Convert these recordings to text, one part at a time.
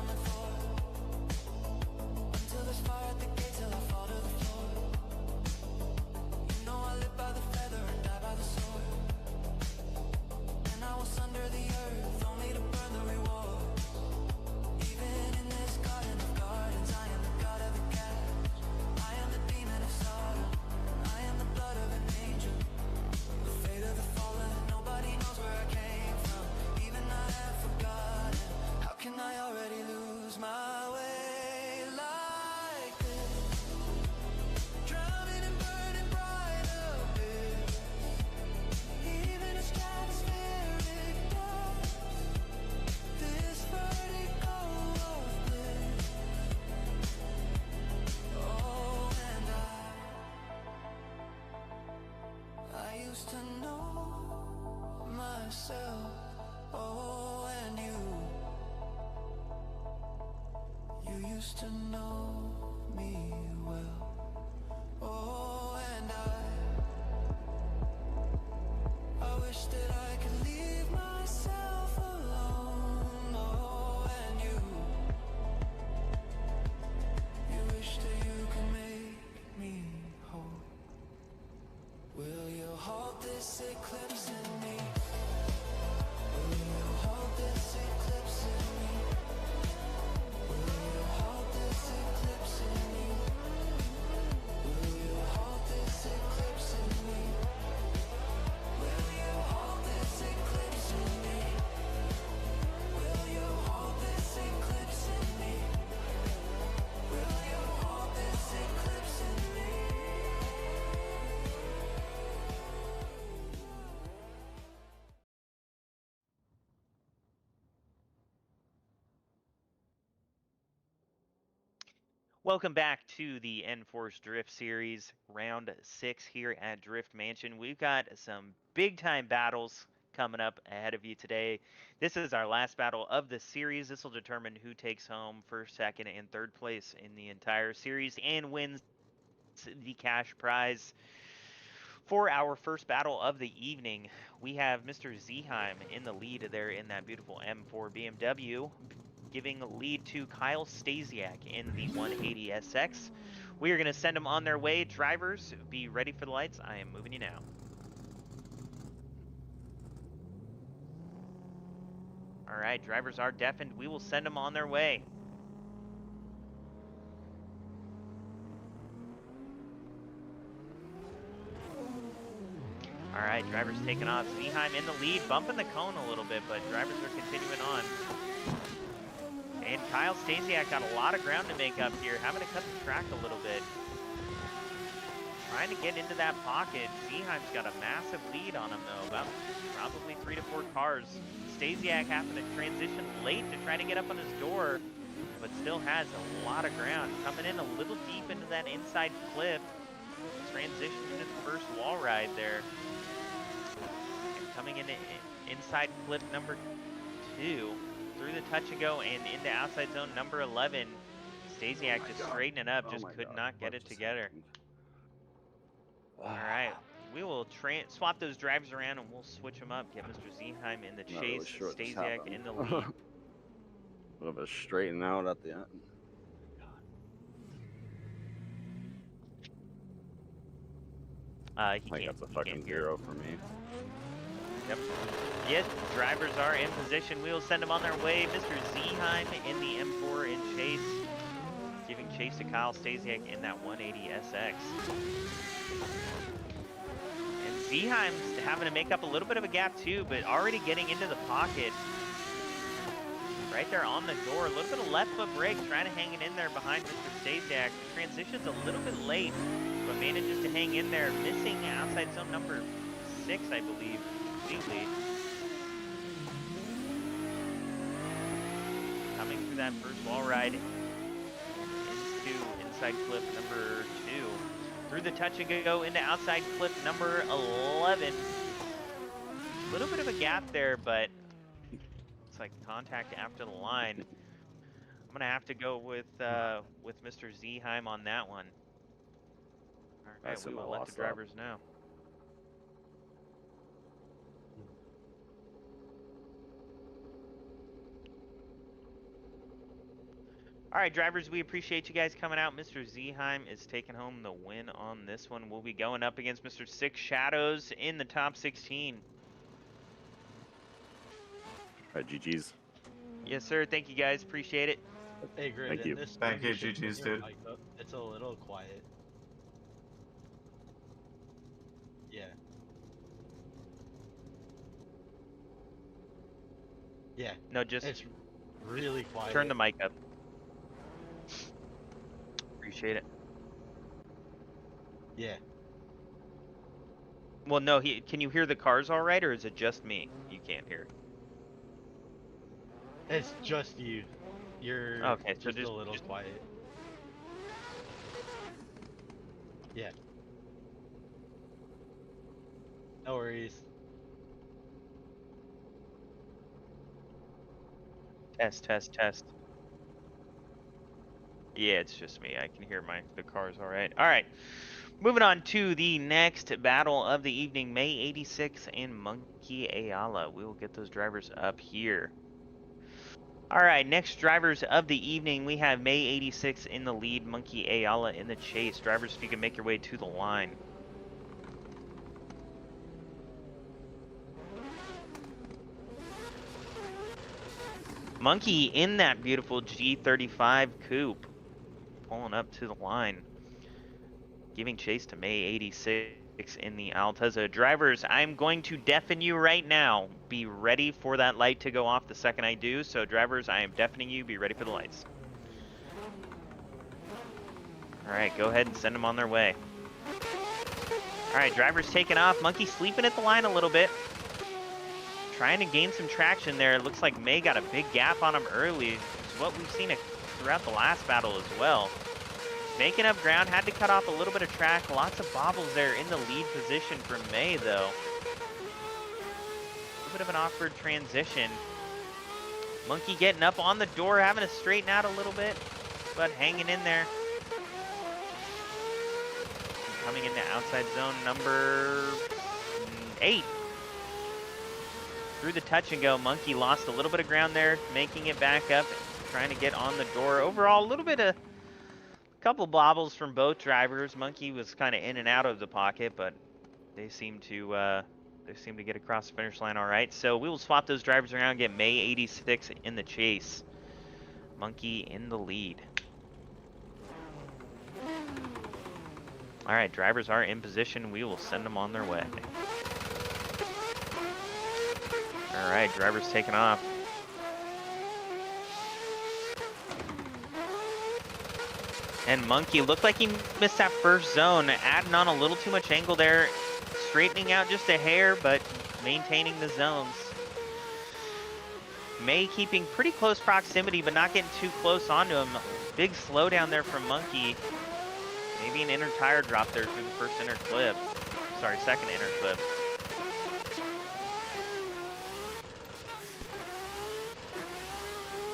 coming for. Until there's fire at the gate, till I fall to the floor. You know I live by the feather and die by the sword. And I was under the earth, only to burn the reward. Even in this garden of gardens, I am the god of the cat. I am the demon of Sodom. I am the blood of an angel. The fate of the fallen, nobody knows where I came from. Even I have forgotten. How can I already lose my way like this? Drowning and burning bright abyss. Even a stratospheric dust. This vertigo of bliss. Oh, and I used to know myself. Oh, and you used to know me well. Oh, and I wish that I could leave myself alone. Oh, and you wish that you could make me whole. Will you hold this eclipse in me? Will you hold this eclipse in me? Will you hold this eclipse in me? Will you hold this eclipse in me? Will you hold this eclipse in me? Will you hold this eclipse in me? Will you hold this eclipse in me? Welcome back to the N-Force Drift Series, round 6 here at Drift Mansion. We've got some big-time battles coming up ahead of you today. This is our last battle of the series. This will determine who takes home first, second, and third place in the entire series and wins the cash prize. For our first battle of the evening, we have Mr. Zeheim in the lead there in that beautiful M4 BMW, giving lead to Kyle Stasiak in the 180SX. We are going to send them on their way. Drivers, be ready for the lights. I am moving you now. All right, drivers are deafened. We will send them on their way. All right, drivers taking off. Zeheim in the lead, bumping the cone a little bit, but drivers are continuing on. And Kyle Stasiak got a lot of ground to make up here, having to cut the track a little bit. Trying to get into that pocket. Zeheim's got a massive lead on him, though, about probably 3 to 4 cars. Stasiak having to transition late to try to get up on his door, but still has a lot of ground. Coming in a little deep into that inside cliff. Transition into the first wall ride there. And coming into inside cliff number 2. Through the touch and go and into outside zone number 11. Stasiak just straightening up, just could not get it together. All right, we will swap those drives around and we'll switch them up. Get Mr. Zeheim in the chase, Stasiak in the lead. A little bit straightening out at the end. I think that's a fucking 0 for me. Yep. Yes, drivers are in position. We will send them on their way. Mr. Zeheim in the M4 in chase. Giving chase to Kyle Stasiak in that 180SX. And Zeheim's having to make up a little bit of a gap too, but already getting into the pocket. Right there on the door. A little bit of left foot brake, trying to hang it in there behind Mr. Stasiak. Transitions a little bit late, but manages to hang in there. Missing outside zone number 6, I believe. Completely. Coming through that first wall ride into inside cliff number 2. Through the touch and go into outside cliff number 11. A little bit of a gap there, but it's like contact after the line. I'm gonna have to go with Mr. Zeheim on that one. All right, we will let the drivers know. All right, drivers, we appreciate you guys coming out. Mr. Zeheim is taking home the win on this one. We'll be going up against Mr. Six Shadows in the top 16. All right, GG's. Yes, sir. Thank you, guys. Appreciate it. Hey, Grid, Thank you. in this Thank stream, you, should GG's, put your dude. mic up. It's a little quiet. Yeah. Yeah, No, just it's really quiet. turn the mic up. Appreciate it. Yeah. Well, no, can you hear the cars all right, or is it just me you can't hear? It's just you. You're Okay, so just a little quiet. Yeah. No worries. Test, test, test. Yeah, it's just me. I can hear the cars all right. All right. Moving on to the next battle of the evening, May 86 and Monkey Ayala. We will get those drivers up here. All right, next drivers of the evening, we have May 86 in the lead, Monkey Ayala in the chase. Drivers, if you can make your way to the line. Monkey in that beautiful G35 coupe, pulling up to the line, giving chase to May 86 in the Altezza. Drivers, I'm going to deafen you right now. Be ready for that light to go off the second I do. So drivers, I am deafening you. Be ready for the lights. All right, go ahead and send them on their way. All right, drivers taking off. Monkey sleeping at the line a little bit. Trying to gain some traction there. It looks like May got a big gap on him early. It's what we've seen throughout the last battle as well. Making up ground, had to cut off a little bit of track. Lots of bobbles there in the lead position for May, though. A little bit of an awkward transition. Monkey getting up on the door, having to straighten out a little bit, but hanging in there. Coming into outside zone number 8. Through the touch and go, Monkey lost a little bit of ground there, making it back up, trying to get on the door. Overall, a little bit of couple bobbles from both drivers. Monkey was kind of in and out of the pocket, but they seem to get across the finish line all right. So we will swap those drivers around and get May 86 in the chase. Monkey in the lead. All right, drivers are in position. We will send them on their way. All right, drivers taking off. And Monkey looked like he missed that first zone, adding on a little too much angle there, straightening out just a hair, but maintaining the zones. May keeping pretty close proximity, but not getting too close onto him. Big slowdown there from Monkey. Maybe an inner tire drop there through the first inner clip. Sorry, second inner clip.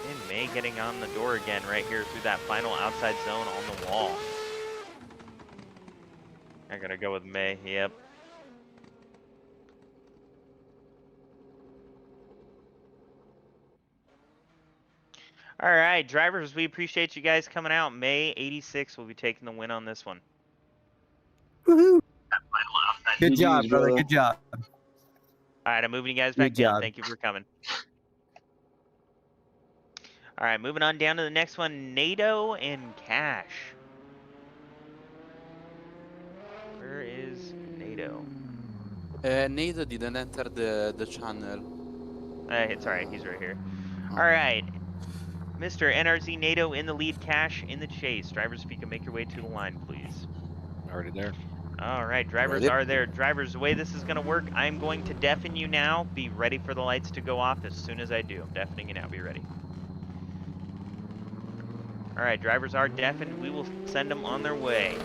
And May getting on the door again right here through that final outside zone on the wall. I'm gonna go with May, yep. All right, drivers, we appreciate you guys coming out. May 86 will be taking the win on this one. Woohoo! Good GG's, job, brother. Good job. All right, I'm moving you guys back Good in. job. Thank you for coming. All right, moving on down to the next one, NATO and Cash. Where is NATO? Nate didn't enter the channel. It's all right, he's right here. All right, Mr. NRZ NATO in the lead, Cash in the chase. Drivers, if you can make your way to the line, please. Already there. All right, drivers Ready? are there. Drivers, the way this is going to work, I'm going to deafen you now. Be ready for the lights to go off as soon as I do. I'm deafening you now. Be ready. All right, drivers are deafened. We will send them on their way.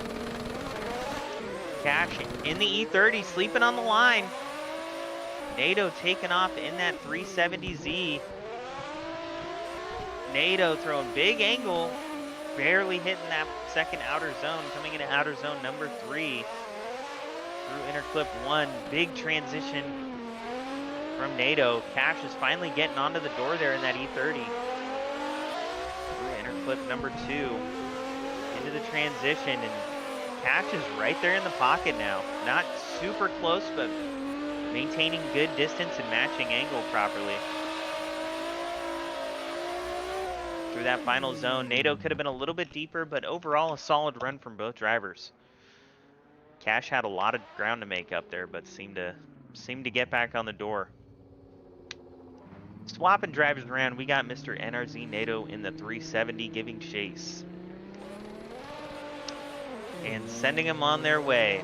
Cash in the E30, sleeping on the line. NATO taking off in that 370Z. NATO throwing big angle, barely hitting that second outer zone, coming into outer zone number 3. Through inner clip 1, big transition from NATO. Cash is finally getting onto the door there in that E30. Through inner clip number 2 into the transition, and Cash is right there in the pocket now. Not super close, but maintaining good distance and matching angle properly. Through that final zone, NATO could have been a little bit deeper, but overall a solid run from both drivers. Cash had a lot of ground to make up there, but seemed to get back on the door. Swapping drivers around, we got Mr. NRZ NATO in the 370 giving chase. And sending them on their way.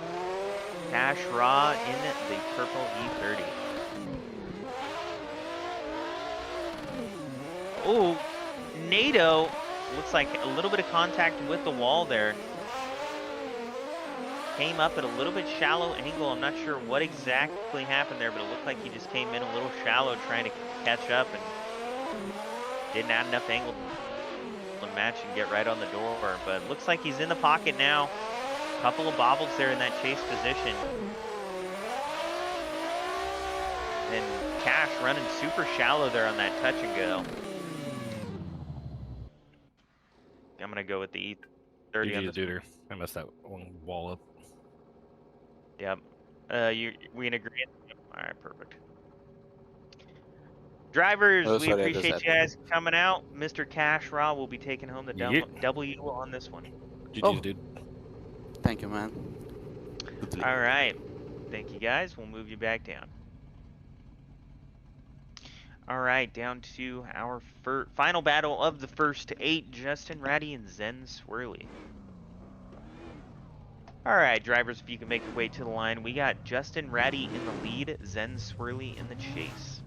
Cash Raw in the purple E30. Oh, NATO looks like a little bit of contact with the wall there. Came up at a little bit shallow angle. I'm not sure what exactly happened there, but it looked like he just came in a little shallow trying to catch up and didn't add enough angle to match and get right on the door. But looks like he's in the pocket now. Couple of bobbles there in that chase position. And Cash running super shallow there on that touch and go. I'm gonna go with the E30 on GG's, this. duder. I messed that one wall up. Yep. We in agreement? All right, perfect. Drivers, Oh, we sorry, I appreciate just you guys coming out. Mr. Cash Raw will be taking home the Yep. W on this one. GG's, Oh. dude. Thank you, man. Good to- All right. Thank you, guys. We'll move you back down. All right, down to our final battle of the first 8, Justin Ratty and Zen Swirly. All right, drivers, if you can make your way to the line, we got Justin Ratty in the lead, Zen Swirly in the chase.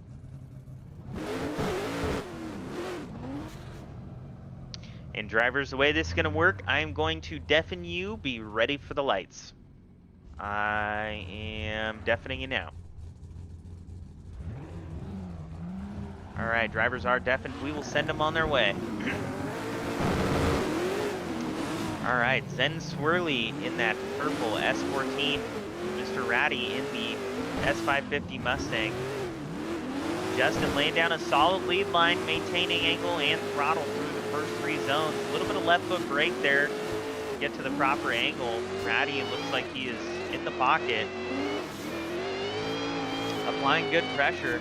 And drivers, the way this is going to work, I am going to deafen you. Be ready for the lights. I am deafening you now. All right, drivers are deafened. We will send them on their way. All right, Zen Swirly in that purple S14. Mr. Ratty in the S550 Mustang. Justin laying down a solid lead line, maintaining angle and throttle through the first 3 zones. A little bit of left foot brake there to get to the proper angle. Ratty, it looks like he is in the pocket. Applying good pressure.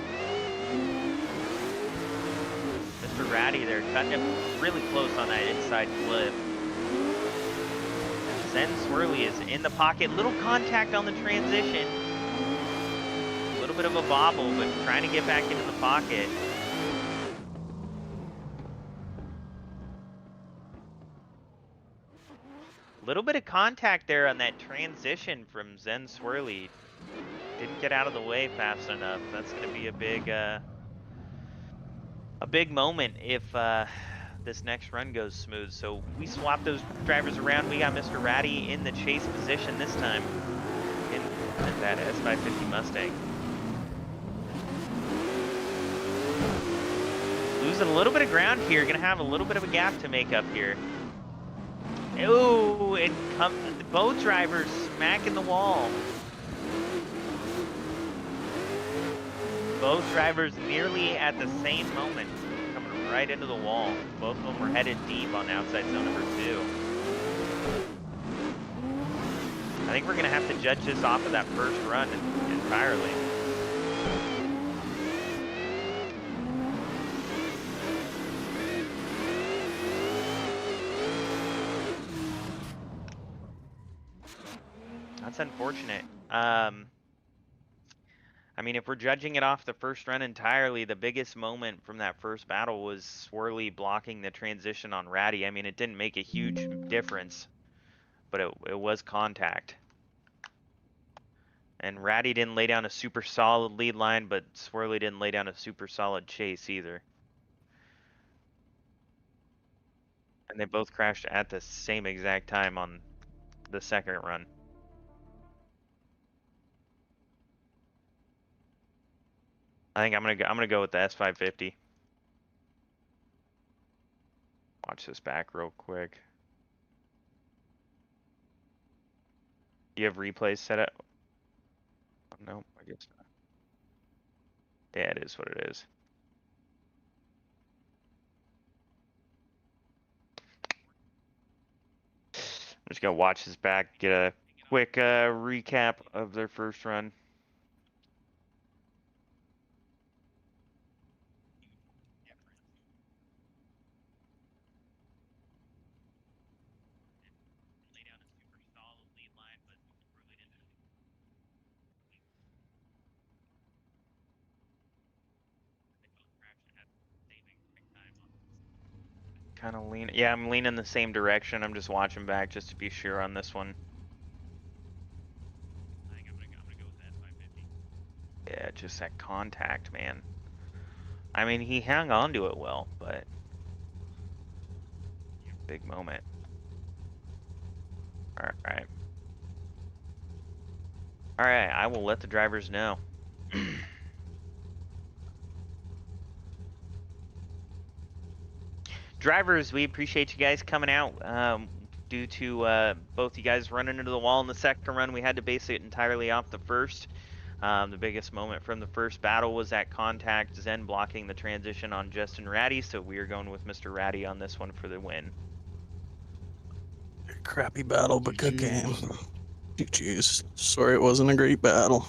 Mr. Ratty there, cutting him really close on that inside flip. Zen Swirly is in the pocket. Little contact on the transition. A little bit of a bobble, but trying to get back into the pocket. Little bit of contact there on that transition from Zen Swirly. Didn't get out of the way fast enough. That's going to be a big moment if this next run goes smooth. So we swap those drivers around. We got Mr. Ratty in the chase position this time in that S550 Mustang. Losing a little bit of ground here. Gonna have a little bit of a gap to make up here. Oh, and both drivers smacking the wall. Both drivers nearly at the same moment, coming right into the wall. Both of them were headed deep on outside zone number 2. I think we're gonna have to judge this off of that first run entirely. That's unfortunate. I mean, if we're judging it off the first run entirely, the biggest moment from that first battle was Swirly blocking the transition on Ratty. I mean, it didn't make a huge difference, but it was contact. And Ratty didn't lay down a super solid lead line, but Swirly didn't lay down a super solid chase either. And they both crashed at the same exact time on the second run. I think I'm gonna go with the S550. Watch this back real quick. Do you have replays set up? No, I guess not. Yeah, it is what it is. Just gonna watch this back, get a quick recap of their first run. Kind of lean. Yeah, I'm leaning the same direction. I'm just watching back just to be sure on this one. Yeah, just that contact, man. I mean, he hung on to it well, but big moment. All right. All right, I will let the drivers know. Drivers, we appreciate you guys coming out. Due to both you guys running into the wall in the second run, we had to base it entirely off the first. The biggest moment from the first battle was that contact, Zen blocking the transition on Justin Ratty, so we are going with Mr. Ratty on this one for the win. Crappy battle, but good game. GG's. Sorry it wasn't a great battle.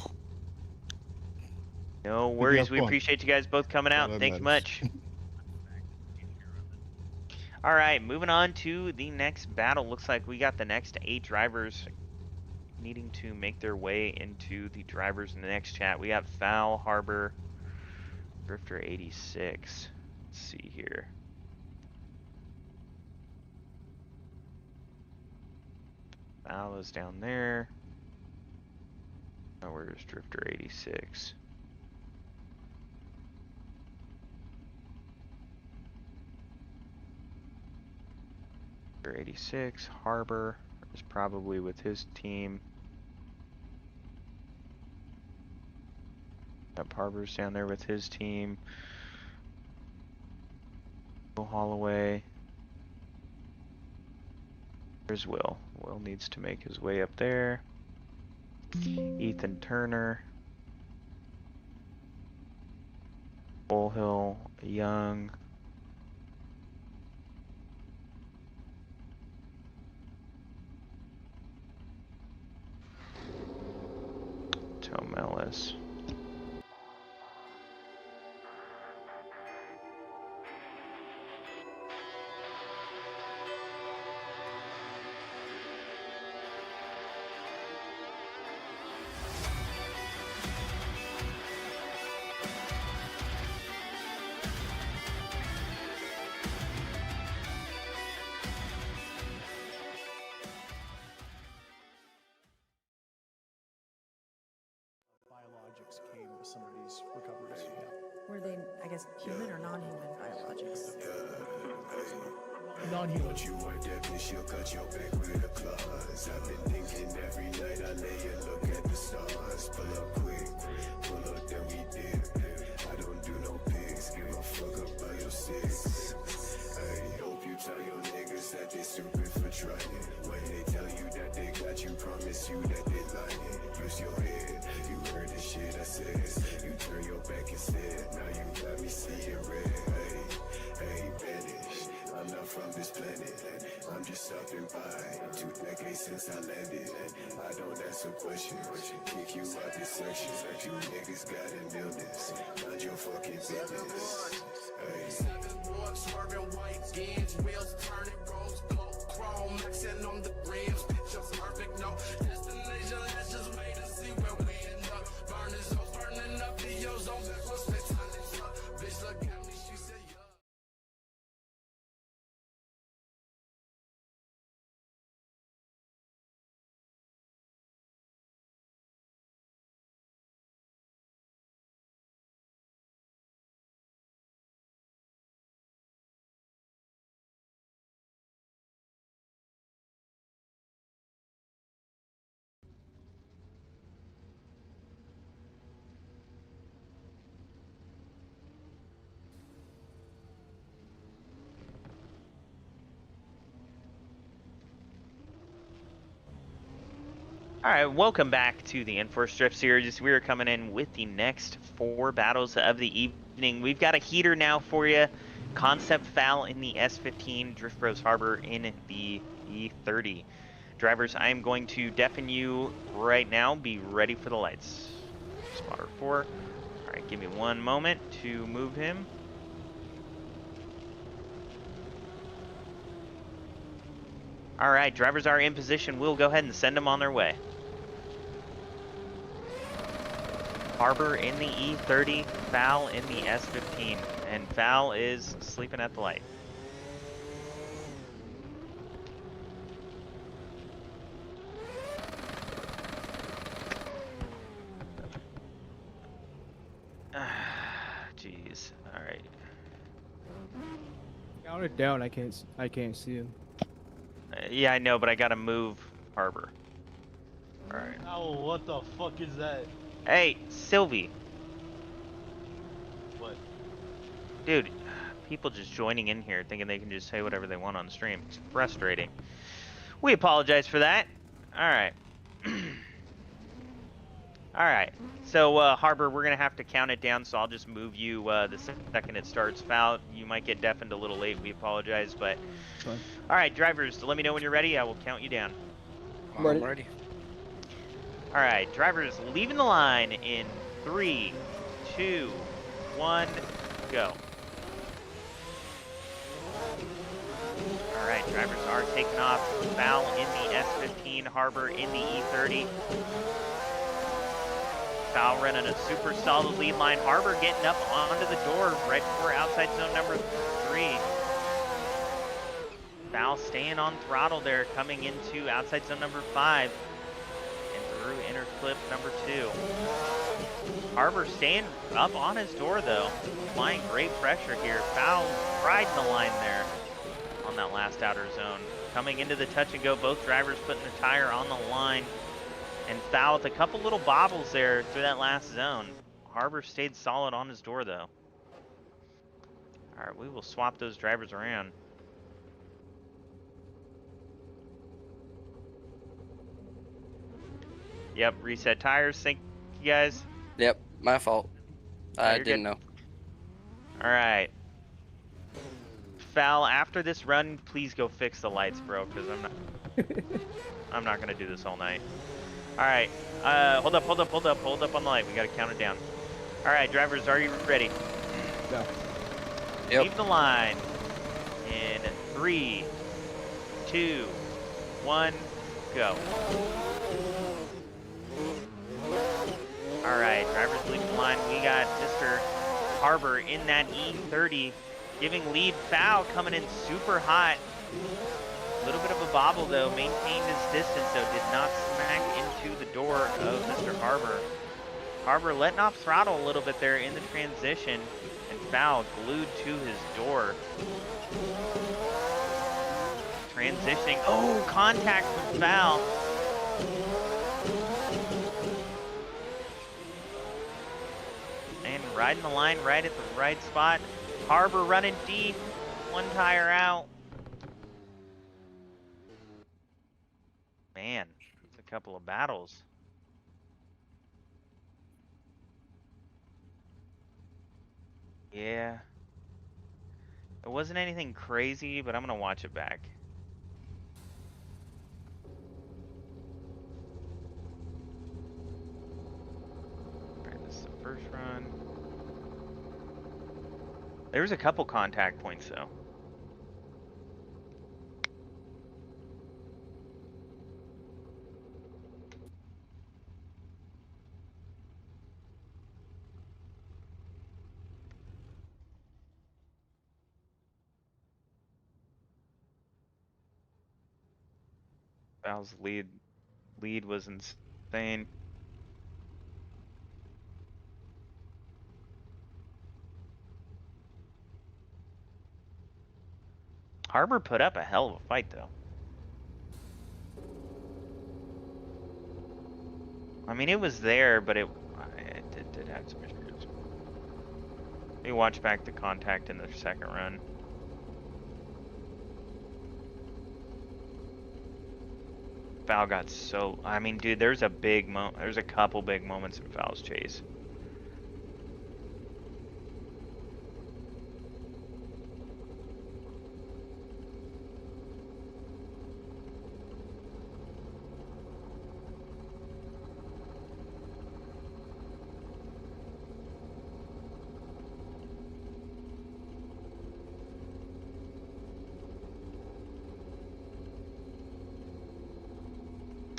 No worries. We appreciate you guys both coming out. Thank you much. All right, moving on to the next battle. Looks like we got the next 8 drivers needing to make their way into the drivers in the next chat. We got Foul, Harbor, Drifter 86. Let's see here. Foul is down there. Oh, where's Drifter 86? 86, Harbor is probably with his team. Harbor's down there with his team. Will Holloway. There's Will. Will needs to make his way up there. Ethan Turner. Bullhill, Young. Tom Ellis. Biologics came with some of these recoveries. Were they, I guess, human or non-human biologics? Non-human. You want that bitch, she'll cut your back with a claws. I've been thinking every night I lay and look at the stars. Pull up quick, pull up then we dip. I don't do no pics, give a fuck up by your 6. I hope you tell your niggas that they stupid for trying. When they tell you that they got you, promise you that they lying. Use your head, you heard the shit I said. You turn your back instead, now you got me seeing red. Hey, vanish. I'm not from this planet, I'm just stopping by. 2 decades since I landed, I don't answer questions. Kick you out this section, you niggas got an illness. Mind your fucking business. Hey. 7 boys swerving white skins, wheels turning rose gold chrome, mixing on the rims. Picture perfect, no destination. Let's just wait and see where we end up. Burning up the ozone. Bitch, look at me, she said, yeah. Alright, welcome back to the Enforced Drift Series. We are coming in with the next 4 battles of the evening. We've got a heater now for you. Concept Foul in the S15, Drift Bros Harbor in the E30. Drivers, I am going to deafen you right now. Be ready for the lights. Spotter 4. All right, give me one moment to move him. All right, drivers are in position. We'll go ahead and send them on their way. Harbor in the E30, Foul in the S15, and Foul is sleeping at the light. Jeez. All right. Count it down. I can't see him. Yeah, I know, but I gotta move Harbor. All right. Oh, what the fuck is that? Hey, Sylvie. What? Dude, people just joining in here thinking they can just say whatever they want on stream. It's frustrating. We apologize for that. All right. All right. So, Harbor, we're going to have to count it down, so I'll just move you the second it starts. Foul, you might get deafened a little late. We apologize, but... Fine. All right, drivers, let me know when you're ready. I will count you down. I'm ready. All right, drivers, leaving the line in 3, 2, 1, go. All right, drivers are taking off. Foul in the S15, Harbor in the E30. Foul running a super solid lead line. Harbor getting up onto the door right before outside zone number 3. Foul staying on throttle there, coming into outside zone number 5 and through inner clip number 2. Harbor staying up on his door though, applying great pressure here. Foul riding the line there on that last outer zone. Coming into the touch and go, both drivers putting the tire on the line. And Foul with a couple little bobbles there through that last zone. Harbor stayed solid on his door though. All right, we will swap those drivers around. Yep, reset tires. Thank you guys. Yep, my fault. I you're didn't good. know. All right. Foul, after this run, please go fix the lights, bro, because I'm not gonna do this all night. All right. Hold up on the light. We gotta count it down. All right, drivers, are you ready? No. Yep. Leave the line in 3, 2, 1, go. All right, drivers leaving the line. We got Mr. Harbor in that E30, giving lead. Foul coming in super hot. A little bit of a bobble though, maintained his distance though, did not smack into the door of Mr. Harbor. Harbor letting off throttle a little bit there in the transition, and Foul glued to his door. Transitioning, oh, contact from Foul. And riding the line right at the right spot. Harbor running deep, one tire out. Man, it's a couple of battles. Yeah. It wasn't anything crazy, but I'm gonna watch it back. Alright, this is the first run. There was a couple contact points though. Val's lead was insane. Harbor put up a hell of a fight though. I mean, it was there, but it did have some issues. Let me watch back the contact in the second run. Foul got so... I mean, dude, there's a couple big moments in Foul's chase.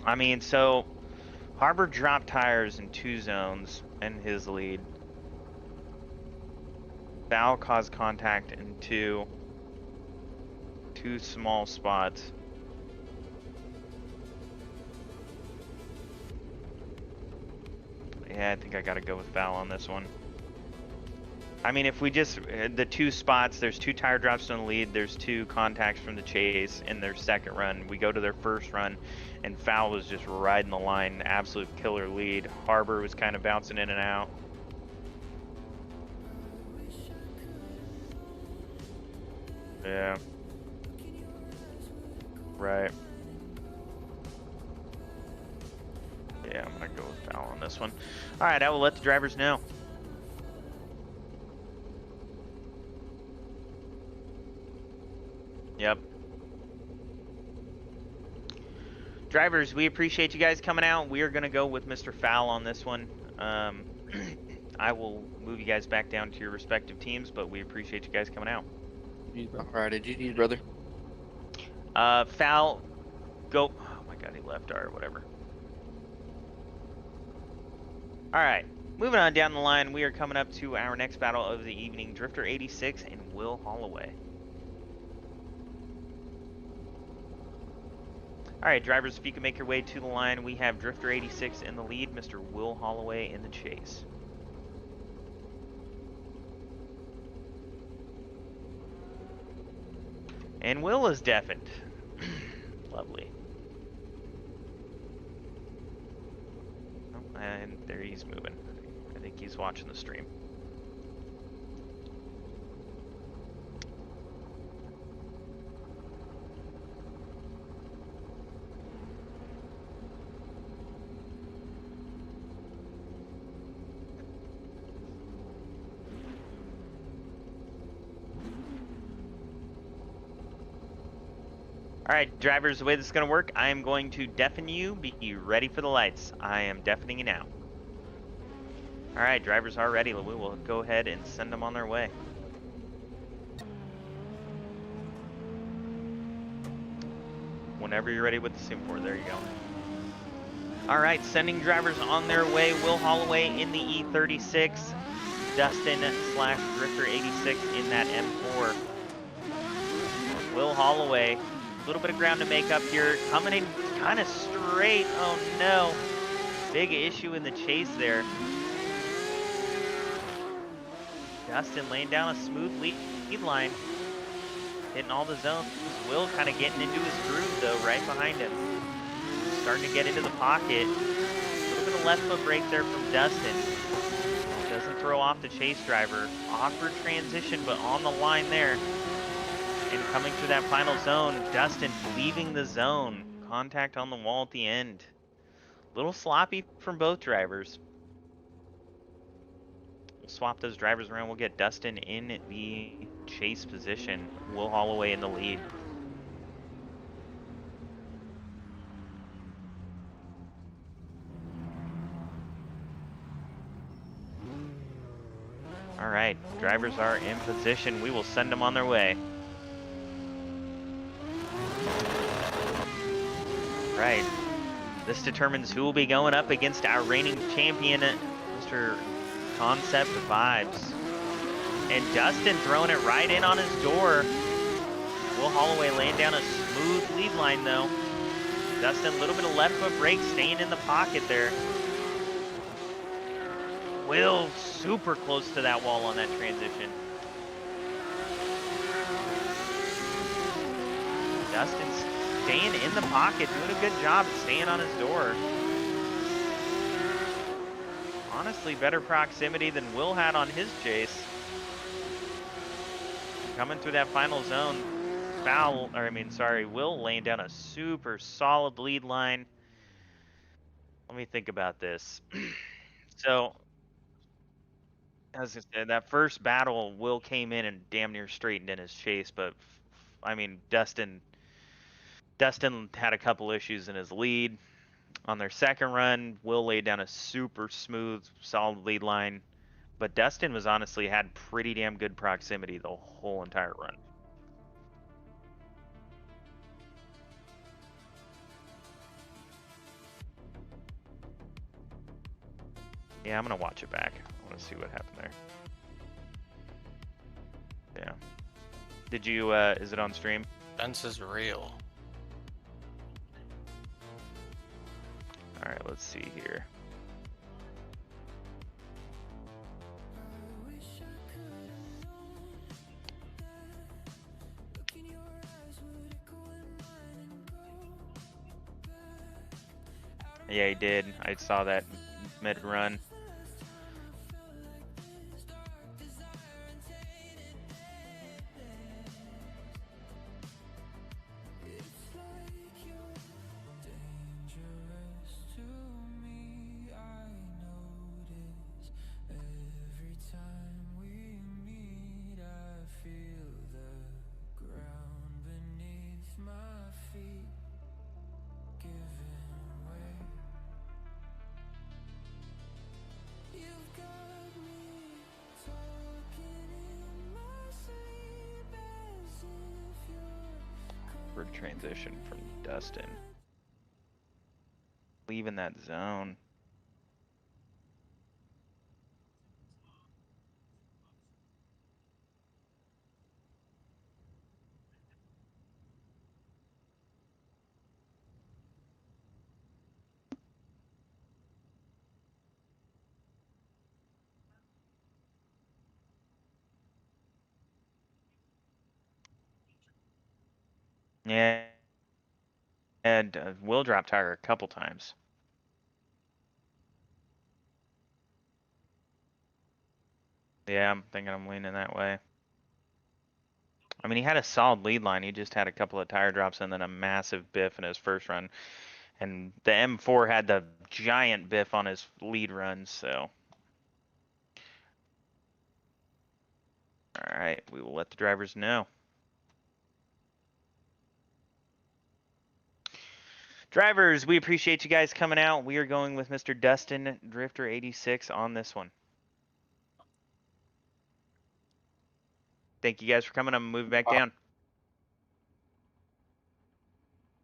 I mean, so Harbor dropped tires in 2 zones in his lead. Val caused contact in two small spots. Yeah, I think I gotta go with Val on this one. I mean, if we just, the 2 spots, there's 2 tire drops in the lead, there's 2 contacts from the chase in their second run. We go to their first run, and Val was just riding the line, absolute killer lead. Harbor was kind of bouncing in and out. Yeah. Right. Yeah, I'm gonna go with Val on this one. All right, I will let the drivers know. Yep. Drivers, we appreciate you guys coming out. We are gonna go with Mr. Fowl on this one. I will move you guys back down to your respective teams, but we appreciate you guys coming out. Alrighty, GG's, brother. Fowl, go. Oh my God, he left. All right, whatever. All right, moving on down the line, we are coming up to our next battle of the evening, Drifter 86 and Will Holloway. All right, drivers, if you can make your way to the line, we have Drifter 86 in the lead, Mr. Will Holloway in the chase. And Will is deafened. Lovely. Oh, and there he's moving. I think he's watching the stream. All right, drivers, the way this is going to work, I am going to deafen you. Be ready for the lights. I am deafening you now. All right, drivers are ready. We will go ahead and send them on their way. Whenever you're ready with the sim 4, there you go. All right, sending drivers on their way. Will Holloway in the E36. Dustin / Drifter 86 in that M4. Will Holloway. A little bit of ground to make up here. Coming in kind of straight. Oh no. Big issue in the chase there. Dustin laying down a smooth lead line. Hitting all the zones. Will kind of getting into his groove though, right behind him. Starting to get into the pocket. A little bit of left foot brake there from Dustin. Doesn't throw off the chase driver. Awkward transition, but on the line there. And coming through that final zone, Dustin leaving the zone. Contact on the wall at the end. A little sloppy from both drivers. We'll swap those drivers around. We'll get Dustin in the chase position. Will Holloway in the lead. All right, drivers are in position. We will send them on their way. Right. This determines who will be going up against our reigning champion, Mr. Concept Vibes. And Dustin throwing it right in on his door. Will Holloway laying down a smooth lead line though. Dustin, a little bit of left foot brake, staying in the pocket there. Will super close to that wall on that transition. Dustin's staying in the pocket, doing a good job staying on his door. Honestly, better proximity than Will had on his chase. Coming through that final zone, Will laying down a super solid lead line. Let me think about this. So, as I said, that first battle, Will came in and damn near straightened in his chase, but I mean, Dustin had a couple issues in his lead. On their second run, Will laid down a super smooth, solid lead line. But Dustin was honestly had pretty damn good proximity the whole entire run. Yeah, I'm gonna watch it back. I want to see what happened there. Yeah. Did you? Is it on stream? Fence is real. All right, let's see here. Yeah, he did. I saw that mid-run. Transition from Dustin. Leaving that zone. Yeah. And will drop tire a couple times. Yeah, I'm thinking I'm leaning that way. I mean, he had a solid lead line. He just had a couple of tire drops and then a massive biff in his first run. And the M4 had the giant biff on his lead run, so. All right, we will let the drivers know. Drivers, we appreciate you guys coming out. We are going with Mr. Dustin Drifter 86 on this one. Thank you guys for coming. I'm moving back down.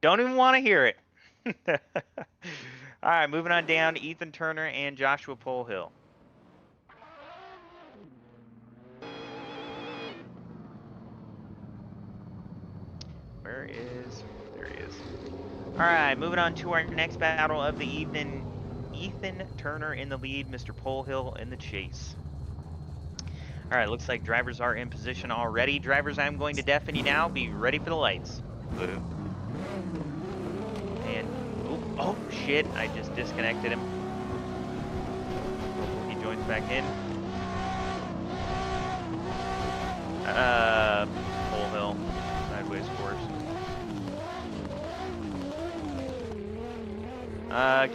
Don't even want to hear it. All right, moving on down. Ethan Turner and Joshua Polehill. There he is. All right, moving on to our next battle of the evening. Ethan Turner in the lead, Mr. Polehill in the chase. All right, looks like drivers are in position already. Drivers, I'm going to deafen you now. Be ready for the lights. And, oh shit, I just disconnected him. Hopefully he joins back in. Polehill, sideways course.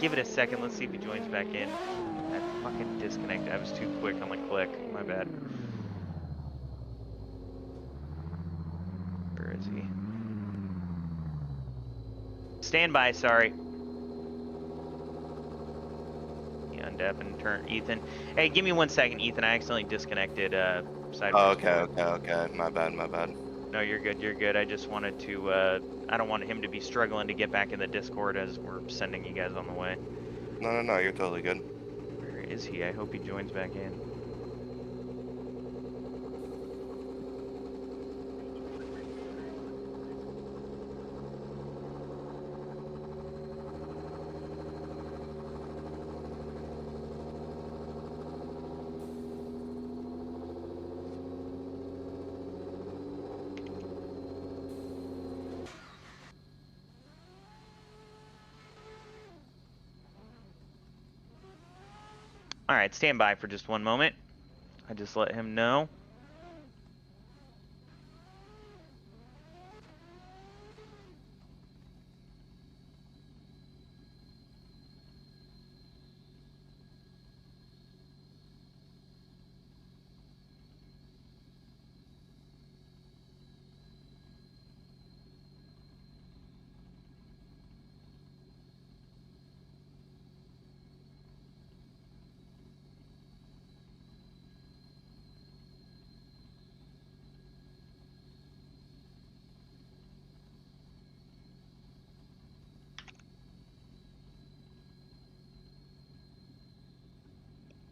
Give it a second. Let's see if he joins back in. That fucking disconnect. I was too quick on the click. My bad. Where is he? Stand by, sorry. He undeafened turn Ethan. Hey, give me 1 second, Ethan. I accidentally disconnected sideways. Oh, okay. My bad. No, you're good. I just wanted to I don't want him to be struggling to get back in the Discord as we're sending you guys on the way. No, you're totally good. Where is he? I hope he joins back in. All right, stand by for just 1 moment. I just let him know.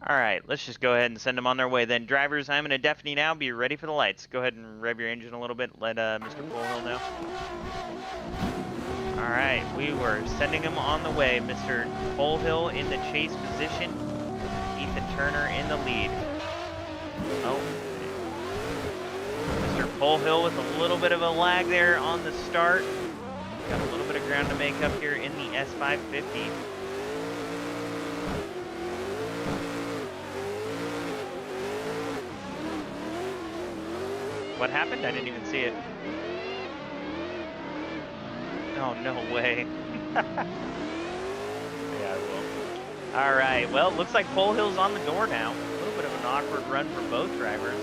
All right, let's just go ahead and send them on their way then. Drivers, I'm going to deafen you now. Be ready for the lights. Go ahead and rev your engine a little bit. Let Mr. Polehill know. All right, we were sending him on the way. Mr. Polehill in the chase position. Ethan Turner in the lead. Oh. Mr. Polehill with a little bit of a lag there on the start. Got a little bit of ground to make up here in the S550. What happened? I didn't even see it. Oh, no way. Yeah, I will. All right, well, it looks like Polehill's on the door now. A little bit of an awkward run for both drivers.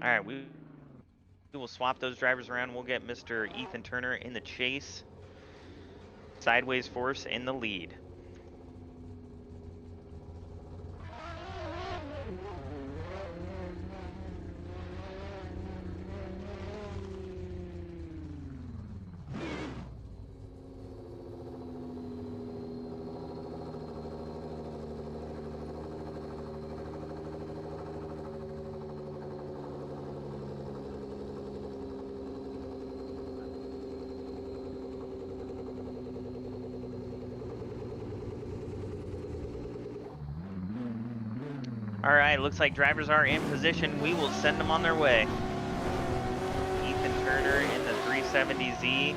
All right, we will swap those drivers around. We'll get Mr. Ethan Turner in the chase. Sideways Force in the lead. All right, looks like drivers are in position. We will send them on their way. Ethan Turner in the 370Z,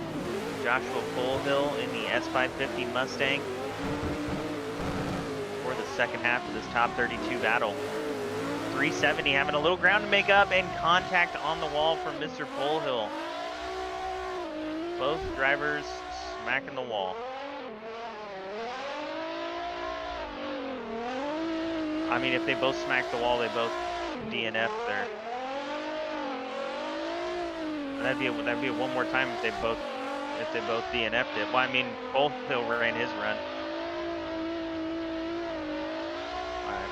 Joshua Polehill in the S550 Mustang for the second half of this top 32 battle. 370 having a little ground to make up and contact on the wall from Mr. Polehill. Both drivers smacking the wall. I mean, if they both smack the wall, they both DNF there. That'd be a one more time if they both DNF'd it. Well, I mean, Polehill ran his run. All right.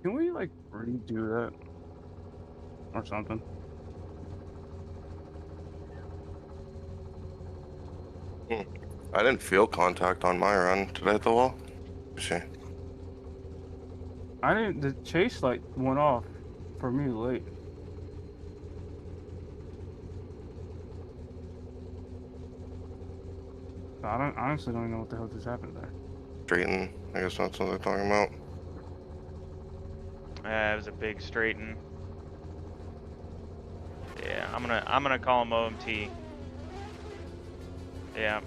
Can we like redo that or something? I didn't feel contact on my run. Did I hit the wall? Let's see. I didn't. The chase light went off for me late. I honestly don't even know what the hell just happened there. Straighten. I guess that's what they're talking about. It was a big straighten. Yeah, I'm gonna call him OMT. Yeah.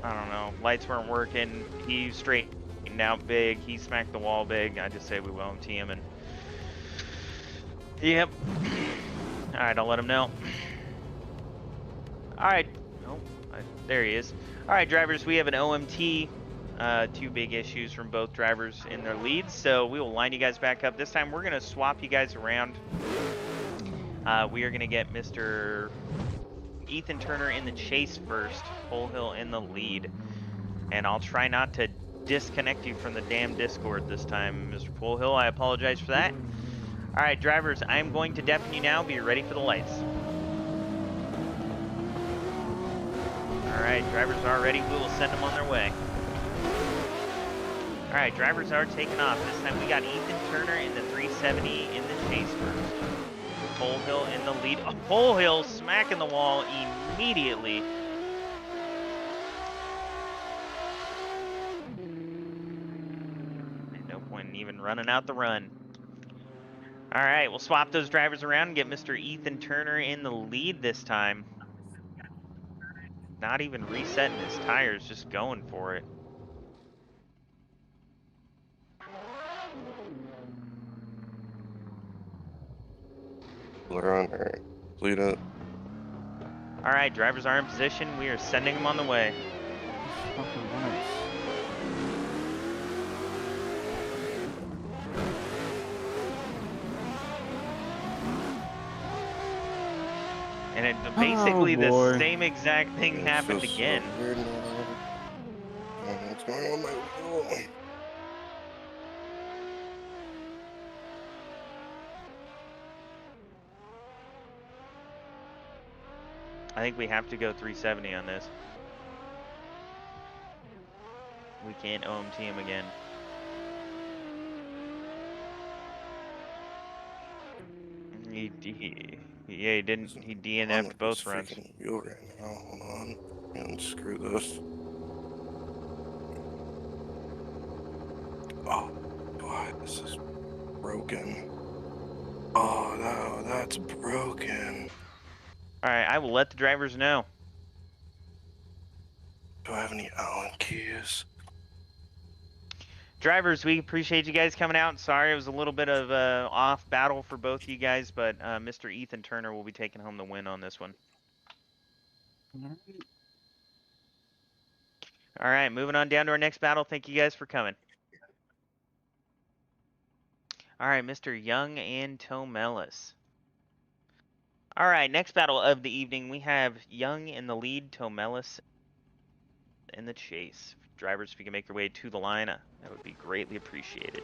I don't know. Lights weren't working. He straightened out big. He smacked the wall big. I just say we OMT him and. Yep. All right, I'll let him know. All right. Oh, there he is. All right, drivers, we have an OMT. Two big issues from both drivers in their leads, so we will line you guys back up. This time we're gonna swap you guys around. We are gonna get Mr. Ethan Turner in the chase first, Polehill in the lead, and I'll try not to disconnect you from the damn Discord this time, Mr. Polehill. I apologize for that. All right, drivers, I'm going to deafen you now. Be ready for the lights. All right, drivers are ready. We will send them on their way. All right, drivers are taking off. This time we got Ethan Turner in the 370 in the chase first. Polehill in the lead. Oh, Polehill smacking the wall immediately. No point in even running out the run. All right, we'll swap those drivers around and get Mr. Ethan Turner in the lead this time. Not even resetting his tires, just going for it. They're on there. Lead it. All right, drivers are in position. We are sending them on the way. And basically the same exact thing happened again. What's going on my wheel? I think we have to go 370 on this. We can't OMT him again. Yeah, he didn't. He On DNF'd with this both runs. freaking wheel right now. Hold on. And screw this. Oh, God, this is broken. Oh, no, that's broken. All right, I will let the drivers know. Do I have any Allen keys? Drivers, we appreciate you guys coming out. Sorry, it was a little bit of off battle for both of you guys, but Mr. Ethan Turner will be taking home the win on this one. All right, moving on down to our next battle. Thank you guys for coming. All right, Mr. Young and Tomelis. All right, next battle of the evening, we have Young in the lead, Tomelis in the chase. Drivers, if you can make your way to the line, that would be greatly appreciated.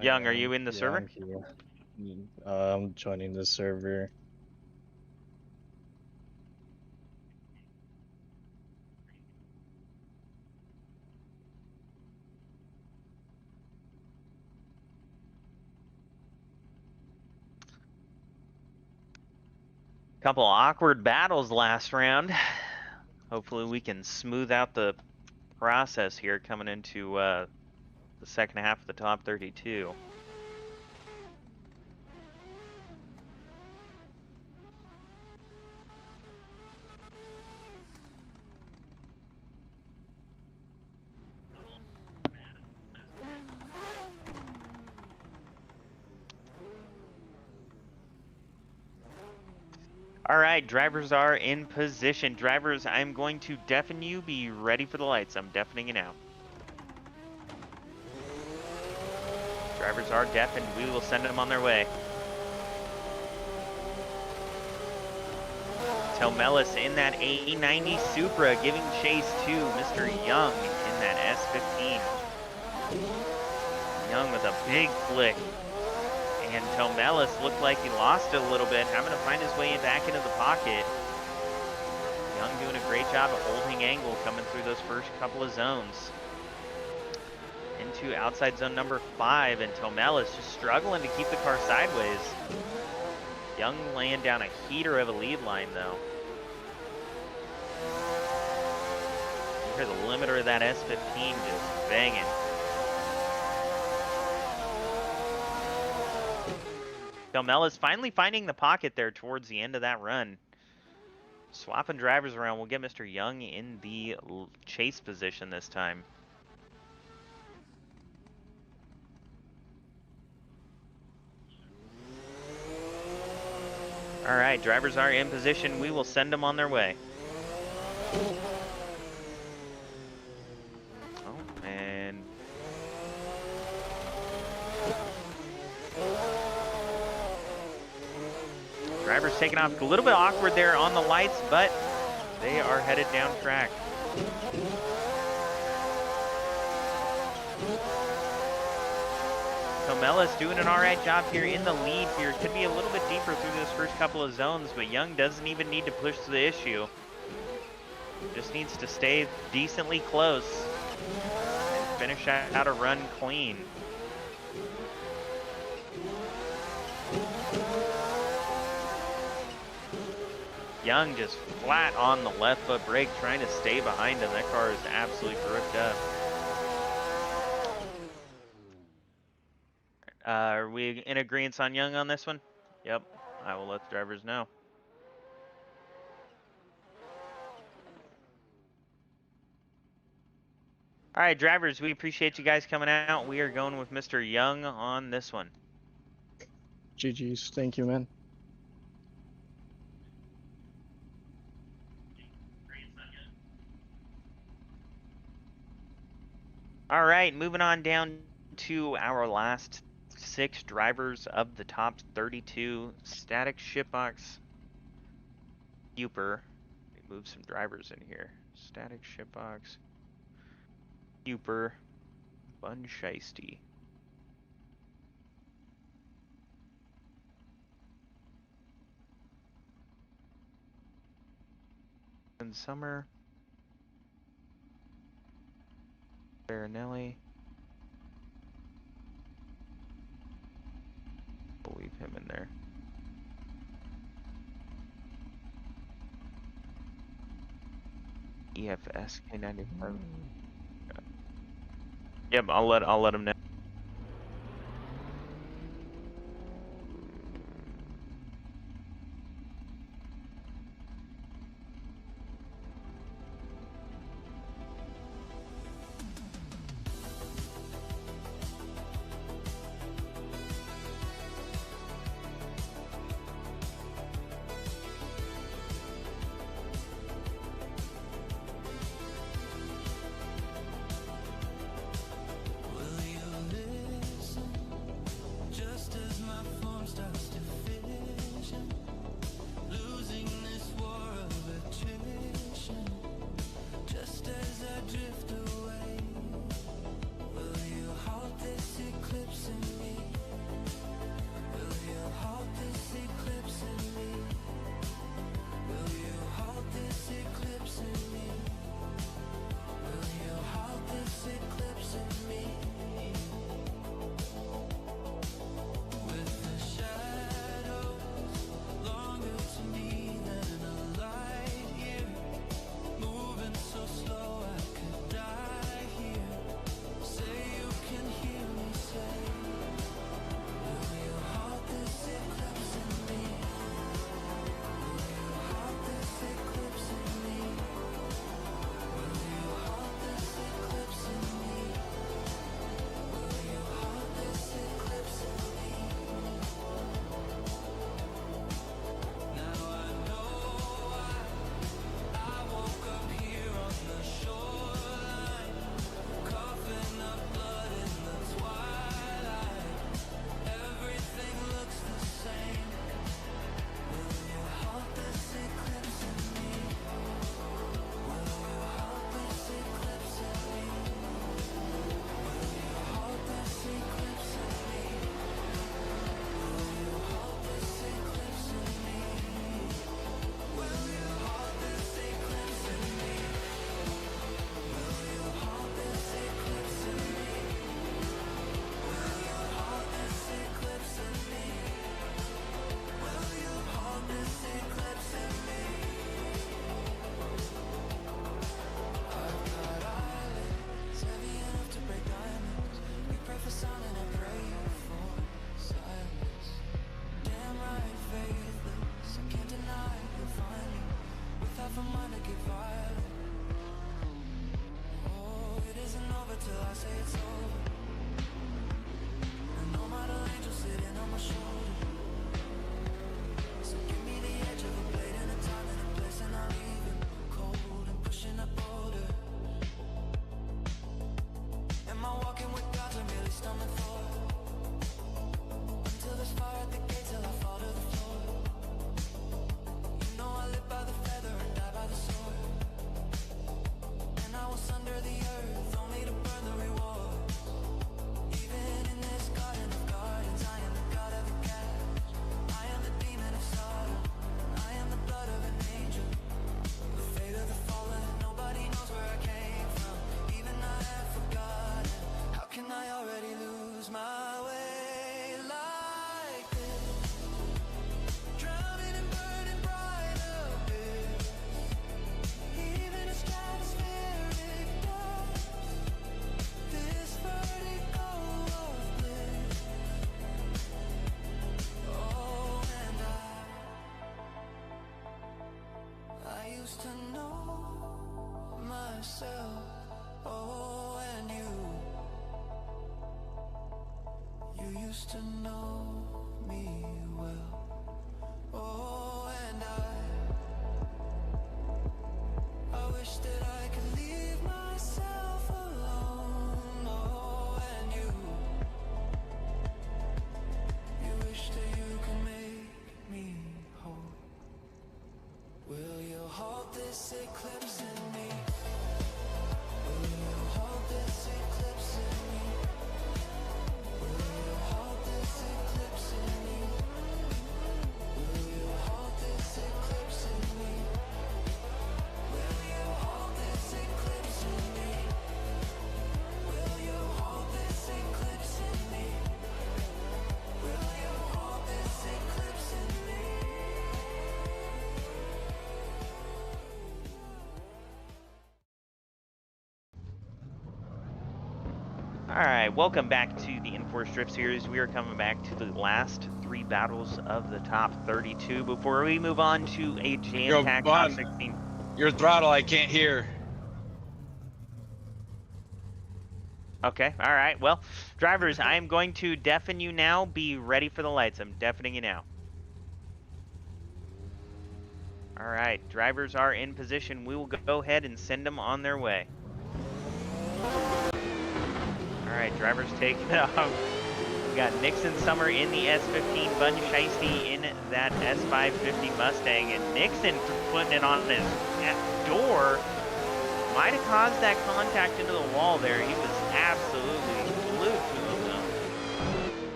Young, are you in the server? I'm here. I'm joining the server. Couple awkward battles last round. Hopefully we can smooth out the process here coming into the second half of the top 32. All right, drivers are in position. Drivers, I'm going to deafen you. Be ready for the lights. I'm deafening you now. Drivers are deafened. We will send them on their way. Tomelis in that A90 Supra giving chase to Mr. Young in that S15. Young with a big flick. And Tomelis looked like he lost it a little bit, having to find his way back into the pocket. Young doing a great job of holding angle coming through those first couple of zones. Into outside zone number 5, and Tomelis just struggling to keep the car sideways. Young laying down a heater of a lead line though. You hear the limiter of that S15 just banging. Tomelis finally finding the pocket there towards the end of that run. Swapping drivers around will get Mr. Young in the chase position this time. All right, drivers are in position. We will send them on their way. Oh, and drivers taking off a little bit awkward there on the lights, but they are headed down track. Tomelis doing an all right job here in the lead here. Could be a little bit deeper through those first couple of zones, but Young doesn't even need to push the issue. Just needs to stay decently close and finish out a run clean. Young just flat on the left foot brake, trying to stay behind him. That car is absolutely gripped up. Are we in agreement on Young on this one? Yep, I will let the drivers know. All right, drivers, we appreciate you guys coming out. We are going with Mr. Young on this one. GG's. Thank you, man. All right, moving on down to our last 6 drivers of the top 32. Static shipbox. Huper. Let me move some drivers in here. Static shipbox. Huper. Bun Shiesty. And Summer. Baronelli. We'll leave him in there. EFS K95. Yep, I'll let him know. Will you listen? Just as my form starts to fission, losing this war of attrition. Just as I drift away, will you halt this eclipse in me? Will you halt this eclipse in me? Will you halt this eclipse in me? Will you halt this eclipse in me? With the shadows longer to me than a light year, moving so slow I could die here. Say you can hear me say, will you halt this eclipse in me? Will you halt this eclipse in me? Will you halt this eclipse in me? Will you halt this eclipse in me? Now I know why I woke up here on the shoreline, coughing up blood in the twilight. Everything looks the same. Will you halt this eclipse in me? Will you halt this eclipse in me? Will you halt this eclipse in me? Will you halt this eclipse in me? Will you halt this eclipse in me? Will you halt this eclipse in me? Will you halt this eclipse in me? Will you halt this eclipse in me? I've got eyelids heavy enough to break diamonds. We pray for sound and I pray for silence. Damn right, faithless. I can't deny you'll find me with half a mind to get violent. Oh, it isn't over till I say it's over. And no model angel sitting on my shoulder. So give me the edge of a blade and a time and a place, and I'll leave it cold and pushing up older. Am I walking with gods I'm really stumbling for? Until there's fire at the gate, till I fall to the floor. You know I live by the feather and die by the sword. And I was under the earth only to burn the reward. Even in this garden of gardens, I am the god of the cash. I am the demon of Sodom. I am the blood of an angel. The fate of the fallen, nobody knows where I came from. Even I have forgotten. How can I already lose my way like this? Drowning and burning bright abyss. Even a stratospheric dust. This vertigo of bliss. Oh, and I used to know myself. Oh, and you used to know me well. Oh, and I wish that I could leave myself alone. Oh, and Alright, welcome back to the Enforced Drift Series. We are coming back to the last 3 battles of the top 32 before we move on to a jam-packed top 16. Your throttle, I can't hear. Okay, alright. Well, drivers, I am going to deafen you now. Be ready for the lights. I'm deafening you now. Alright, drivers are in position. We will go ahead and send them on their way. Alright, drivers taking off. We got Nixon Summer in the S15, Bun Shiesty in that S550 Mustang, and Nixon putting it on his door. Might have caused that contact into the wall there. He was absolutely glued to him though.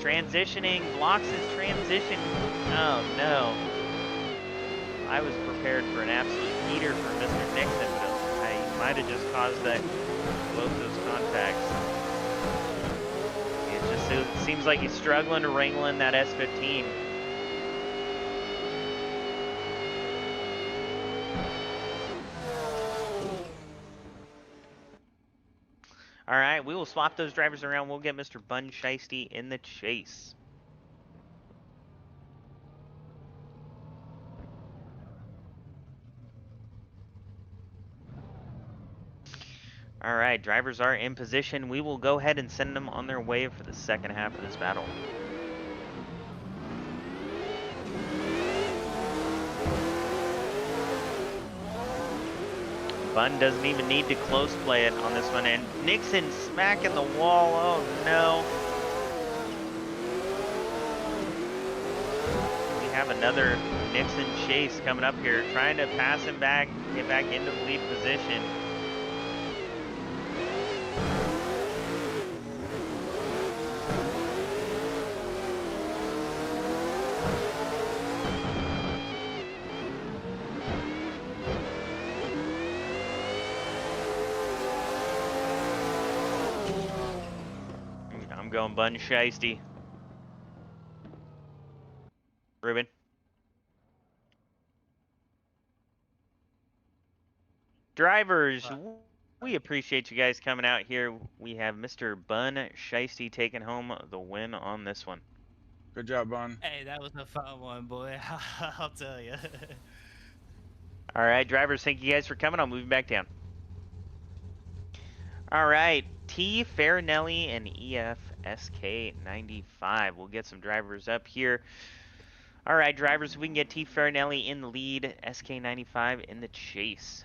Transitioning, blocks his transition. Oh no. I was prepared for an absolute heater for Mr. Nixon, but I might have just caused that both those contacts. It seems like he's struggling to wrangle in that S15. All right, we will swap those drivers around. We'll get Mr. Bun Shiesty in the chase. All right, drivers are in position. We will go ahead and send them on their way for the second half of this battle. Bun doesn't even need to close play it on this one, and Nixon smacking the wall. Oh no. We have another Nixon chase coming up here, trying to pass him back, get back into the lead position. I'm going Bun Shiesty. Ruben. Drivers, we appreciate you guys coming out here. We have Mr. Bun Shiesty taking home the win on this one. Good job, Bun. Hey, that was a fun one, boy. I'll tell you. All right, drivers, thank you guys for coming. I'll move you back down. All right, T. Farinelli and EF SK95. We'll get some drivers up here. All right, drivers, we can get T. Farinelli in the lead, SK95 in the chase.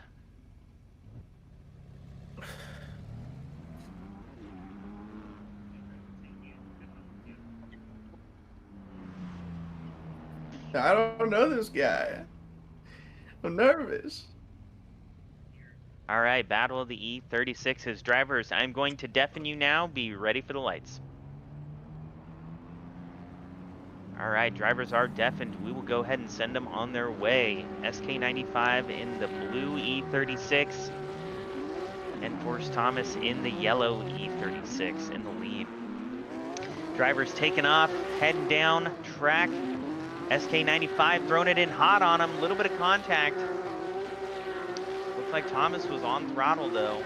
I don't know this guy. I'm nervous. All right, Battle of the E36's drivers. I'm going to deafen you now. Be ready for the lights. All right, drivers are deafened. We will go ahead and send them on their way. SK95 in the blue E36. And Forrest Thomas in the yellow E36 in the lead. Drivers taking off, heading down track. SK95 throwing it in hot on him. A little bit of contact. Looks like Thomas was on throttle though.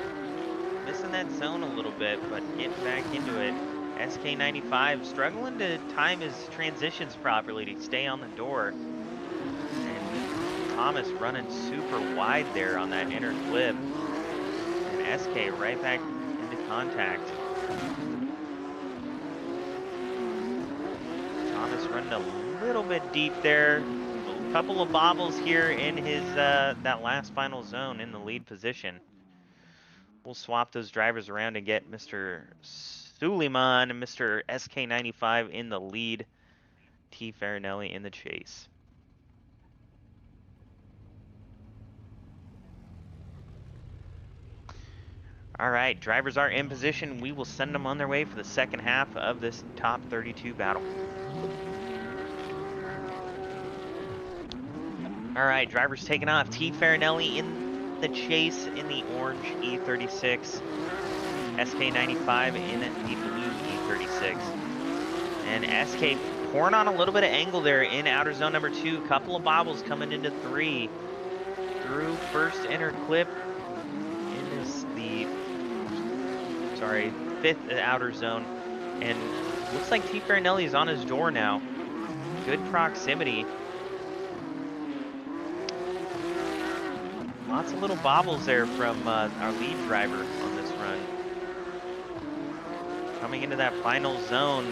Missing that zone a little bit, but getting back into it. SK95 struggling to time his transitions properly to stay on the door. And Thomas running super wide there on that inner clip. And SK right back into contact. Thomas running a little bit deep there. A couple of bobbles here in his that last final zone in the lead position. We'll swap those drivers around and get Mr. Suleiman and Mr. SK95 in the lead. T. Farinelli in the chase. All right, drivers are in position. We will send them on their way for the second half of this top 32 battle. All right, drivers taking off. T. Farinelli in the chase in the orange E36. SK95 in the blue E36. And SK pouring on a little bit of angle there in outer zone number 2. Couple of bobbles coming into 3. Through first inner clip. In this, 5th outer zone, and looks like T. Farinelli is on his door now. Good proximity. Lots of little bobbles there from our lead driver on this run. Coming into that final zone,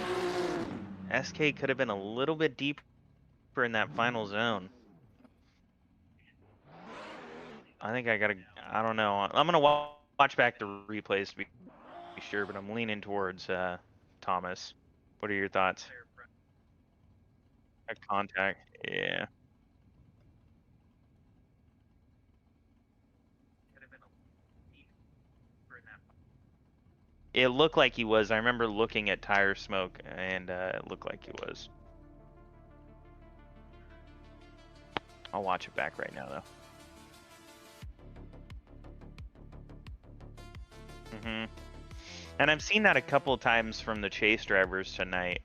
SK could have been a little bit deeper in that final zone. I think I don't know. I'm gonna watch back the replays to be sure, but I'm leaning towards Thomas. What are your thoughts? A contact, yeah. It looked like he was. I remember looking at tire smoke, and it looked like he was. I'll watch it back right now, though. And I've seen that a couple of times from the chase drivers tonight.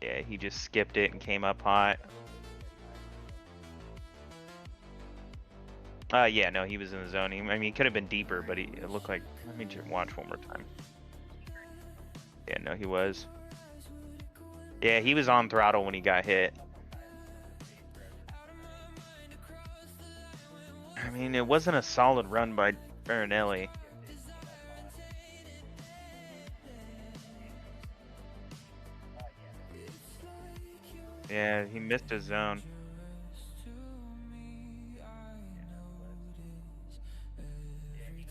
Yeah, he just skipped it and came up hot. Yeah, no, he was in the zone. I mean, he could have been deeper, but it looked like. Let me just watch one more time. Yeah, no, he was. Yeah, he was on throttle when he got hit. I mean, it wasn't a solid run by Farinelli. Yeah, he missed his zone.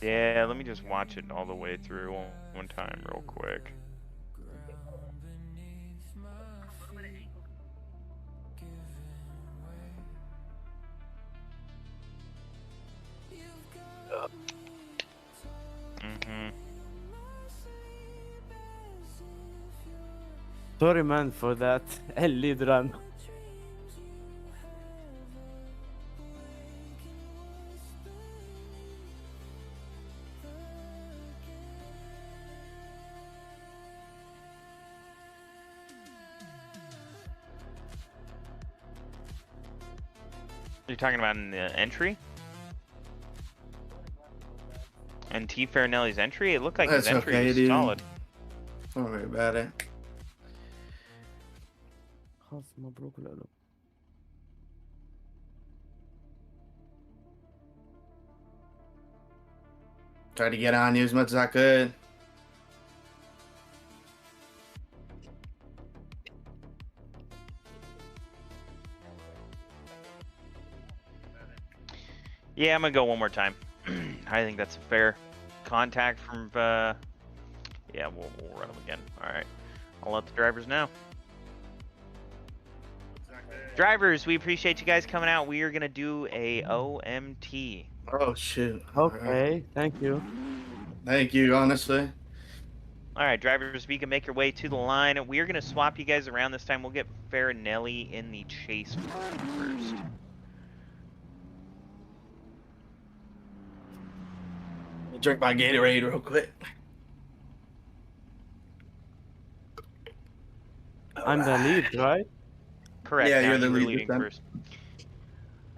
Yeah, let me just watch it all the way through one time real quick. Sorry, man, for that lead run. You're talking about in the entry? And T. Farinelli's entry? It looked like his entry okay, was dude. solid. Don't worry about it. Tried to get on you as much as I could. Yeah, I'm gonna go one more time. I think that's a fair contact from. Yeah, we'll run them again. All right, I'll let the drivers know. Drivers, we appreciate you guys coming out. We are gonna do a OMT. Oh shoot. Okay, thank you. Thank you, honestly. All right, drivers, we can make your way to the line. We are gonna swap you guys around this time. We'll get Farinelli in the chase first. Drink my Gatorade real quick. I'm the lead, right? Correct. Yeah, now you're the you were lead leading this time. first.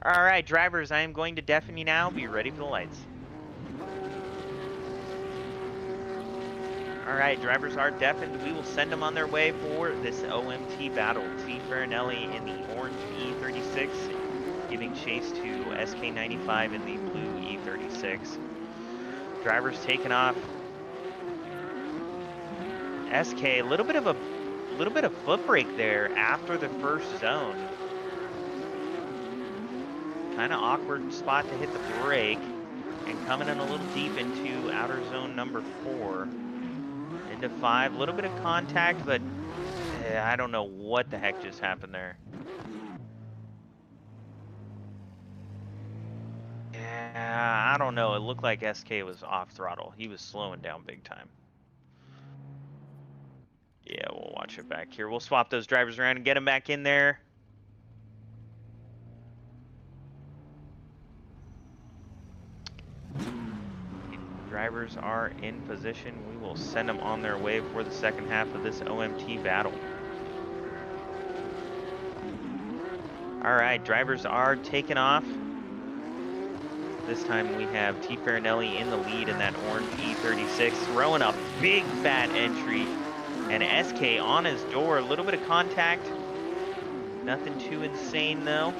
All right, drivers, I am going to deafen you now. Be ready for the lights. All right, drivers are deafened. We will send them on their way for this OMT battle. T. Farinelli in the orange E36, giving chase to SK95 in the blue E36. Drivers taking off. SK, a little bit of foot brake there after the first zone. Kind of awkward spot to hit the brake, and coming in a little deep into outer zone number 4. Into 5, a little bit of contact, but I don't know what the heck just happened there. Yeah, I don't know. It looked like SK was off throttle. He was slowing down big time. Yeah, we'll watch it back here. We'll swap those drivers around and get them back in there. Drivers are in position. We will send them on their way for the second half of this OMT battle. All right, drivers are taking off. This time we have T. Farinelli in the lead in that orange E36, throwing a big fat entry. And SK on his door, a little bit of contact. Nothing too insane though.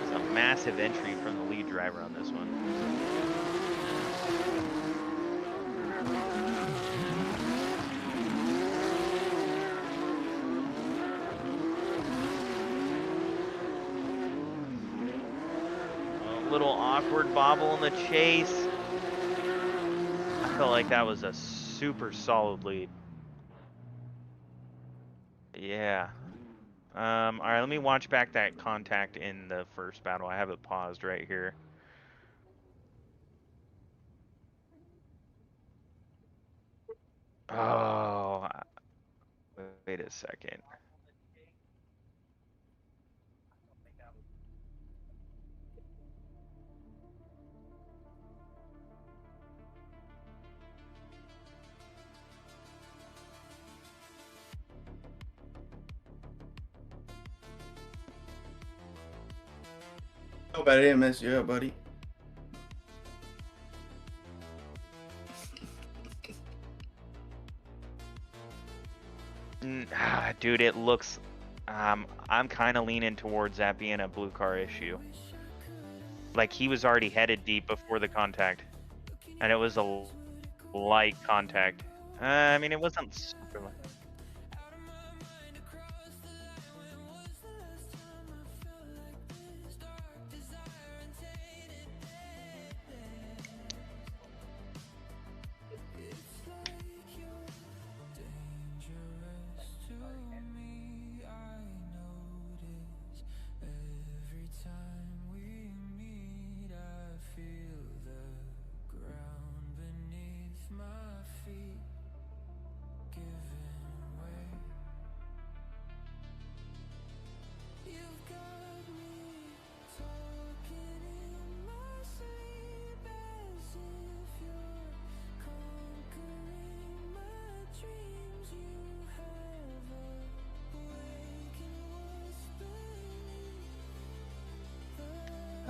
It's a massive entry from the lead driver on this one. A little awkward bobble in the chase. I felt like that was a super solid lead. Yeah. All right, let me watch back that contact in the first battle. I have it paused right here. Oh, wait a second. Hope I didn't mess you up, buddy. Dude, it looks. I'm kind of leaning towards that being a blue car issue. Like he was already headed deep before the contact, and it was a light contact. I mean, it wasn't super light.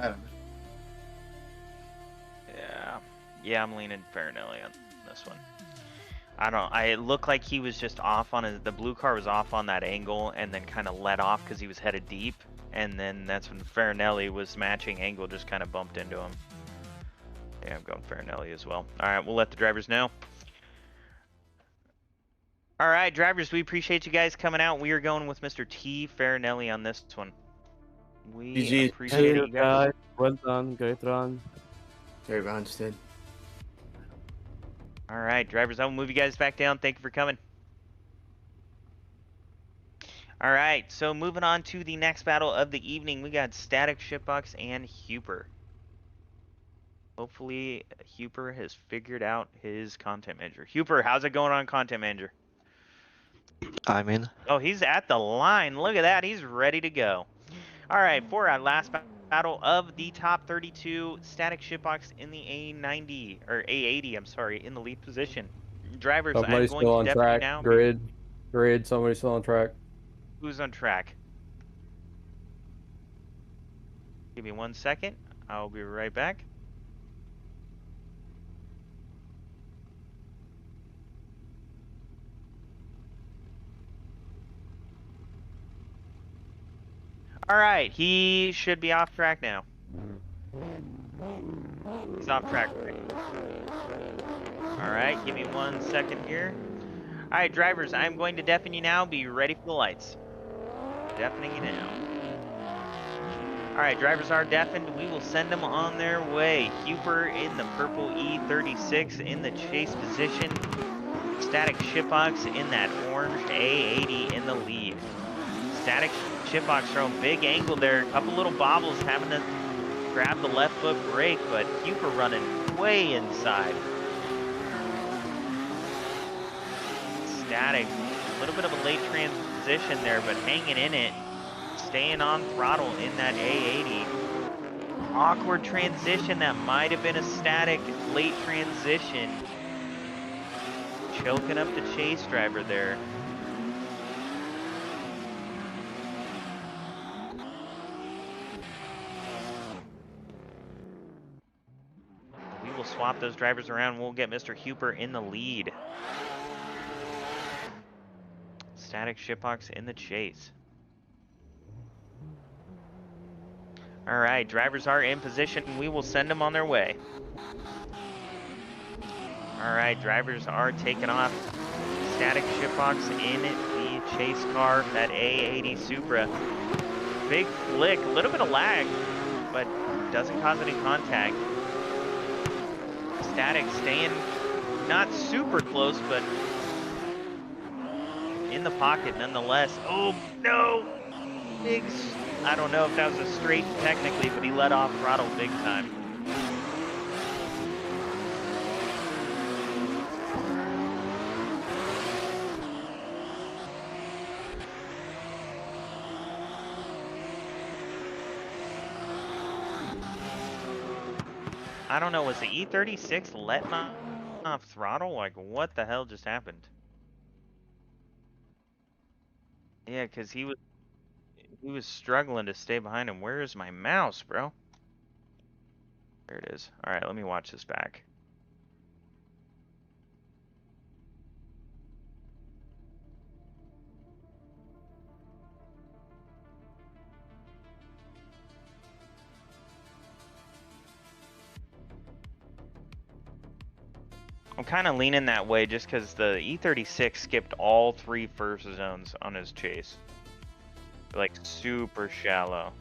I don't know. Yeah, I'm leaning Farinelli on this one. I don't. It looked like he was just off on the blue car was off on that angle, and then kind of let off because he was headed deep, and then that's when Farinelli was matching angle, just kind of bumped into him. Yeah, I'm going Farinelli as well. All right, we'll let the drivers know. All right, drivers, we appreciate you guys coming out. We are going with Mr. T. Farinelli on this one. We appreciate it, you guys. Well done, great run. Very well understood. All right, drivers, I will move you guys back down. Thank you for coming. All right, so moving on to the next battle of the evening, we got Static Shipbox and Huper. Hopefully, Huper has figured out his content manager. Huper, how's it going on content manager? I'm in. Oh, he's at the line. Look at that. He's ready to go. All right, for our last battle of the top 32, Static Shipbox in the A90 or A80. I'm sorry, in the lead position. Drivers, Somebody's I'm still going on to track. now. Grid. Somebody's still on track. Who's on track? Give me 1 second. I'll be right back. All right, he should be off track now. He's off track. All right, give me 1 second here. All right, drivers, I'm going to deafen you now. Be ready for the lights. Deafening you now. All right, drivers are deafened. We will send them on their way. Huper in the purple E36 in the chase position. Static Shipbox in that orange A80 in the lead. Static Shipbox throwing big angle there. A couple little bobbles having to grab the left foot brake, but Huper running way inside. Static, a little bit of a late transition there, but hanging in it. Staying on throttle in that A80. Awkward transition. That might have been a Static late transition. Choking up the chase driver there. swap those drivers around. We'll get Mr. Huper in the lead. Static Shitbox in the chase. All right, drivers are in position. We will send them on their way. All right, drivers are taking off. Static Shitbox in the chase car, that A80 Supra. Big flick, a little bit of lag, but doesn't cause any contact. Static staying not super close, but in the pocket nonetheless. Oh no! I don't know if that was a straight technically, but he let off throttle big time. I don't know, was the E36 letting off throttle? Like, what the hell just happened? Yeah, because he was struggling to stay behind him. Where is my mouse, bro? There it is. All right, let me watch this back. I'm kind of leaning that way just because the E36 skipped all 3 first zones on his chase. Like, super shallow.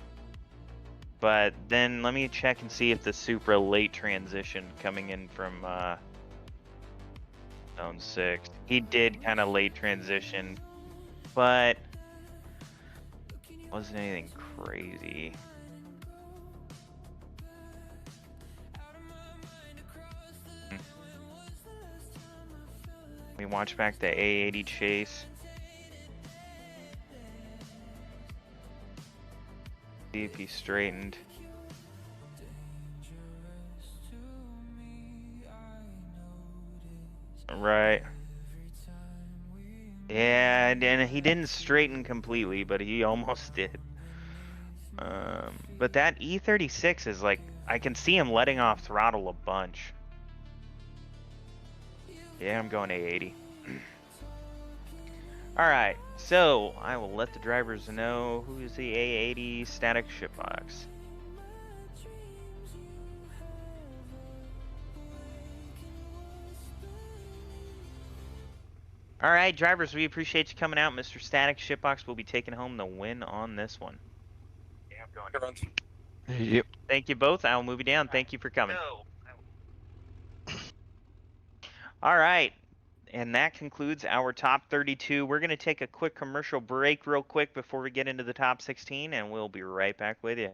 But then let me check and see if the Supra late transition coming in from zone 6. He did kind of late transition, but wasn't anything crazy. Let me watch back the A80 chase. See if he straightened. Right. Yeah, and he didn't straighten completely, but he almost did. But that E36 is like, I can see him letting off throttle a bunch. Yeah, I'm going A80. Alright, so I will let the drivers know who's the A80 Static Shitbox. Alright, drivers, we appreciate you coming out. Mr. Static Shitbox will be taking home the win on this one. Yeah, I'm going. Yep. Thank you both. I'll move you down. Thank you for coming. Alright. And that concludes our top 32. We're going to take a quick commercial break real quick before we get into the top 16, and we'll be right back with you.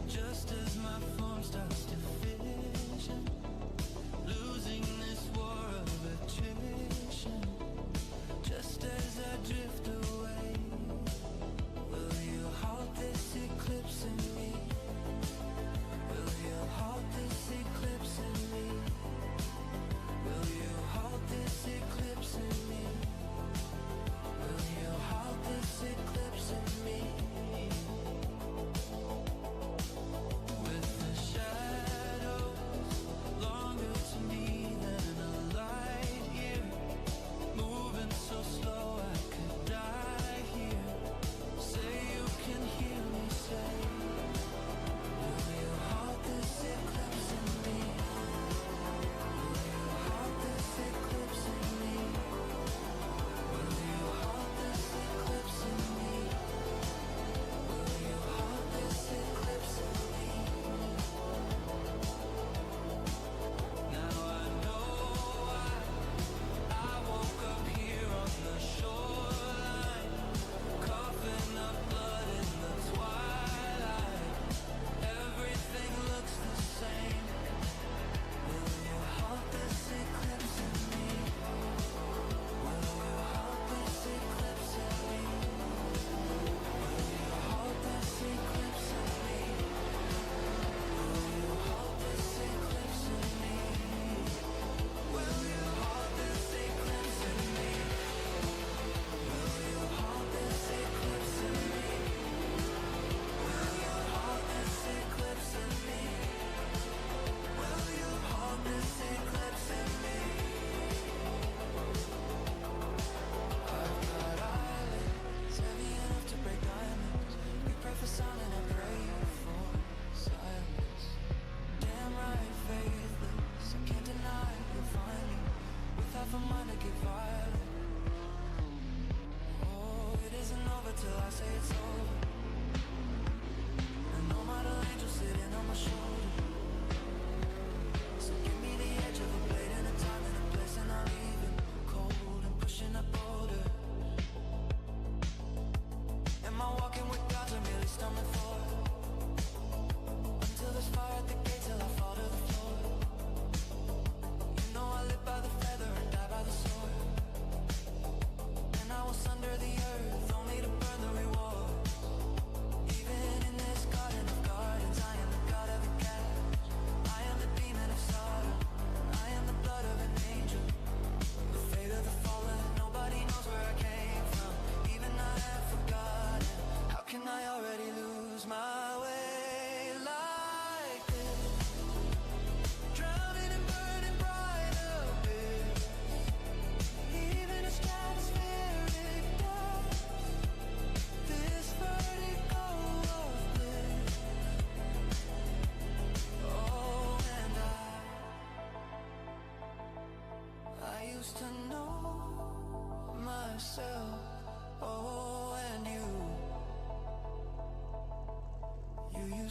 Just as my form starts to fission.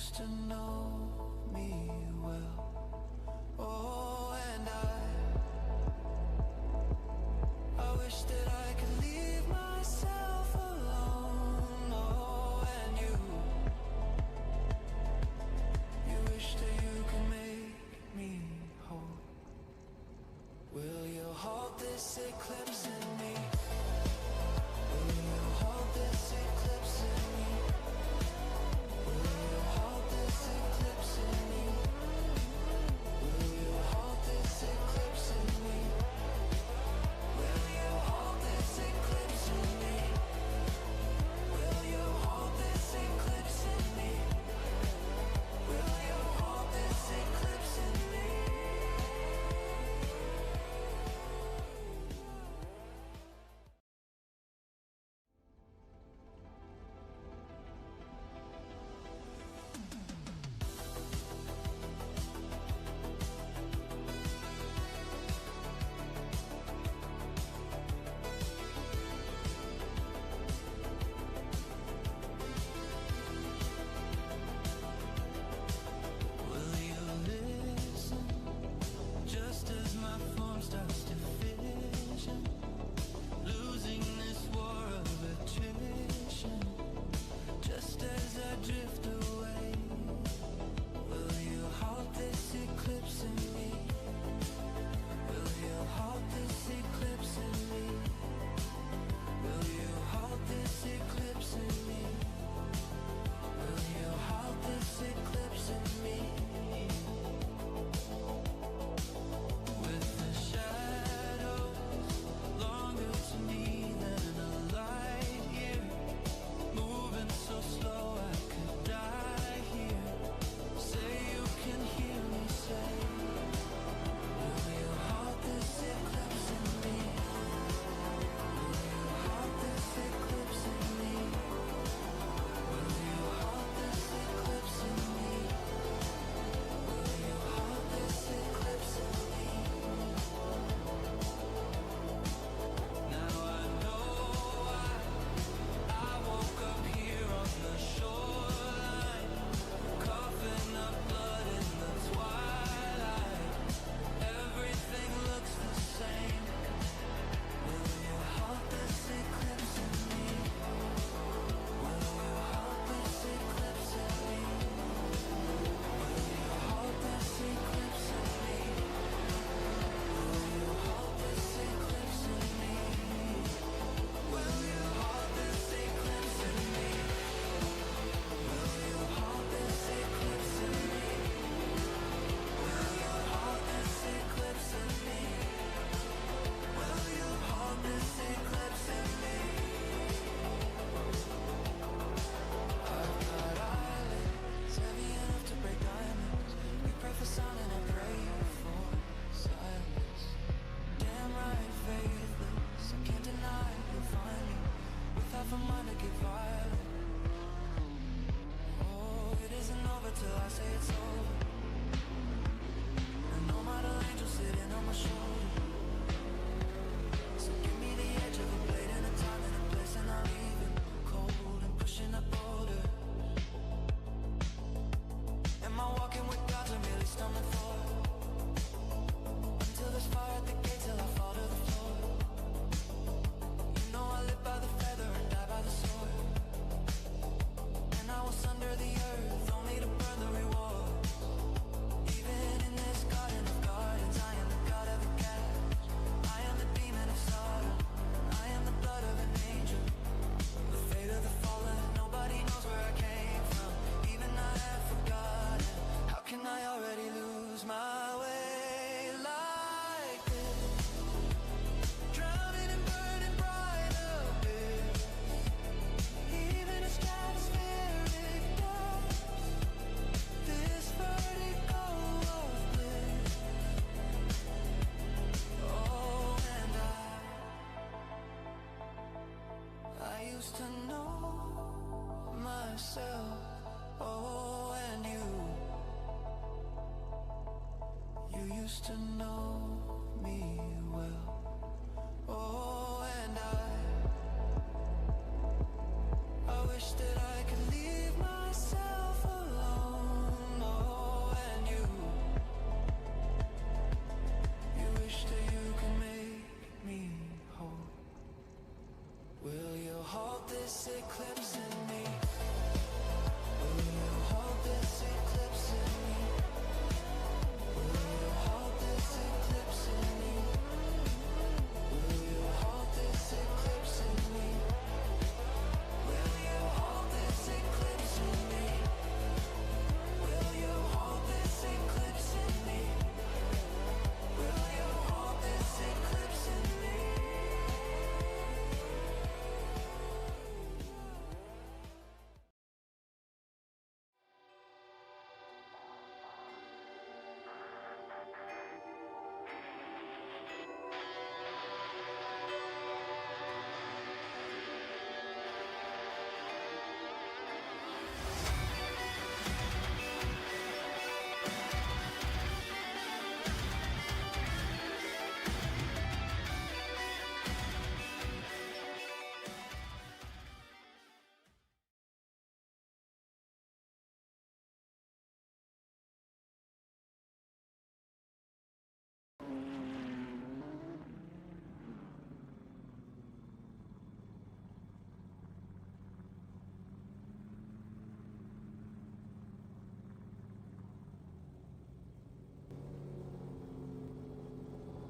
used to know me well. Oh, and I wish that I could leave myself alone. Oh, and you wish that you could make me whole. Will you hold this eclipse in me? Will you hold this eclipse in me? Will you hold this eclipse in me? Will you hold this eclipse in me? Will you hold this eclipse in me? Will you hold this eclipse in me? Will you hold this eclipse in me? Will you listen just as my form starts to fission, losing this war of attrition, just as I drift away? Will you hold this eclipse in me? Will you hold this eclipse in me? Will you hold this eclipse in me? Will you hold this eclipse in me? With the shadows longer to me than a light year, moving so slow I could die here. Say you can hear me say, will you hold this eclipse in me? Will you hold this eclipse in me? Will you hold this eclipse in me? Will you hold this eclipse in me? Now I know why I woke up here on the shoreline, coughing up blood in the twilight. Everything looks the same. Will you hold this eclipse in me? Will you hold this eclipse in me? Will you hold this eclipse in me? Will you hold this eclipse in me? Will you hold this eclipse in me? Will you hold this eclipse in me? Will you hold this eclipse in me? Will you hold this eclipse in me? I've got eyelids heavy enough to break diamonds. We pray for sound and I pray for silence. Damn right, faithless. I can't deny you'll find me with half a mind to get violent. Oh, it isn't over till I say it's over. And no model angel sitting on my shoulder. So give me the edge of a blade and a time and a place, and I'll leave it cold and pushing up older. Am I walking with gods or merely stumbling forward? Until there's fire at the gate, till I fall to the floor. You know I live by the feather and die by the sword. And I was under the earth, only to burn the reward. Even in this garden of gardens, I am the god of the cat. I am the demon of Sodom. I am the blood of an angel. The fate of the fallen, nobody knows where I came from. Even I have forgotten. How can I already lose my way like this? Drowning and burning bright abyss. Even a stratospheric dust. This vertigo of bliss. Oh, and I used to know myself. Oh, and you used to know me well. Oh, and I wish that I could leave myself alone.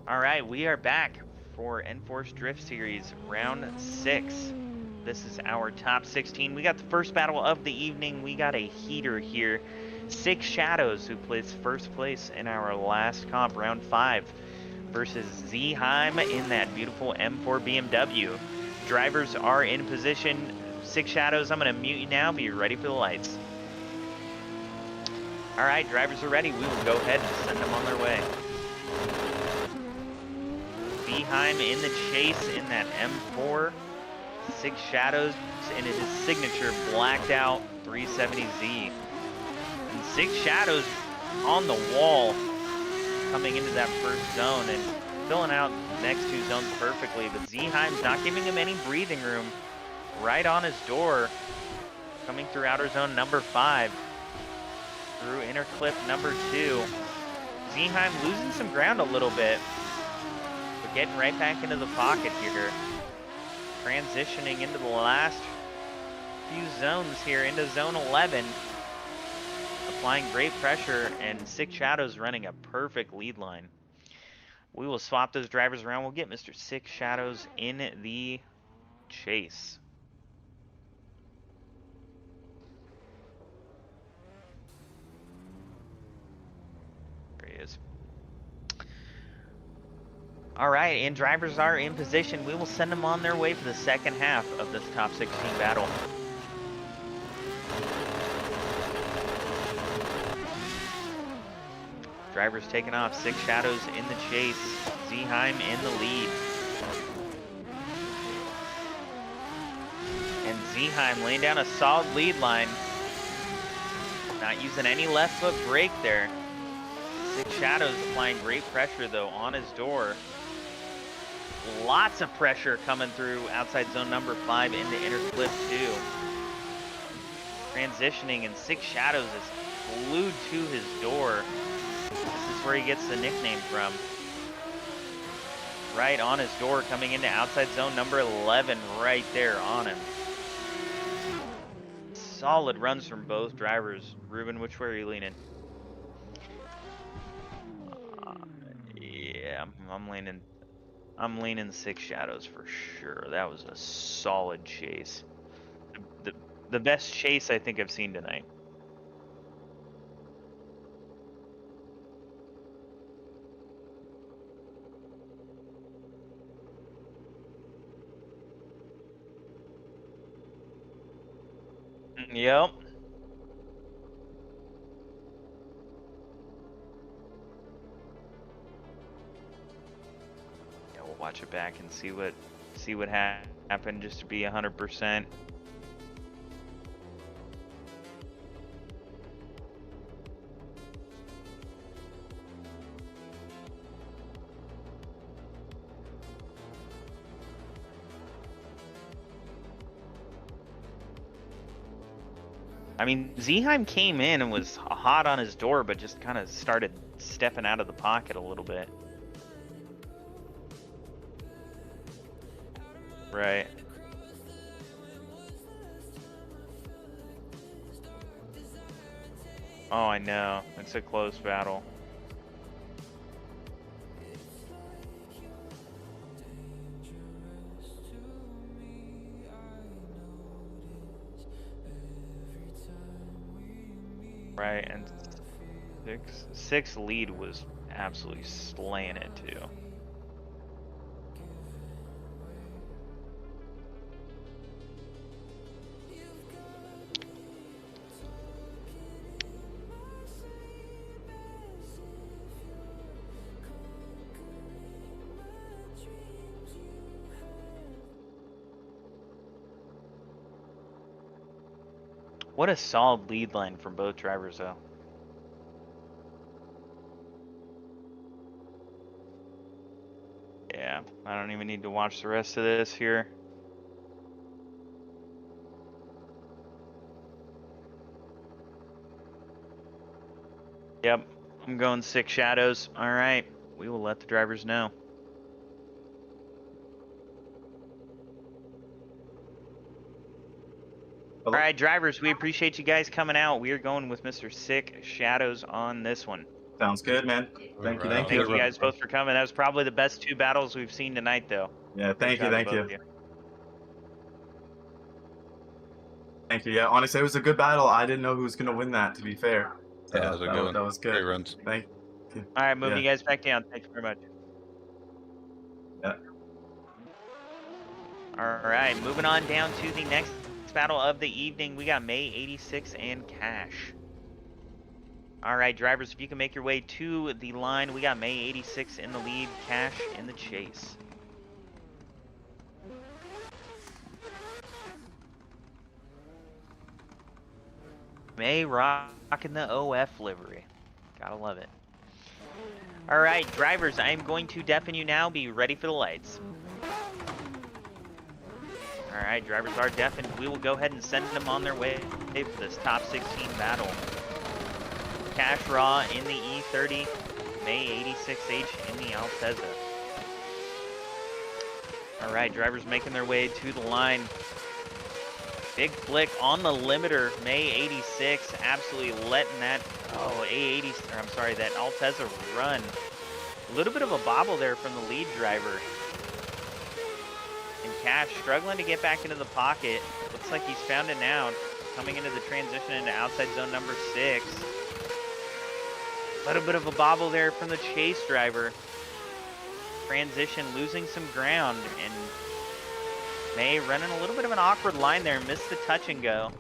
All right, we are back for Enforced Drift Series Round 6. This is our top 16. We got the first battle of the evening. We got a heater here. Six Shadows, who placed first place in our last comp, Round 5, versus Zheim in that beautiful M4 BMW. Drivers are in position. Six Shadows, I'm going to mute you now. Be ready for the lights. All right, drivers are ready. We will go ahead and send them on their way. Zheim in the chase in that M4. Six Shadows in his signature blacked out 370Z. And Six Shadows on the wall coming into that first zone and filling out the next two zones perfectly. But Zheim's not giving him any breathing room. Right on his door. Coming through outer zone number 5. Through inner clip number 2. Zheim losing some ground a little bit. But getting right back into the pocket here. Transitioning into the last few zones here into zone 11. Applying great pressure, and Six Shadows running a perfect lead line. We will swap those drivers around. We'll get Mr. Six Shadows in the chase. There he is. All right, and drivers are in position. We will send them on their way for the second half of this top 16 battle. Drivers taking off. Six Shadows in the chase. Zheim in the lead. And Zheim laying down a solid lead line. Not using any left foot brake there. Six Shadows applying great pressure though on his door. Lots of pressure coming through outside zone number 5 into inner clip 2. Transitioning, and Six Shadows is glued to his door. This is where he gets the nickname from. Right on his door, coming into outside zone number 11, right there on him. Solid runs from both drivers. Ruben, which way are you leaning? Yeah, I'm leaning Six Shadows for sure. That was a solid chase. The best chase I think I've seen tonight. Yep. Yeah, we'll watch it back and see what happened just to be 100%. I mean, Zheim came in and was hot on his door, but just kind of started stepping out of the pocket a little bit. Right. Oh, I know. It's a close battle. Right, and six lead was absolutely slaying it too. What a solid lead line from both drivers, though. Yeah, I don't even need to watch the rest of this here. Yep, I'm going 6 shadows. All right, we will let the drivers know. All right, drivers, we appreciate you guys coming out. We are going with Mr. Sick Shadows on this one. Sounds good, man. Thank you, thank you. Thank you guys both for coming. That was probably the best 2 battles we've seen tonight, though. Yeah, thank you, Great job to thank both you. of you. Thank you. Yeah, honestly, it was a good battle. I didn't know who was gonna win that, to be fair. So Yeah, that was good. Great runs. Thank you. All right, moving Yeah. you guys back down. Thanks very much. Yeah. All right, moving on down to the next battle of the evening. We got May 86 and Cash. All right, drivers, if you can make your way to the line, we got May 86 in the lead, Cash in the chase. May rocking the OF livery. Gotta love it. All right, drivers, I am going to deafen you now. Be ready for the lights. All right, drivers are deafened. We will go ahead and send them on their way for this top 16 battle. Cash Raw in the E30, May 86H in the Altezza. All right, drivers making their way to the line. Big flick on the limiter, May 86, absolutely letting that, A80, or I'm sorry, that Altezza run. A little bit of a bobble there from the lead driver. And Cash struggling to get back into the pocket. Looks like he's found it now, coming into the transition into outside zone number 6. A little bit of a bobble there from the chase driver. Transition, losing some ground, and May running a little bit of an awkward line there, missed the touch and go.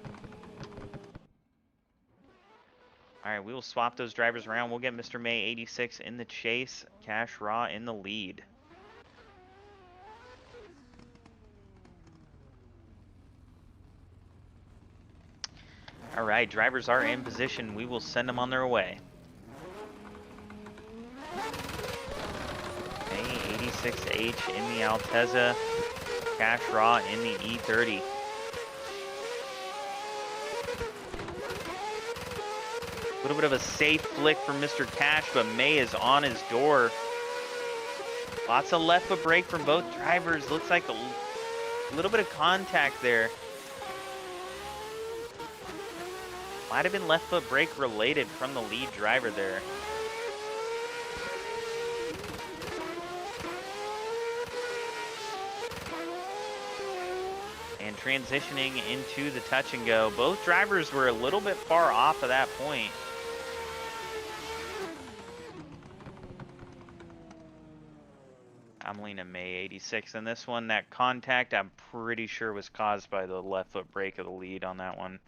All right, we will swap those drivers around. We'll get Mr. May 86 in the chase, Cash Raw in the lead. All right, drivers are in position. We will send them on their way. May 86H in the Altezza, Cash Raw in the E30. A little bit of a safe flick from Mr. Cash, but May is on his door. Lots of left foot brake from both drivers. Looks like a little bit of contact there. Might have been left foot brake related from the lead driver there. And transitioning into the touch and go. Both drivers were a little bit far off of that point. I'm leaning May 86 in this one. That contact, I'm pretty sure, was caused by the left foot brake of the lead on that one.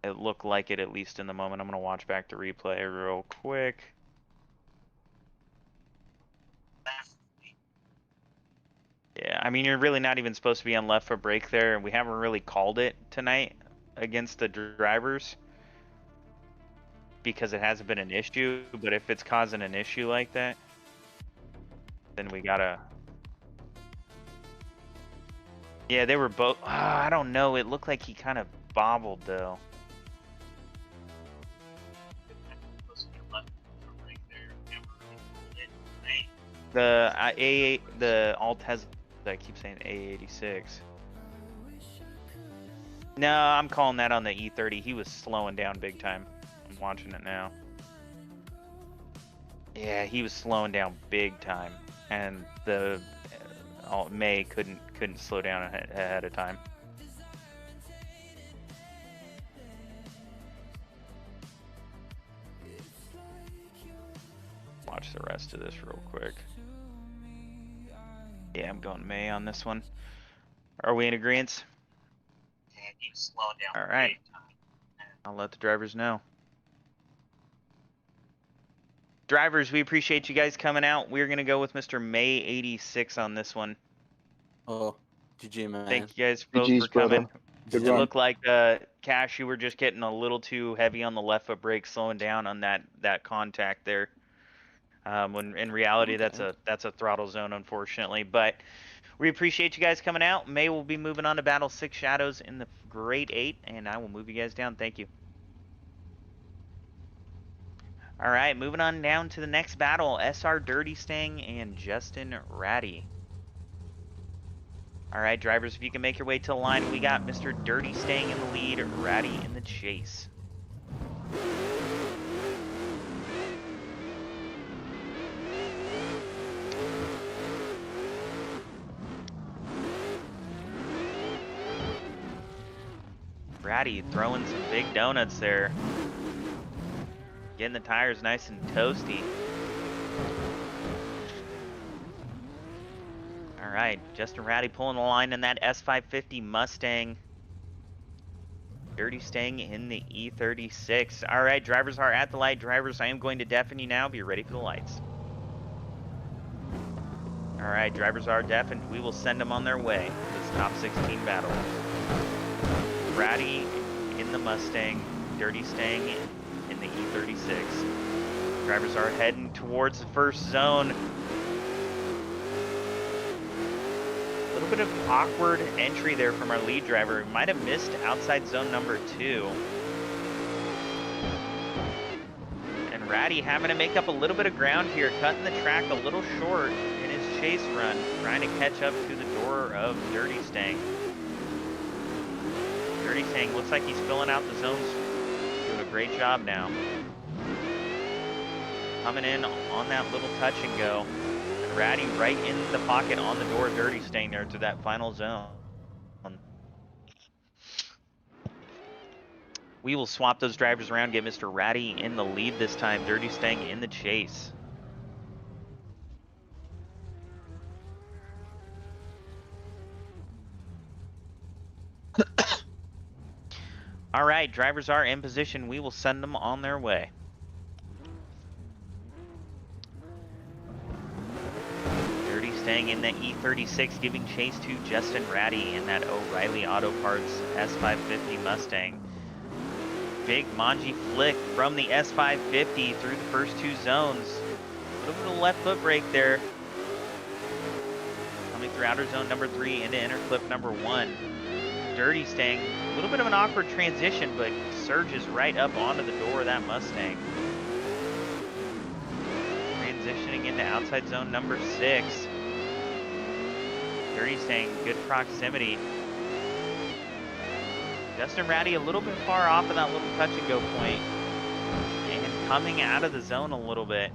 It looked like it, at least in the moment. I'm going to watch back the replay real quick. Yeah, I mean, you're really not even supposed to be on left foot brake there, and we haven't really called it tonight against the drivers because it hasn't been an issue. But if it's causing an issue like that, then we gotta. Yeah, they were both. I don't know. It looked like he kind of bobbled though. The alt has. I keep saying A86. No, I'm calling that on the E30. He was slowing down big time. I'm watching it now. Yeah, he was slowing down big time, and the May couldn't slow down ahead of time. Watch the rest of this real quick. Yeah, I'm going May on this one. Are we in agreement? All right. I'll let the drivers know. Drivers, we appreciate you guys coming out. We're going to go with Mr. May 86 on this one. Oh, GG, man. Thank you guys both GG's, for coming. brother. Good It run. looked like Cash, you were just getting a little too heavy on the left foot brake, slowing down on that contact there. When in reality, Okay. that's a throttle zone, unfortunately. But we appreciate you guys coming out. May will be moving on to Battle 6 Shadows in the Grade 8, and I will move you guys down. Thank you. All right, moving on down to the next battle, SR Dirty Sting and Justin Ratty. All right, drivers, if you can make your way to the line, we got Mr. Dirty Sting in the lead, Ratty in the chase. Ratty throwing some big donuts there. Getting the tires nice and toasty. All right, Justin Ratty pulling the line in that S550 Mustang. Dirty Sting in the E36. All right, drivers are at the light. Drivers, I am going to deafen you now. Be ready for the lights. All right, drivers are deafened. We will send them on their way to this top 16 battle. Ratty in the Mustang. Dirty Sting in the E36. Drivers are heading towards the first zone. A little bit of awkward entry there from our lead driver. Might have missed outside zone number 2. And Ratty having to make up a little bit of ground here, cutting the track a little short in his chase run, trying to catch up to the door of Dirty Sting. Dirty Sting looks like he's filling out the zones. Doing a great job now. Coming in on that little touch and go. And Ratty right in the pocket on the door. Dirty Sting there to that final zone. We will swap those drivers around, get Mr. Ratty in the lead this time. Dirty Sting in the chase. All right, drivers are in position. We will send them on their way. Dirty Sting in the E36, giving chase to Justin Ratty in that O'Reilly Auto Parts S550 Mustang. Big Manji flick from the S550 through the first 2 zones. A little bit of left foot brake there. Coming through outer zone number 3 into inner clip number 1. Dirty Sting, a little bit of an awkward transition, but surges right up onto the door of that Mustang. Transitioning into outside zone number 6. Dirty Sting, good proximity. Justin Ratty a little bit far off of that little touch and go point. And coming out of the zone a little bit.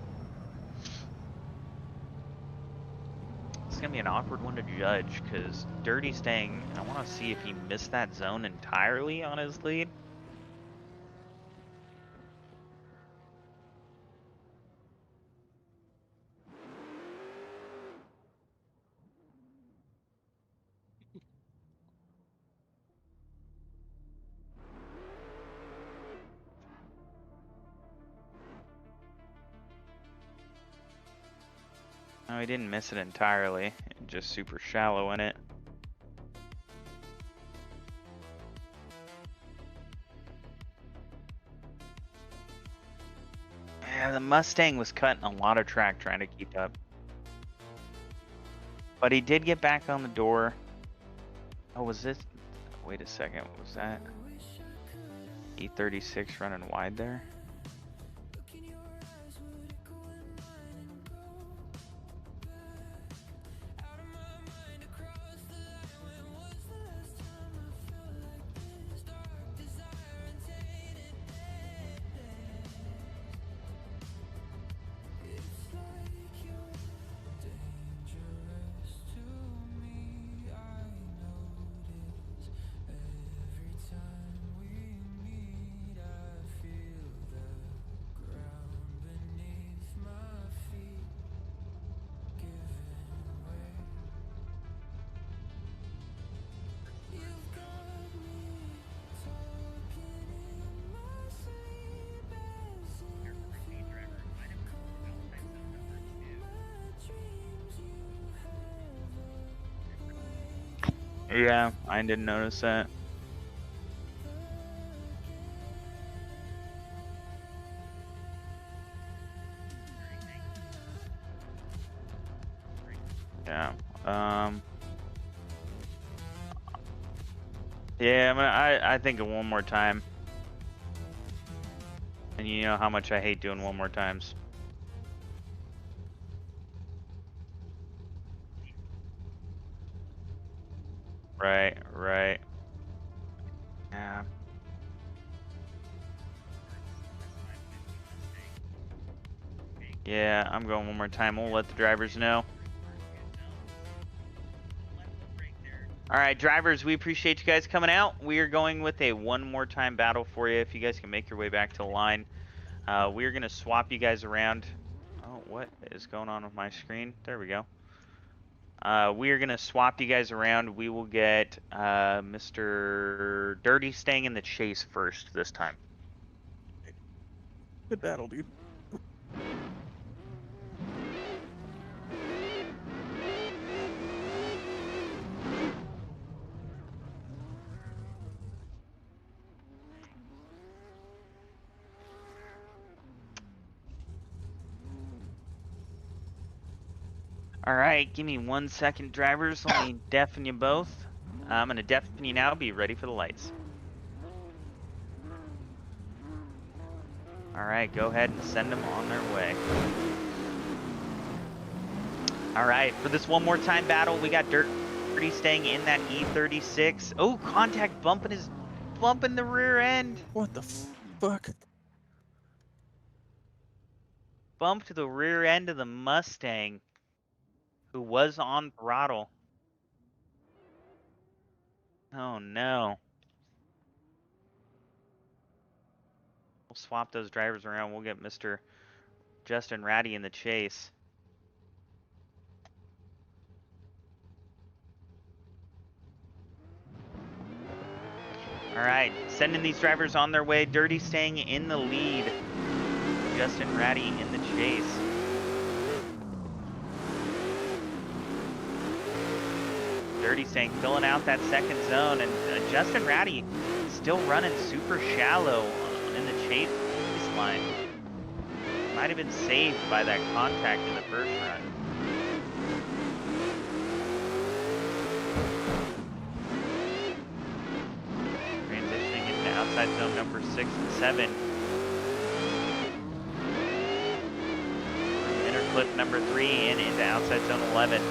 It's going to be an awkward one to judge because Dirty Sting, I want to see if he missed that zone entirely on his lead. No, he didn't miss it entirely. Just super shallow in it. Yeah, the Mustang was cutting a lot of track trying to keep up. But he did get back on the door. Oh, was this? Wait a second, what was that? E36 running wide there? Yeah, I didn't notice that. Yeah. Yeah, I think of one more time. And you know how much I hate doing one more times. Right, right. Yeah. Yeah, I'm going one more time. We'll let the drivers know. All right, drivers, we appreciate you guys coming out. We are going with a one more time battle for you. If you guys can make your way back to the line, we're going to swap you guys around. Oh, what is going on with my screen? There we go. We are going to swap you guys around. We will get Mr. Dirty staying in the chase first this time. Good battle, dude. All right, give me 1 second, drivers. Let me deafen you both. I'm going to deafen you now. Be ready for the lights. All right, go ahead and send them on their way. All right, for this one more time battle, we got Dirty staying in that E36. Oh, contact bumping the rear end. What the fuck? Bumped the rear end of the Mustang, who was on throttle. Oh no. We'll swap those drivers around. We'll get Mr. Justin Ratty in the chase. All right, sending these drivers on their way. Dirty staying in the lead. Justin Ratty in the chase. Dirty staying filling out that second zone, and Justin Ratty still running super shallow in the chase line. Might have been saved by that contact in the first run. Transitioning into outside zone number 6 and 7. Inner clip number 3 and into outside zone 11.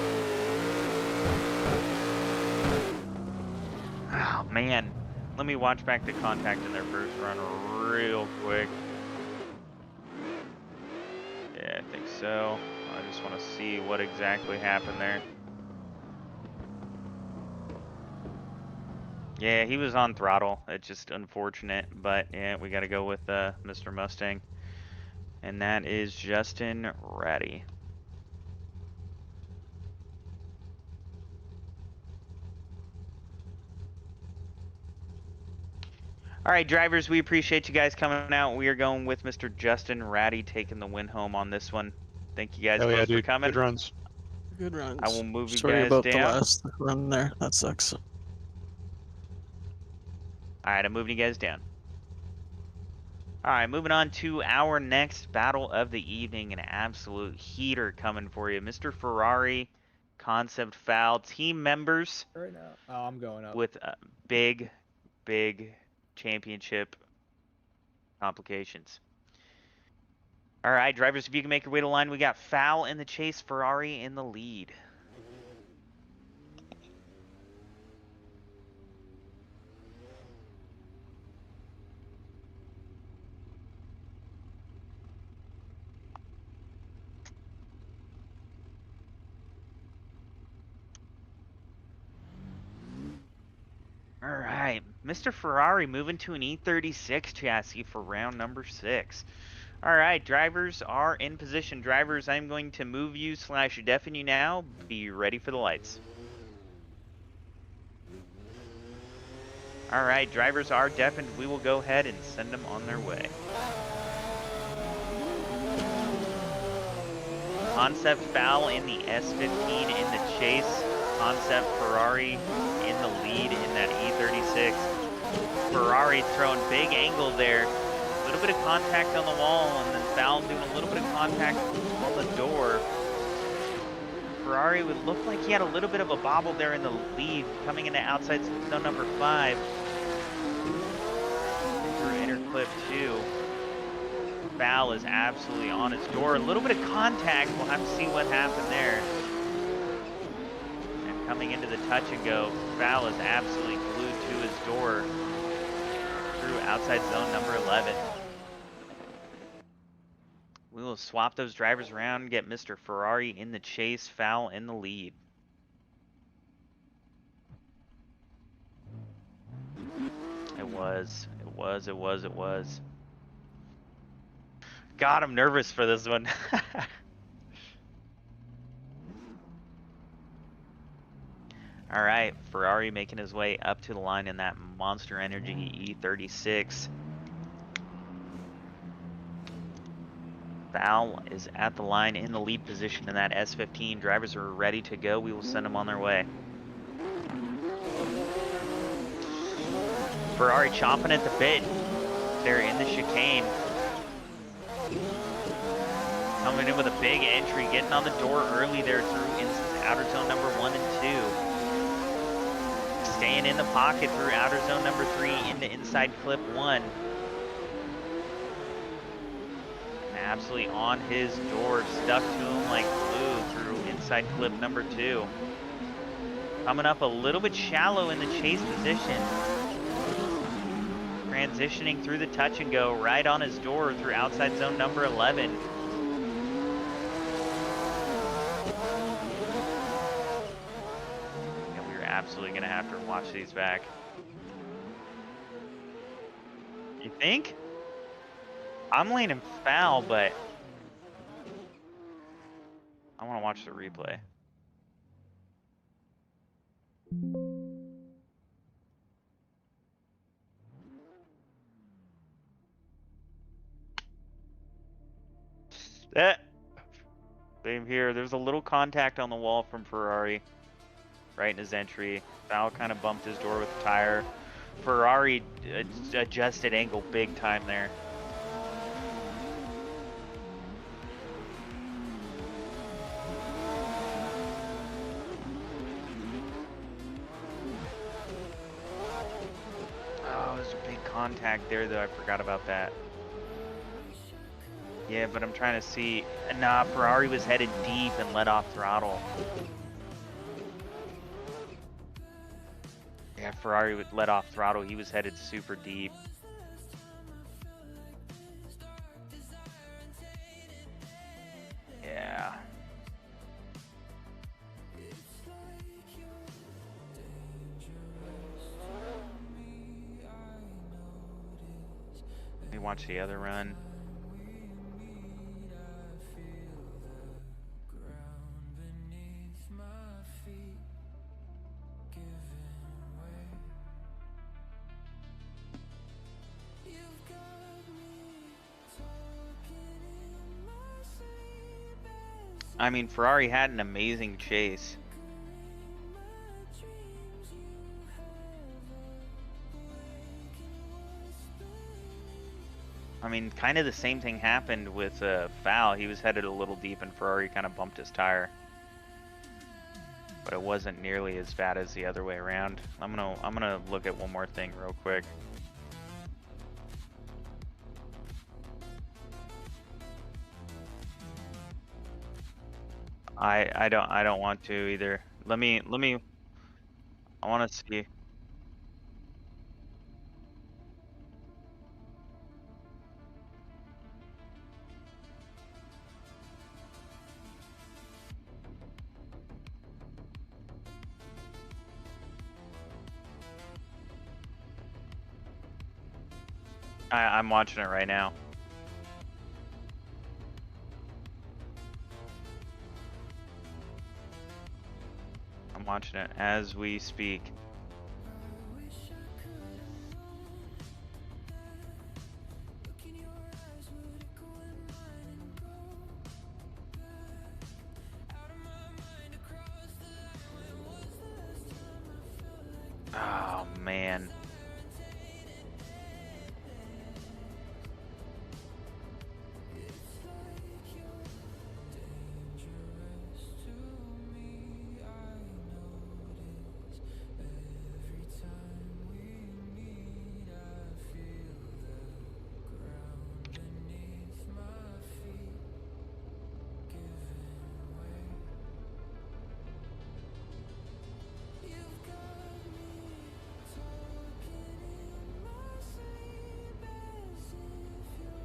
Oh man, let me watch back the contact in their first run real quick. Yeah, I think so. I just want to see what exactly happened there. Yeah, he was on throttle. It's just unfortunate, but yeah, we got to go with Mr. Mustang. And that is Justin Ratty. All right, drivers, we appreciate you guys coming out. We are going with Mr. Justin Ratty taking the win home on this one. Thank you guys both for coming. Good runs. Good runs. I will move you Sorry guys about down. the last run there. That sucks. All right, I'm moving you guys down. All right, moving on to our next battle of the evening. An absolute heater coming for you. Mr. Ferrari, Concept Foul, team members. Right now. Oh, I'm going up. With big championship complications. All right, drivers, if you can make your way to line, we got Foul in the chase, Ferrari in the lead. All right, Mr. Ferrari moving to an E36 chassis for round number 6. All right, drivers are in position. Drivers, I'm going to move you / deafen you now. Be ready for the lights. All right, drivers are deafened. We will go ahead and send them on their way. Concept Foul in the S15 in the chase. Concept Ferrari in the lead in that E36. Ferrari throwing big angle there. A little bit of contact on the wall, and then Fowl doing a little bit of contact on the door. Ferrari would look like he had a little bit of a bobble there in the lead, coming into outside zone number 5. Through inner clip 2. Fowl is absolutely on his door. A little bit of contact. We'll have to see what happened there. And coming into the touch and go, Fowl is absolutely glued to his door through outside zone number 11. We will swap those drivers around and get Mr. Ferrari in the chase, Fowl in the lead. It was. God, I'm nervous for this one. All right, Ferrari making his way up to the line in that Monster Energy E36. Fowl is at the line in the lead position in that S15. Drivers are ready to go. We will send them on their way. Ferrari chomping at the bit. They're in the chicane. Coming in with a big entry, getting on the door early there through outer zone number 1 and 2. Staying in the pocket through outer zone number 3 into inside clip 1. Absolutely on his door, stuck to him like glue through inside clip number 2. Coming up a little bit shallow in the chase position. Transitioning through the touch and go right on his door through outside zone number 11. And we're absolutely going to have to watch these back. You think? I'm leaning Foul, but I want to watch the replay. Same here. There's a little contact on the wall from Ferrari right in his entry. Foul kind of bumped his door with the tire. Ferrari adjusted angle big time there. Oh, there's a big contact there though. I forgot about that. Yeah, but I'm trying to see. Nah, Ferrari was headed deep and let off throttle. Yeah, Ferrari would let off throttle. He was headed super deep. Yeah. Let me watch the other run. I mean, Ferrari had an amazing chase. I mean, kind of the same thing happened with Foul. He was headed a little deep and Ferrari kind of bumped his tire. But it wasn't nearly as bad as the other way around. I'm gonna look at one more thing real quick. I don't want to either. Let me I want to see. I'm watching it right now. I'm watching it as we speak. man.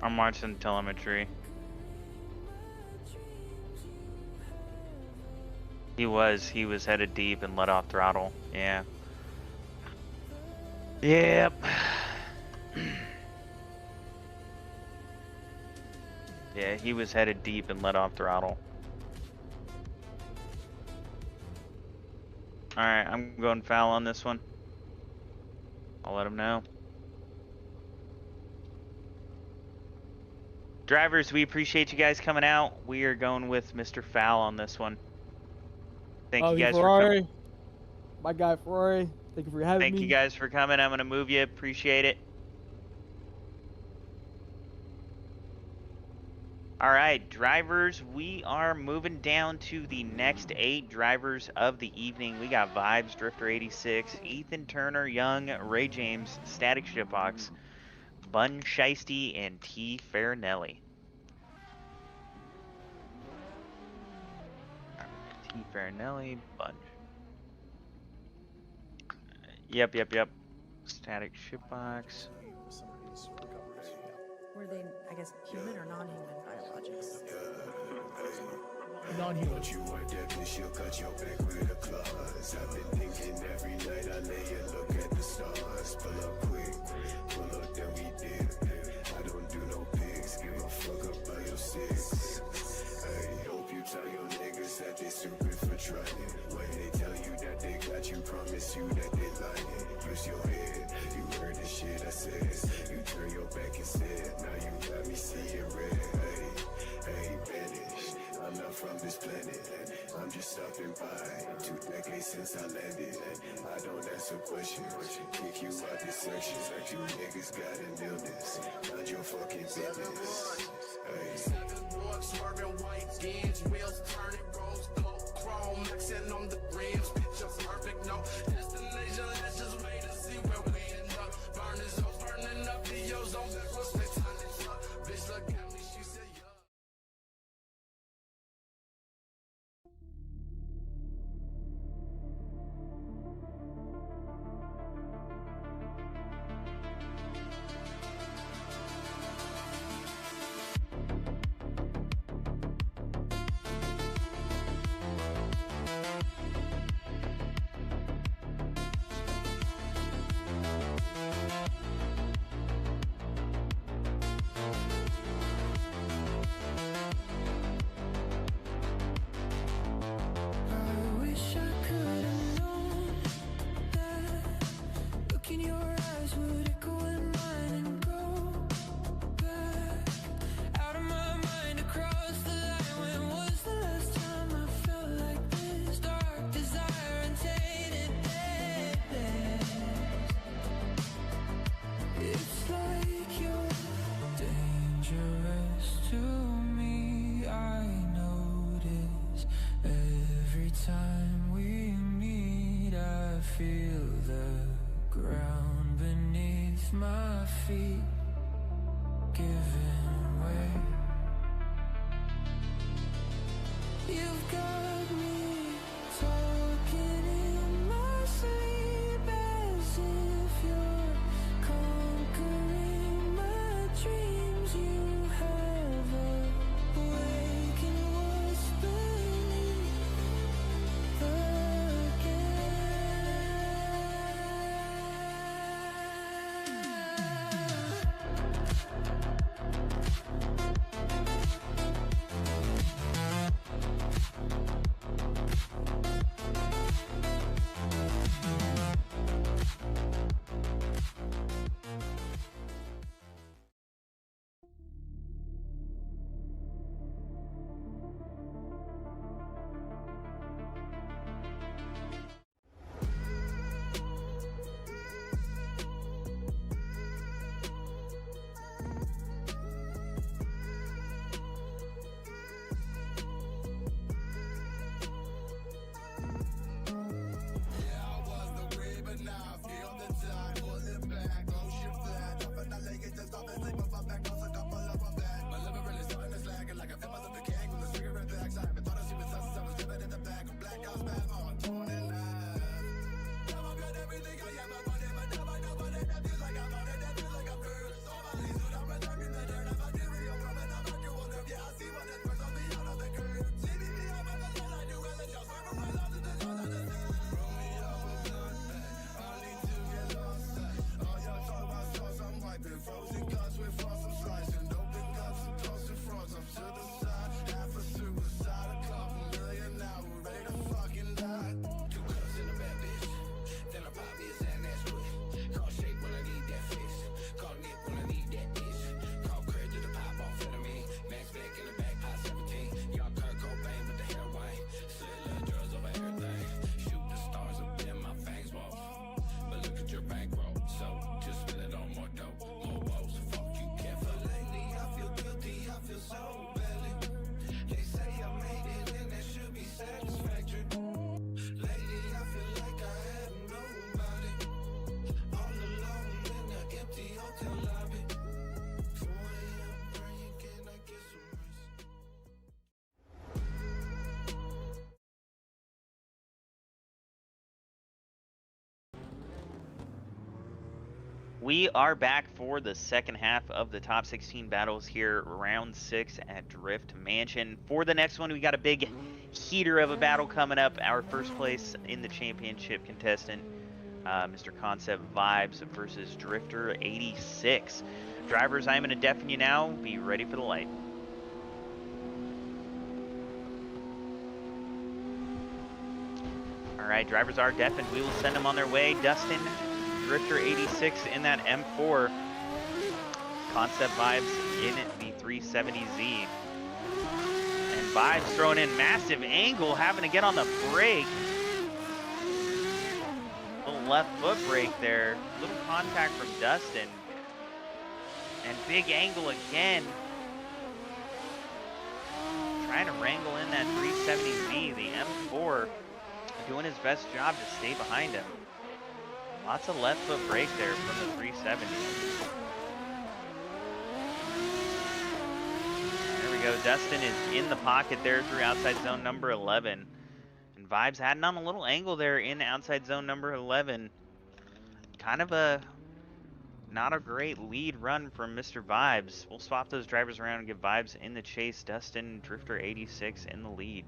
I'm watching telemetry. He was headed deep and let off throttle. Yeah. Yep. Yeah, he was headed deep and let off throttle. Alright, I'm going foul on this one. I'll let him know. Drivers, we appreciate you guys coming out. We are going with Mr. Foul on this one. Thank you guys for coming. My guy Ferrari, thank you for having me. Thank you guys for coming. I'm going to move you. Appreciate it. All right, drivers, we are moving down to the next 8 drivers of the evening. We got Vibes, Drifter 86, Ethan Turner, Young, Ray James, Static Shipbox, Bun Shiesty, and T. Farinelli. T. Farinelli, Bun. Yep. Static Shipbox. Were they, I guess, human or non-human biologics? Non-human. You want that bitch, she'll cut your back with a claws. I've been thinking every night I lay and look at the stars. Pull up quick, pull up then we dip. I don't do no pics, give a fuck about your six. Hey, hope you tell your niggas that they stupid for trying. When they tell you that they got you, promise you that they lying. Use your head, you heard the shit I said. You turn your back instead, now you got me seeing red. Hey, vanish. I'm not from this planet, I'm just stopping by. 2 decades since I landed, I don't answer questions. Kick you out this section, like you niggas got an illness. Mind your fucking business. Hey. 7 boys swerving white skins, wheels turning, rose gold, chrome, mixing on the rims. Picture perfect, no destination. Let's just wait and see where we end up. Burning up the ozone. Let's take time to talk. Bitch, look at me, she said, yeah. We are back for the second half of the top 16 battles here, round 6 at Drift Mansion. For the next one, we got a big heater of a battle coming up. Our first place in the championship contestant, Mr. Concept Vibes versus Drifter 86. Drivers, I'm going to deafen you now. Be ready for the light. All right, drivers are deafened. We will send them on their way. Dustin, Drifter 86 in that M4. Concept Vibes in the 370Z. And Vibes throwing in massive angle, having to get on the brake. Little left foot brake there. Little contact from Dustin. And big angle again. Trying to wrangle in that 370Z, the M4. Doing his best job to stay behind him. Lots of left foot brake there from the 370. There we go. Dustin is in the pocket there through outside zone number 11. And Vibes adding on a little angle there in outside zone number 11. Kind of a not a great lead run from Mr. Vibes. We'll swap those drivers around and give Vibes in the chase. Dustin, Drifter 86 in the lead.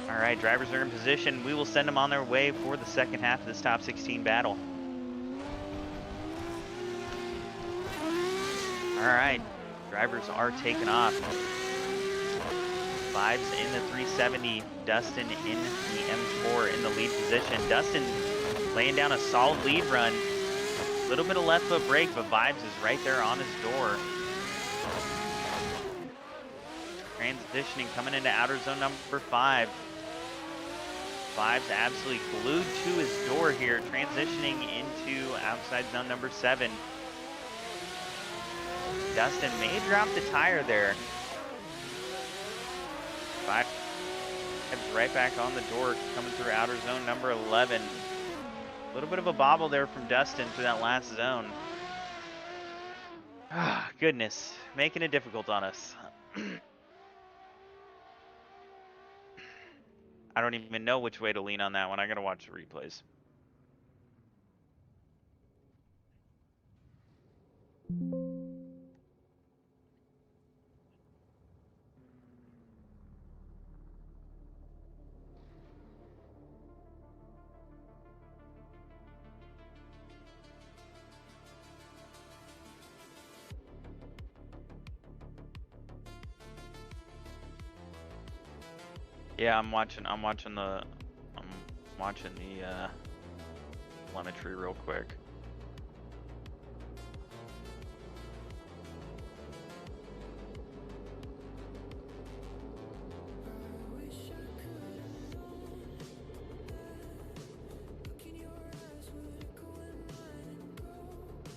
All right, drivers are in position. We will send them on their way for the second half of this top 16 battle. All right, drivers are taking off. Vibes in the 370, Dustin in the M4 in the lead position. Dustin laying down a solid lead run. A little bit of left foot brake, but Vibes is right there on his door. Transitioning, coming into outer zone number 5. Vibes absolutely glued to his door here, transitioning into outside zone number 7. Dustin may drop the tire there. Vibes right back on the door, coming through outer zone number 11. A little bit of a bobble there from Dustin through that last zone. Ah, goodness, making it difficult on us. I don't even know which way to lean on that one. I gotta watch the replays. Yeah, I'm watching the telemetry real quick.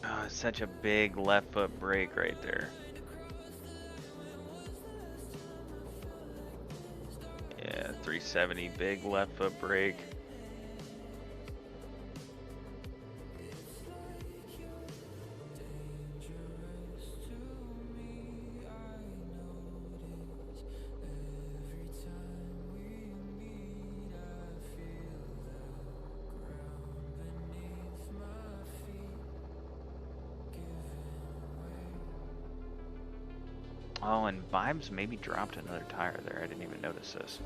Oh, it's such a big left foot brake right there. Yeah, 370, big left foot brake. Oh, and Vibes maybe dropped another tire there. I didn't even notice this.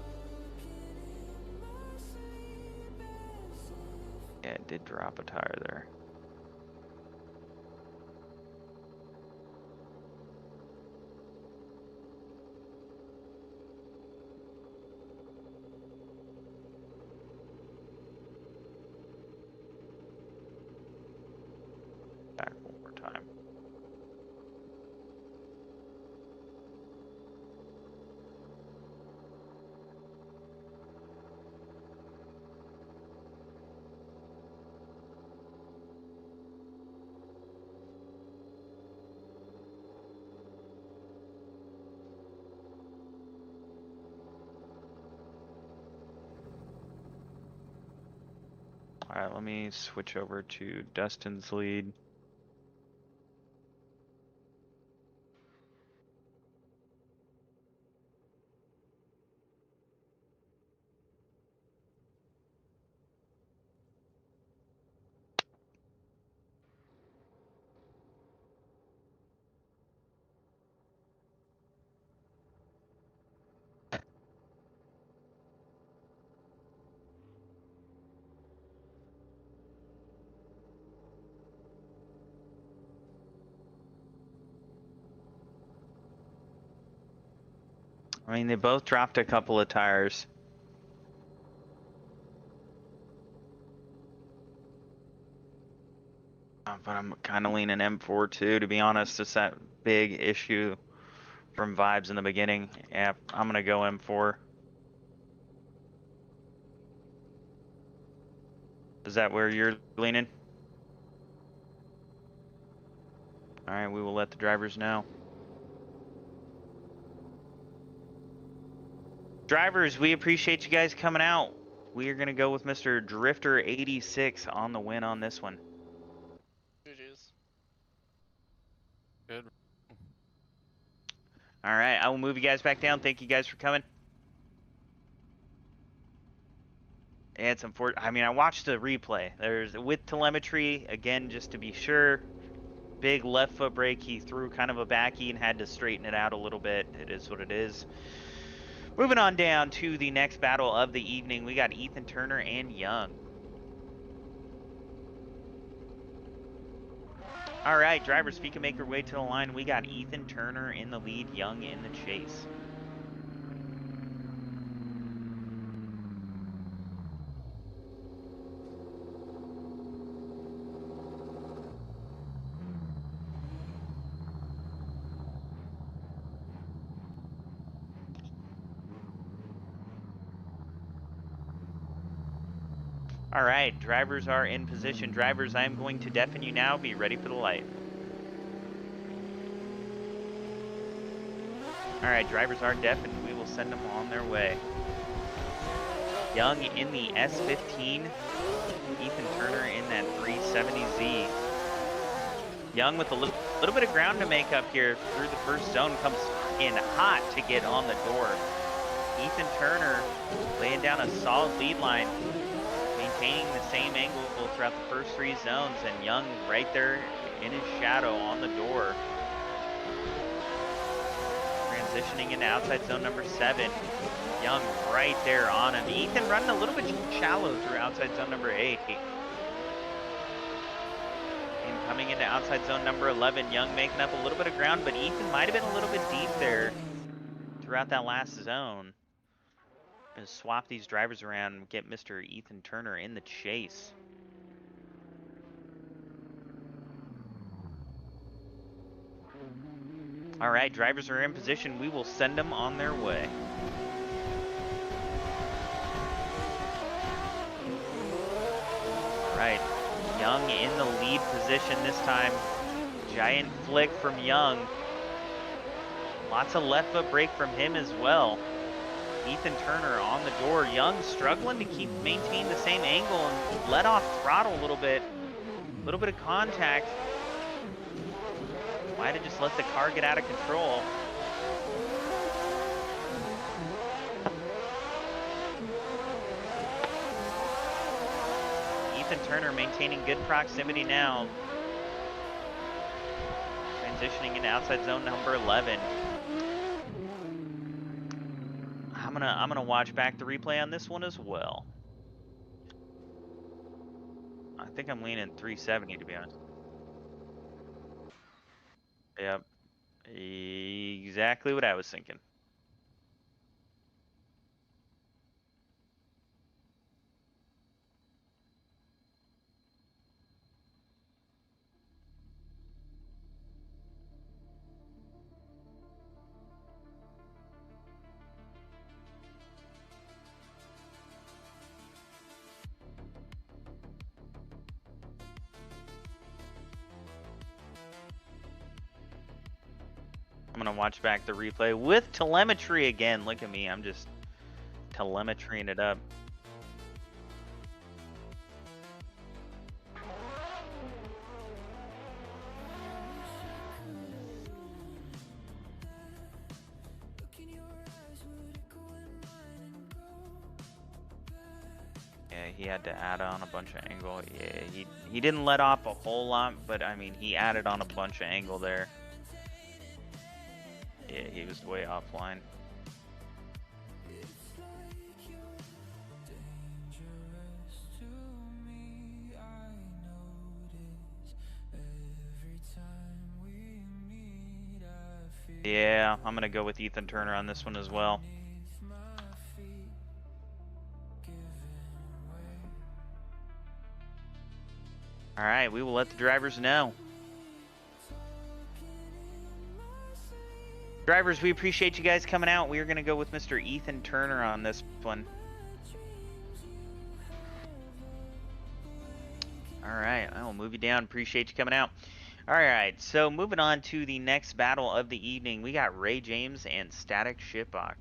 Yeah, it did drop a tire there. Back one more time. All right, let me switch over to Dustin's lead. I mean, they both dropped a couple of tires. But I'm kind of leaning M4 too, to be honest. It's that big issue from vibes in the beginning. Yeah, I'm gonna go M4. Is that where you're leaning? All right, we will let the drivers know. Drivers, we appreciate you guys coming out. We are gonna go with Mr. Drifter 86 on the win on this one. GG's. Good. All right, I will move you guys back down. Thank you guys for coming. It's unfortunate. I mean, I watched the replay. There's with telemetry again, just to be sure. Big left foot brake. He threw kind of a backy and had to straighten it out a little bit. It is what it is. Moving on down to the next battle of the evening, we got Ethan Turner and Young. All right, drivers, if you can make your way to the line, we got Ethan Turner in the lead, Young in the chase. All right, drivers are in position. Drivers, I am going to deafen you now. Be ready for the light. All right, drivers are deafened. We will send them on their way. Young in the S15. Ethan Turner in that 370Z. Young with a little bit of ground to make up here through the first zone. Comes in hot to get on the door. Ethan Turner laying down a solid lead line. Maintaining the same angle throughout the first three zones, and Young right there in his shadow on the door. Transitioning into outside zone number 7. Young right there on him. Ethan running a little bit shallow through outside zone number 8. And coming into outside zone number 11, Young making up a little bit of ground, but Ethan might have been a little bit deep there throughout that last zone. Gonna swap these drivers around and get Mr. Ethan Turner in the chase. All right, drivers are in position. We will send them on their way. All right, Young in the lead position this time. Giant flick from Young. Lots of left foot brake from him as well. Ethan Turner on the door. Young struggling to maintain the same angle and let off throttle a little bit. A little bit of contact. Might have just let the car get out of control. Ethan Turner maintaining good proximity now. Transitioning into outside zone number 11. I'm gonna watch back the replay on this one as well. I think I'm leaning 370 to be honest. Yep. Exactly what I was thinking. I'm gonna watch back the replay with telemetry again. Look at me, I'm just telemetrying it up. Yeah, he had to add on a bunch of angle. Yeah, he didn't let off a whole lot, but I mean, he added on a bunch of angle there. Yeah, he was way offline. Every time we meet, I feel Yeah, I'm gonna go with Ethan Turner on this one as well. All right, we will let the drivers know. Drivers, we appreciate you guys coming out. We are gonna go with Mr. Ethan Turner on this one. All right, I will move you down. Appreciate you coming out. All right, so moving on to the next battle of the evening, we got Ray James and Static Shitbox.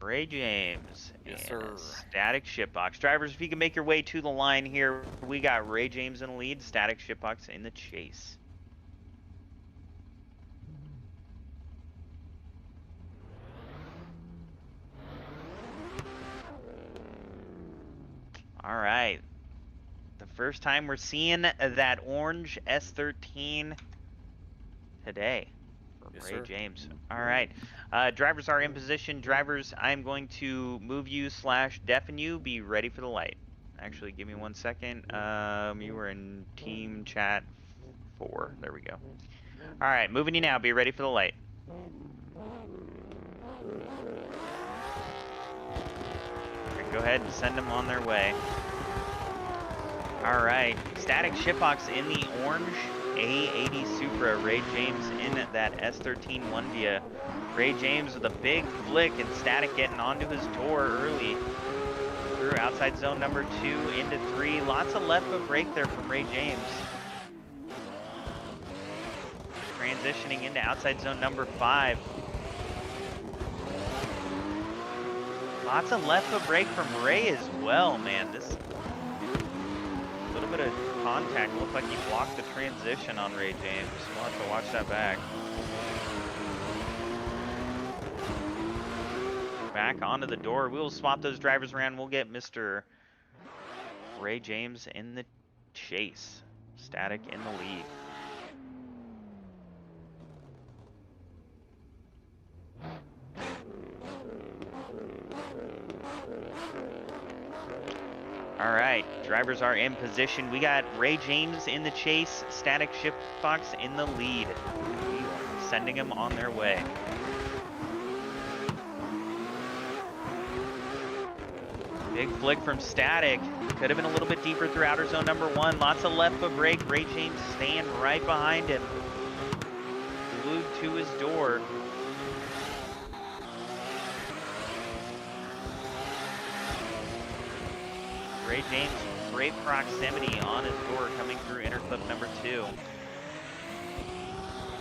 Ray James and Static Shitbox. Drivers, if you can make your way to the line here, we got Ray James in the lead, Static Shitbox in the chase. All right. The first time we're seeing that orange S13 today from Ray James. All right. Drivers are in position. Drivers, I'm going to move you / deafen you. Be ready for the light. Actually, give me 1 second. You were in team chat 4. There we go. All right, moving you now. Be ready for the light. Okay, go ahead and send them on their way. All right, Static Shitbox in the orange A80 Supra. Ray James in that S13 1Via. Ray James with a big flick and Static getting onto his door early. Through outside zone number 2 into 3. Lots of left foot brake there from Ray James. Transitioning into outside zone number 5. Lots of left foot brake from Ray as well, man. This little bit of contact looked like he blocked the transition on Ray James. We'll have to watch that back. Back onto the door. We'll swap those drivers around. We'll get Mr. Ray James in the chase. Static in the lead. All right, drivers are in position. We got Ray James in the chase, Static Shitbox in the lead. Sending them on their way. Big flick from Static. Could have been a little bit deeper through outer zone number 1. Lots of left foot brake. Ray James staying right behind him. Glued to his door. Ray James, great proximity on his door coming through inner clip number 2.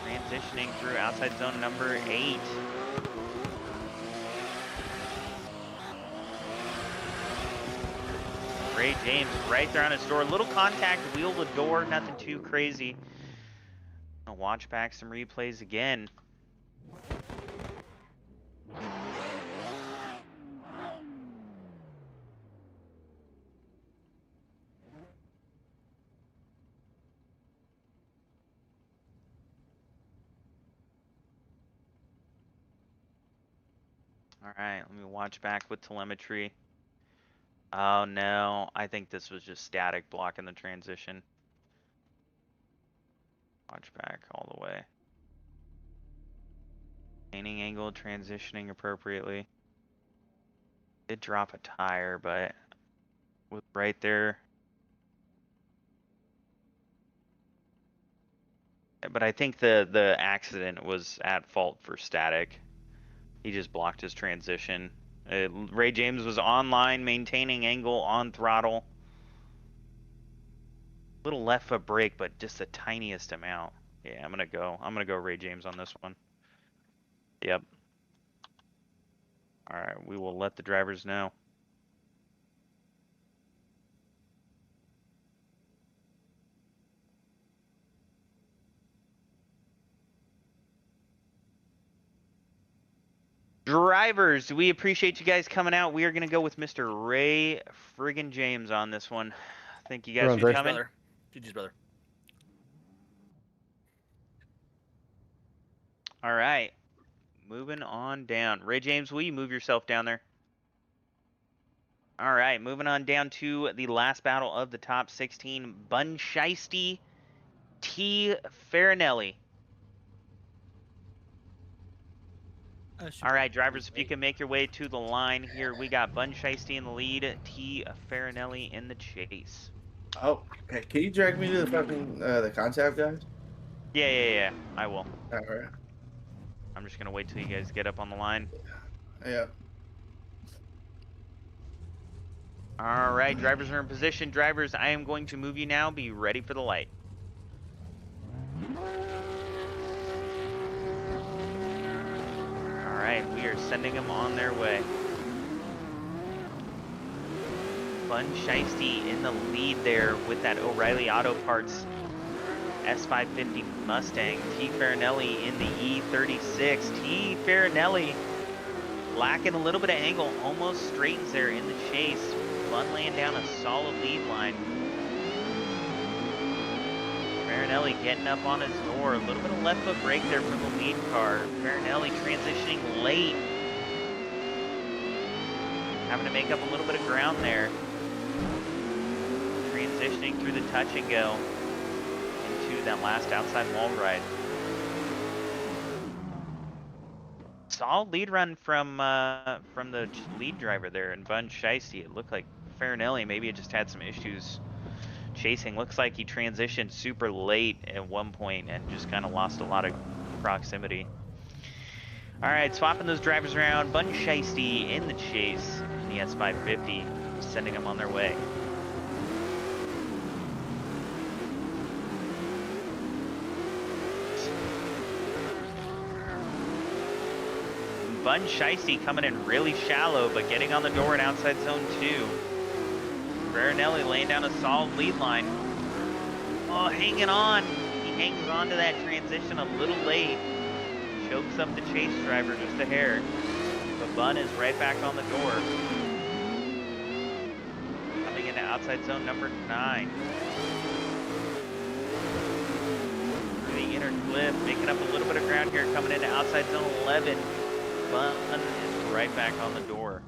Transitioning through outside zone number 8. Ray James right there on his door. Little contact, wheel the door, nothing too crazy. I'll watch back some replays again. All right, let me watch back with telemetry. Oh no, I think this was just Static blocking the transition. Watch back all the way. Maintaining angle, transitioning appropriately. Did drop a tire, but was right there. But I think the accident was at fault for Static. He just blocked his transition. Ray James was online, maintaining angle on throttle. Little left foot brake, but just the tiniest amount. Yeah, I'm gonna go Ray James on this one. Yep. All right, we will let the drivers know. Drivers, we appreciate you guys coming out. We are gonna go with Mr. Ray friggin' James on this one. Thank you guys for coming. GG's, brother. All right, moving on down. Ray James, will you move yourself down there? All right, moving on down to the last battle of the top 16. Bun Shiesty T. Farinelli. All right, drivers, if you can make your way to the line here, we got Bun Shiesty in the lead, T. Farinelli in the chase. Oh, okay. Can you drag me to the fucking the contact, guys? Yeah, I will. All right. I'm just gonna wait till you guys get up on the line. Yeah. All right, drivers are in position. Drivers, I am going to move you now. Be ready for the light. All right, we are sending them on their way. Bun Shiesty in the lead there with that O'Reilly Auto Parts S550 Mustang. T. Farinelli in the E36. T. Farinelli lacking a little bit of angle, almost straightens there in the chase. Bun laying down a solid lead line. Farinelli getting up on his door. A little bit of left foot brake there from the lead car. Farinelli transitioning late. Having to make up a little bit of ground there. Transitioning through the touch and go into that last outside wall ride. Solid lead run from the lead driver there in Bun Shiesty. It looked like Farinelli maybe it just had some issues chasing. Looks like he transitioned super late at one point and just kind of lost a lot of proximity. All right, swapping those drivers around. Bun Shiesty in the chase in the S550, sending them on their way. Bun Shiesty coming in really shallow, but getting on the door in outside zone 2. Farinelli laying down a solid lead line. Oh, hanging on. He hangs on to that transition a little late. Chokes up the chase driver just a hair. But Bun is right back on the door. Coming into outside zone number 9. Through the inner cliff, making up a little bit of ground here, coming into outside zone 11. Bun is right back on the door.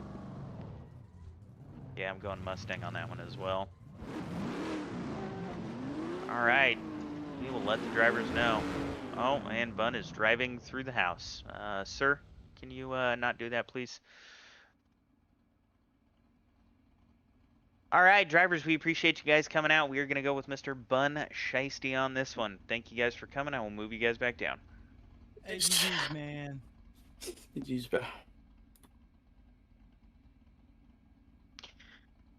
Yeah, I'm going Mustang on that one as well. All right, we will let the drivers know. Oh, and Bun is driving through the house. Sir, can you not do that, please? All right, drivers, we appreciate you guys coming out. We are going to go with Mr. Bun Shiesty on this one. Thank you guys for coming. I will move you guys back down. Hey, GG's, man. GG's, bro.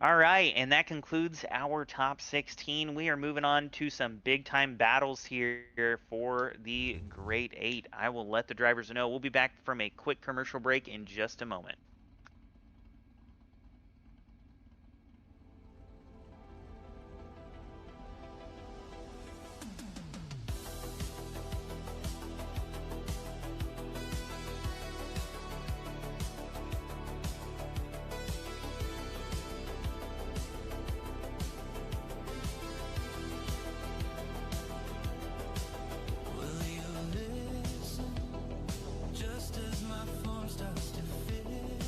All right, and that concludes our top 16. We are moving on to some big-time battles here for the Grade 8. I will let the drivers know. We'll be back from a quick commercial break in just a moment. Will you listen just as my form starts to fit?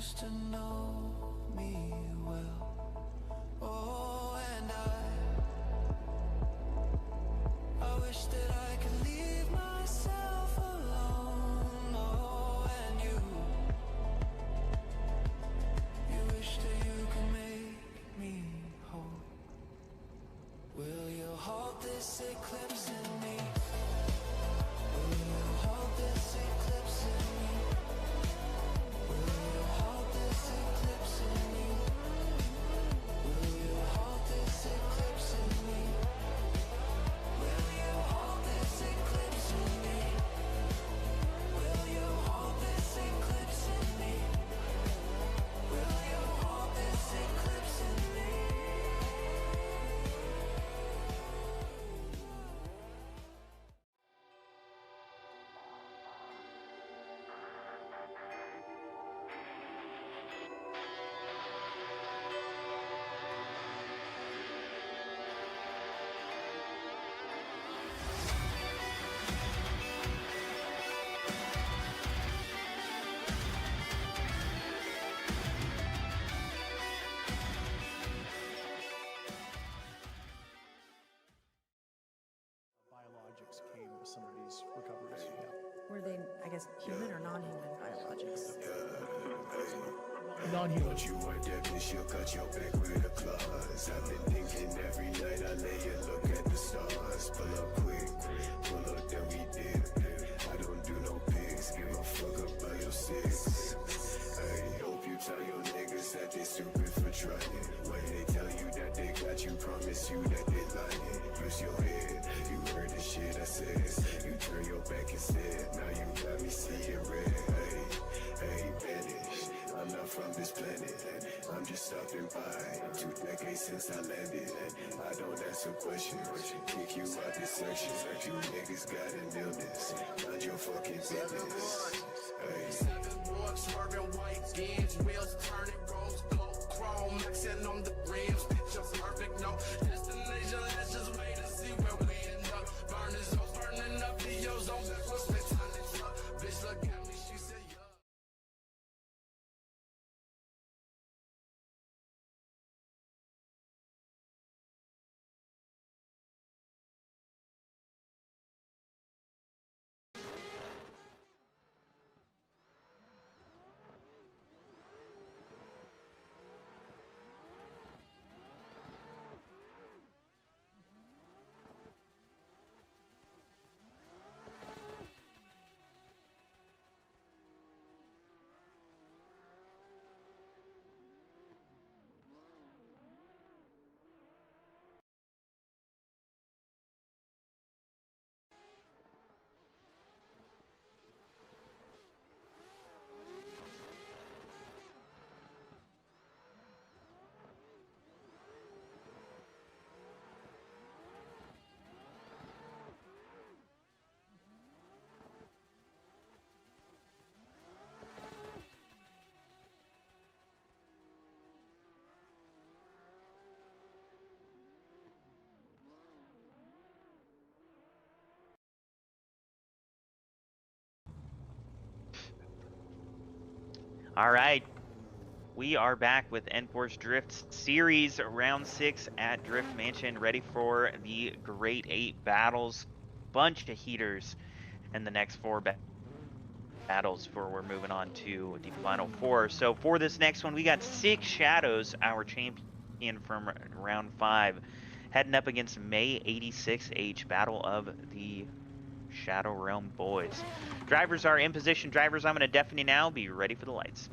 used to know me well. Oh, and I wish that I could leave myself alone. Oh, and you wish that you could make me whole. Will you hold this eclipse in me? Will you hold this eclipse in me? Will you hold this eclipse in me? Will you hold this eclipse in me? Will you hold this eclipse in me? Will you hold this eclipse in me? Will you hold this eclipse in me? Biologics came with some of these recoveries. Were they, I guess, human or non-human biologics? Non-human. Don't you want that bitch, she'll cut your back with a claws. I've been thinking every night I lay and look at the stars. Pull up quick, pull up then we dip. I don't do no pics, give a fuck about your six. Hey, hope you tell your niggas that they stupid for trying. When they tell you that they got you, promise you that they lying. Use your head, you heard the shit I said. You turn your back instead, now you got me seeing red. Hey, vanish. I'm not from this planet, I'm just stopping by. 2 decades since I landed, I don't answer questions. Kick you out this section, you niggas got an illness. Mind your fucking business. Hey. 7 boys swerving white skins, wheels turning rose gold chrome, mixing on the rims, picture perfect, no destination. Let's just wait and see where we end up. Burning up the ozone. Bitch, look at me, she said, yo. All right. We are back with Enforce Drift Series Round 6 at Drift Mansion, ready for the Great 8 battles. Bunch of heaters in the next 4 battles before we're moving on to the final 4. So for this next one, we got 6 Shadows, our champion from Round 5, heading up against May 86H, Battle of the Shadow Realm Boys. Drivers are in position. Drivers, I'm going to deafen you now. Be ready for the lights.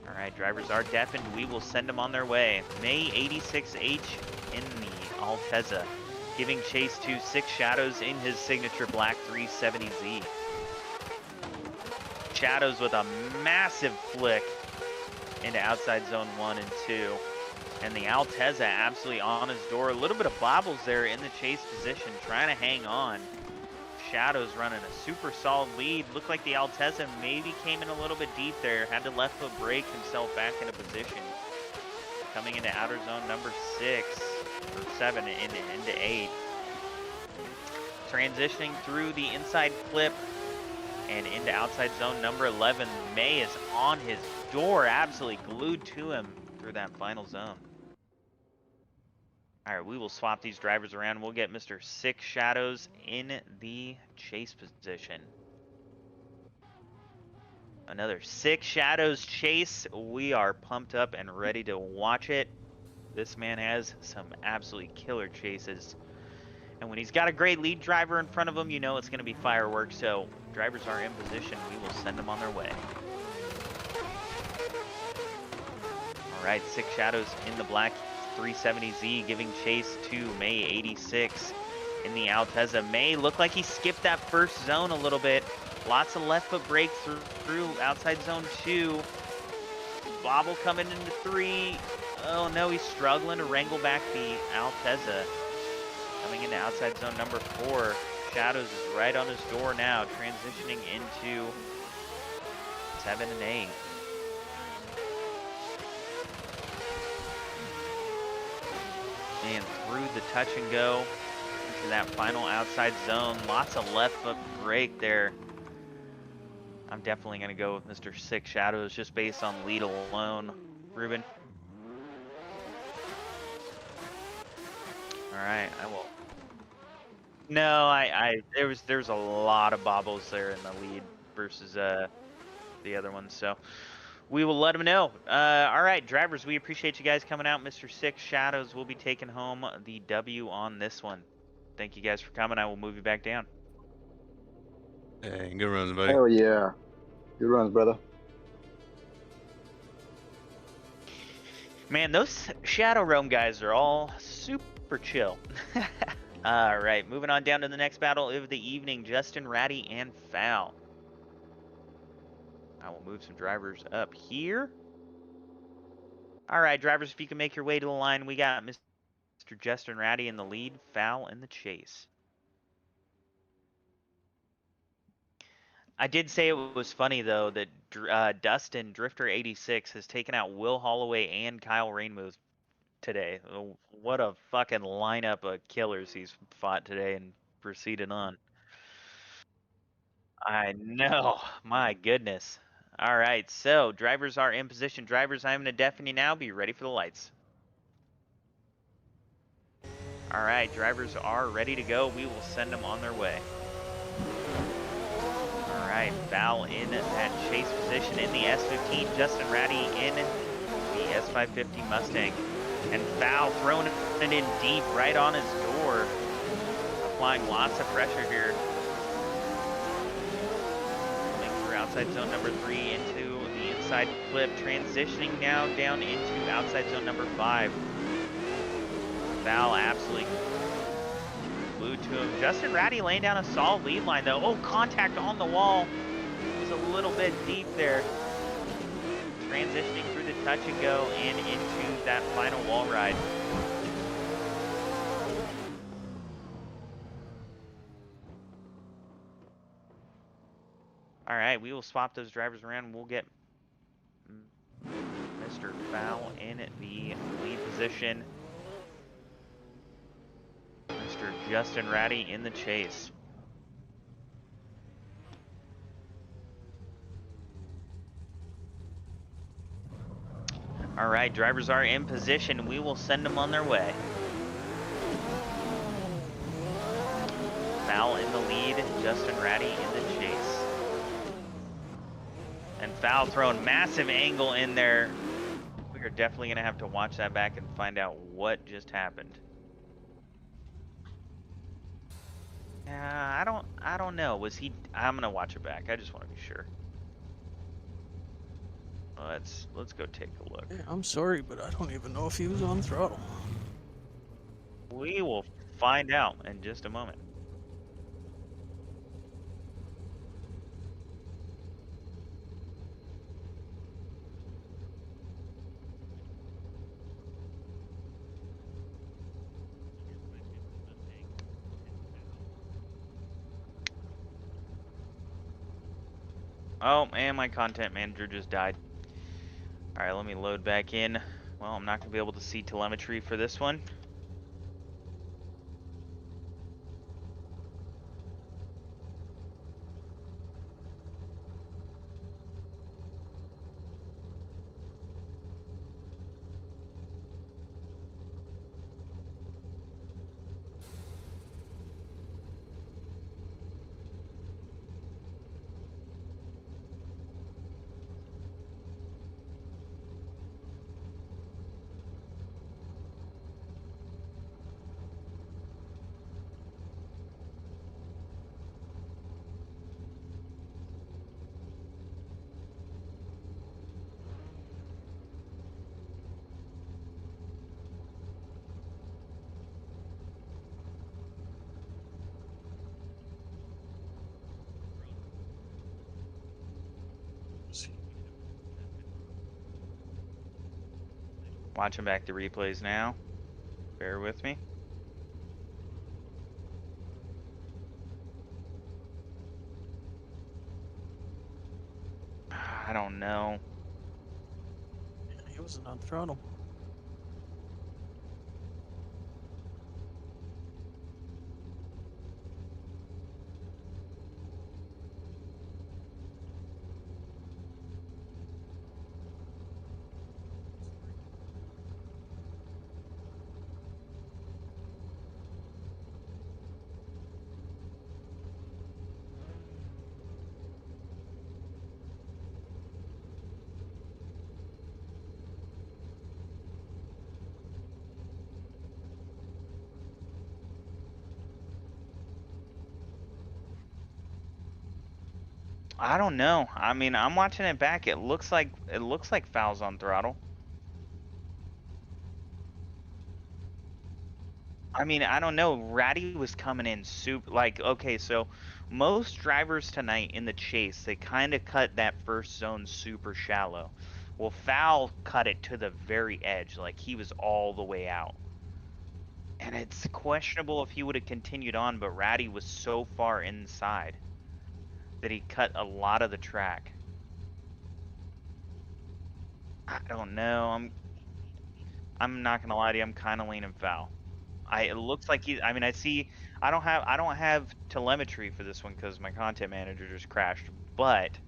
All right, drivers are deafened. We will send them on their way. May 86H in the Altezza, giving chase to 6 Shadows in his signature black 370Z. Shadows with a massive flick into outside zone 1 and 2. And the Altezza absolutely on his door. A little bit of bobbles there in the chase position, trying to hang on. Shadows running a super solid lead. Looked like the Altezza maybe came in a little bit deep there. Had to left foot break himself back into position. Coming into outer zone number 6, or 7, into 8. Transitioning through the inside clip And into outside zone number 11, May is on his door, absolutely glued to him through that final zone. All right, we will swap these drivers around. We'll get Mr. Six Shadows in the chase position. Another Six Shadows chase. We are pumped up and ready to watch it. This man has some absolutely killer chases. And when he's got a great lead driver in front of him, you know it's going to be fireworks. So drivers are in position. We will send them on their way. All right, Six Shadows in the black 370Z giving chase to May 86 in the Altezza. May looked like he skipped that first zone a little bit. Lots of left foot brakes through outside zone 2. Bobble coming into 3. Oh no, he's struggling to wrangle back the Altezza. Coming into outside zone number 4. Shadows is right on his door now, transitioning into 7 and 8. And through the touch and go into that final outside zone. Lots of left foot brake there. I'm definitely going to go with Mr. Six Shadows just based on lead alone. Ruben? All right, I will. No, there's a lot of bobbles there in the lead versus the other one, so we will let him know. All right, drivers, we appreciate you guys coming out. Mr. Six Shadows will be taking home the W on this one. Thank you guys for coming. I will move you back down. Hey, good runs, buddy. Hell yeah. Good runs, brother. Man, those Shadow Realm guys are all super chill. All right, moving on down to the next battle of the evening, Justin, Ratty, and Foul. I will move some drivers up here. All right, drivers, if you can make your way to the line, we got Mr. Justin Ratty in the lead, Foul in the chase. I did say it was funny, though, that Dustin, Drifter86, has taken out Will Holloway and Kyle Rainmuth today. What a fucking lineup of killers he's fought today and proceeded on. I know. My goodness. All right, so drivers are in position. Drivers, I'm going to deafen you now. Be ready for the lights. All right, drivers are ready to go. We will send them on their way. All right, Val in that chase position in the S15. Justin Ratty in the S550 Mustang. And Val throwing it in deep right on his door. Applying lots of pressure here. Coming through outside zone number 3 into the inside clip. Transitioning now down into outside zone number 5. Val absolutely glued to him. Justin Ratty laying down a solid lead line though. Oh, contact on the wall. It was a little bit deep there. Transitioning through the touch and go and into that final wall ride. All right, we will swap those drivers around. We'll get Mr. Foul in the lead position. Mr. Justin Ratty in the chase. All right, drivers are in position. We will send them on their way. Foul in the lead, Justin Ratty in the chase. And Foul throwing massive angle in there. We are definitely going to have to watch that back and find out what just happened. I don't know. Was he? I'm gonna watch it back. I just want to be sure. Let's go take a look. Yeah, I'm sorry, but I don't even know if he was on throttle. We will find out in just a moment. Oh, and my content manager just died. All right, let me load back in. Well, I'm not going to be able to see telemetry for this one. Watching back the replays now. Bear with me. I don't know. Yeah, he wasn't on throttle. I don't know. I mean, I'm watching it back. It looks like Foul's on throttle. I mean, I don't know. Ratty was coming in super like okay, so most drivers tonight in the chase, they kind of cut that first zone super shallow. Well, Foul cut it to the very edge, like he was all the way out. And it's questionable if he would have continued on, but Ratty was so far inside that he cut a lot of the track. I don't know. I'm not gonna lie to you. I'm kind of leaning Foul. It looks like I mean, I don't have telemetry for this one because my content manager just crashed. But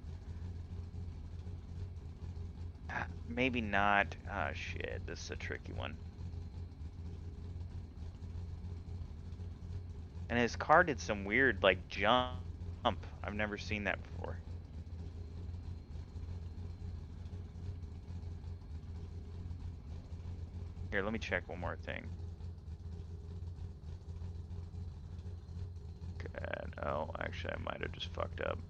maybe not. Oh shit, this is a tricky one. And his car did some weird like jump. I've never seen that before. Here, let me check one more thing. Good. Oh, actually, I might have just fucked up.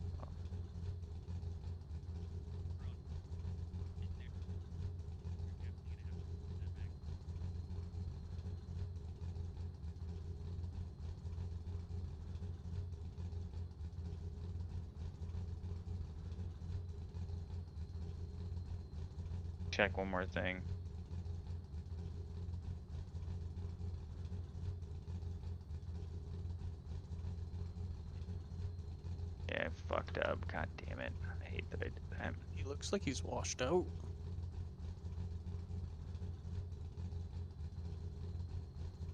Check one more thing. Yeah, I fucked up. God damn it. I hate that I did that. He looks like he's washed out.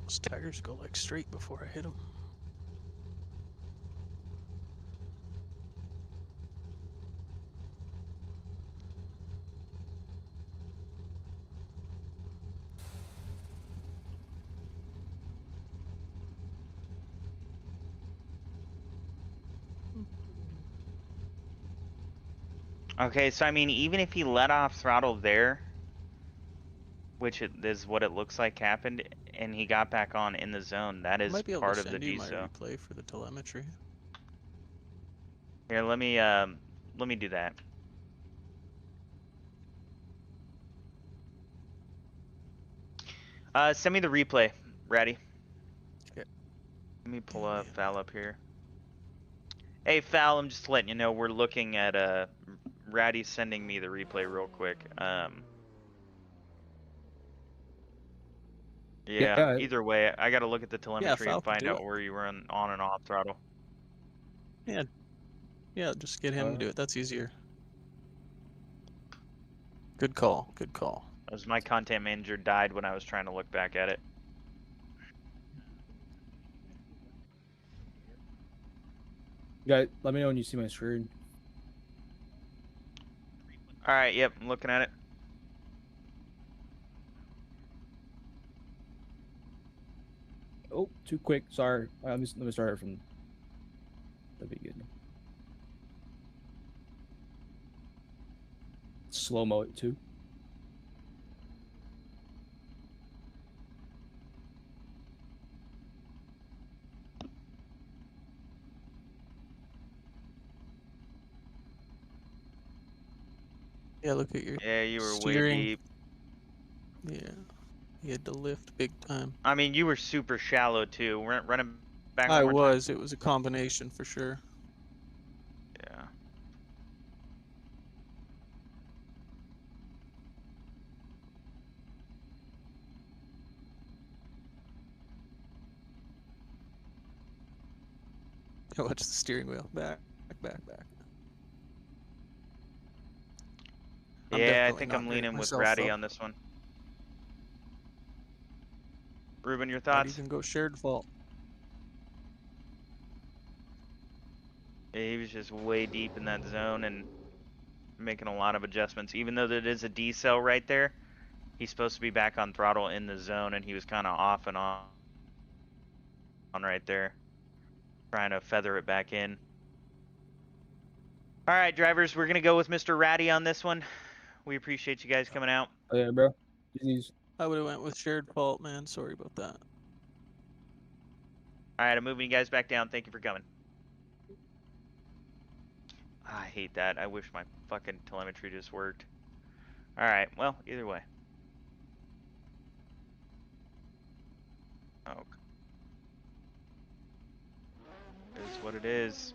Those tires go like straight before I hit him. Okay, so I mean, even if he let off throttle there, which is what it looks like happened, and he got back on in the zone, that I is might be able part to of the send you my GSO. replay for the telemetry. Here, let me do that. Send me the replay, Ratty. Okay. Let me pull up Foul up here. Hey Foul, I'm just letting you know we're looking at Ratty sending me the replay real quick. Yeah, either way, I gotta look at the telemetry Foul and can find do out it. where you were on and off throttle. Yeah, just get him to do it. That's easier. Good call. Good call. As my content manager died when I was trying to look back at it. Guys, let me know when you see my screen. All right, yep, I'm looking at it. Oh, too quick. Sorry. Let me start it from the beginning. Slow mo it too. Yeah, look at your Yeah, you were steering. way deep. Yeah, he had to lift big time. I mean, you were super shallow too. Running back one I more was. time. It was a combination for sure. Yeah. Watch the steering wheel. Back, back. I'm Yeah, I definitely think not I'm great leaning with myself, Ratty though. on this one. Ruben, your Might thoughts? even go shared fault. Yeah, he was just way deep in that zone and making a lot of adjustments. Even though that is a D cell right there, he's supposed to be back on throttle in the zone, and he was kind of off and on right there, trying to feather it back in. All right, drivers, we're going to go with Mr. Ratty on this one. We appreciate you guys coming out. Oh yeah, bro. GG's. I would have went with shared fault, man. Sorry about that. All right, I'm moving you guys back down. Thank you for coming. I hate that. I wish my fucking telemetry just worked. All right, well, either way. Oh, it is what it is.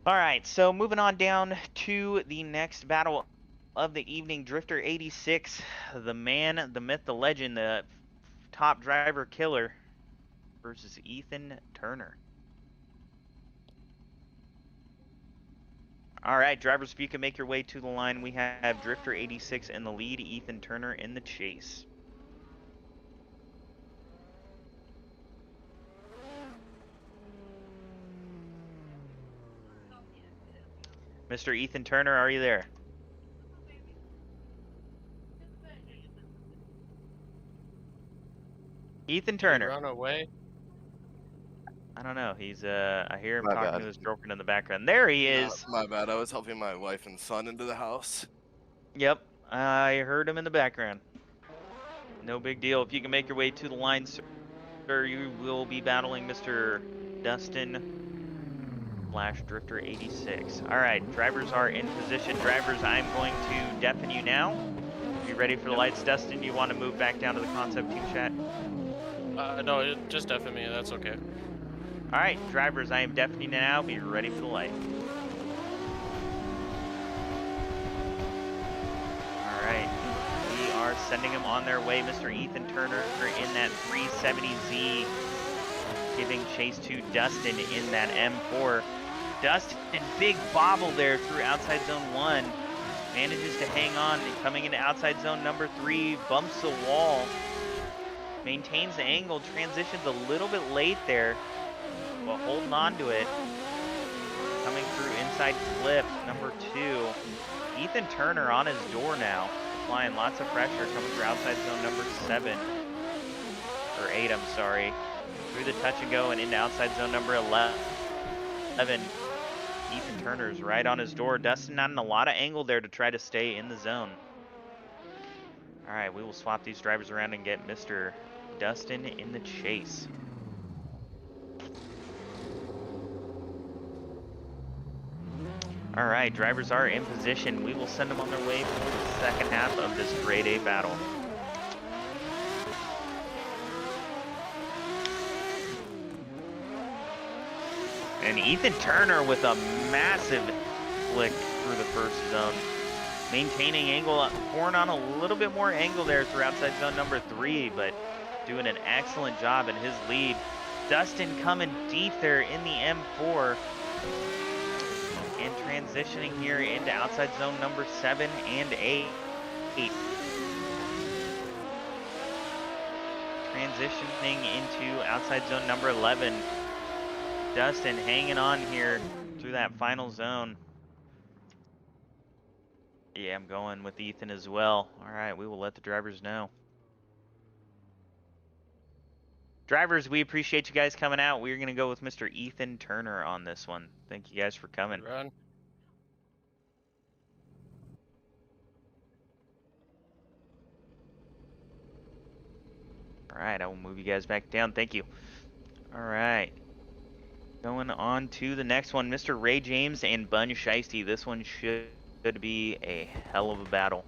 All right, so moving on down to the next battle of the evening, Drifter 86, the man, the myth, the legend, the top driver killer versus Ethan Turner. All right, drivers, if you can make your way to the line, we have Drifter 86 in the lead, Ethan Turner in the chase. Mr. Ethan Turner, are you there? Ethan Turner. Run away. I don't know. He's I hear him My talking bad. to his girlfriend in the background. There he is. My bad. I was helping my wife and son into the house. Yep, I heard him in the background. No big deal. If you can make your way to the line, sir, you will be battling Mr. Dustin / Drifter 86. All right, drivers are in position. Drivers, I'm going to deafen you now. You ready for the lights, Dustin? You want to move back down to the concept team chat? No, just deafen me. That's okay. All right, drivers, I am deafening you now. Be ready for the light. All right, we are sending them on their way. Mr. Ethan Turner in that 370Z, giving chase to Dustin in that M4. Dustin, big bobble there through outside zone 1. Manages to hang on, coming into outside zone number 3, bumps the wall. Maintains the angle, transitions a little bit late there, but holding on to it. Coming through inside flip, number 2. Ethan Turner on his door now, applying lots of pressure, coming through outside zone number 7. Or 8, I'm sorry. Through the touch and go and into outside zone number 11. Ethan Turner's right on his door. Dustin not in a lot of angle there to try to stay in the zone. All right, we will swap these drivers around and get Mr. Dustin in the chase. All right, drivers are in position. We will send them on their way for the second half of this grade A battle. And Ethan Turner with a massive flick through the first zone. Maintaining angle, pouring on a little bit more angle there through outside zone number 3, but doing an excellent job in his lead. Dustin coming deep there in the M4. And transitioning here into outside zone number 7 and 8. Transitioning into outside zone number 11. Dustin hanging on here through that final zone. Yeah, I'm going with Ethan as well. All right, we will let the drivers know. Drivers, we appreciate you guys coming out. We're going to go with Mr. Ethan Turner on this one. Thank you guys for coming. Run. All right, I will move you guys back down. Thank you. All right. Going on to the next one, Mr. Ray James and Bun Shiesty. This one should be a hell of a battle.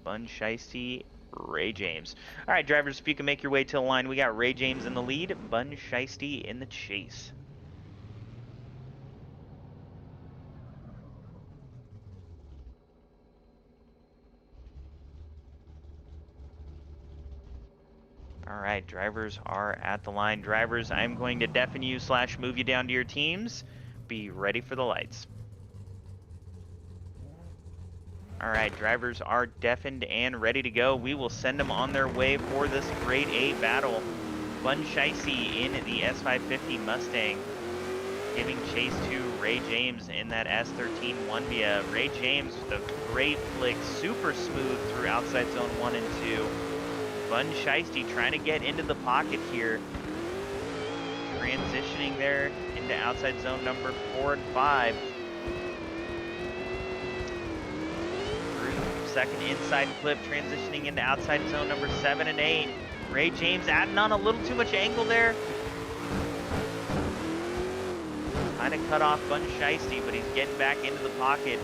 Bun Shiesty, Ray James. All right, drivers, if you can make your way to the line, we got Ray James in the lead, Bun Shiesty in the chase. All right, drivers are at the line. Drivers, I'm going to deafen you / move you down to your teams. Be ready for the lights. All right, drivers are deafened and ready to go. We will send them on their way for this grade 8 battle. Bun Shicey in the S550 Mustang, giving chase to Ray James in that S13 Onevia. Ray James with a great flick, super smooth through outside zone 1 and 2. Bun Shicey trying to get into the pocket here. Transitioning there into outside zone number 4 and 5. Second inside clip, transitioning into outside zone number 7 and 8. Ray James adding on a little too much angle there. Kind of cut off Bun Shicey, but he's getting back into the pocket.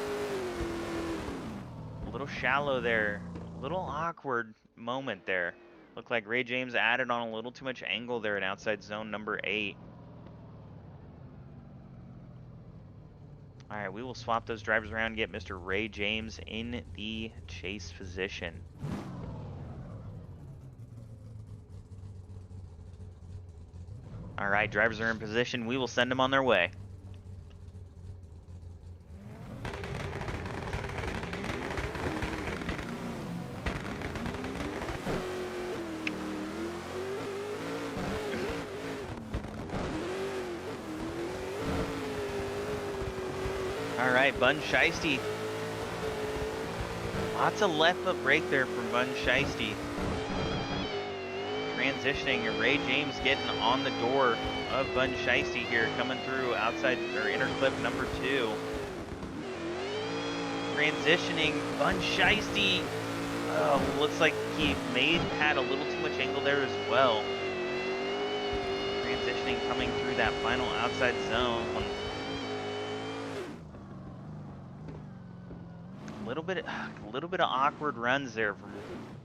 A little shallow there. A little awkward moment there. Looked like Ray James added on a little too much angle there in outside zone number 8. All right, we will swap those drivers around and get Mr. Ray James in the chase position. All right, drivers are in position. We will send them on their way. All right, Bun Shicey. Lots of left foot brake there from Bun Shicey. Transitioning, and Ray James getting on the door of Bun Shicey here, coming through outside or inner clip number 2. Transitioning, Bun Shicey. Looks like he had a little too much angle there as well. Transitioning, coming through that final outside zone. A little bit of awkward runs there from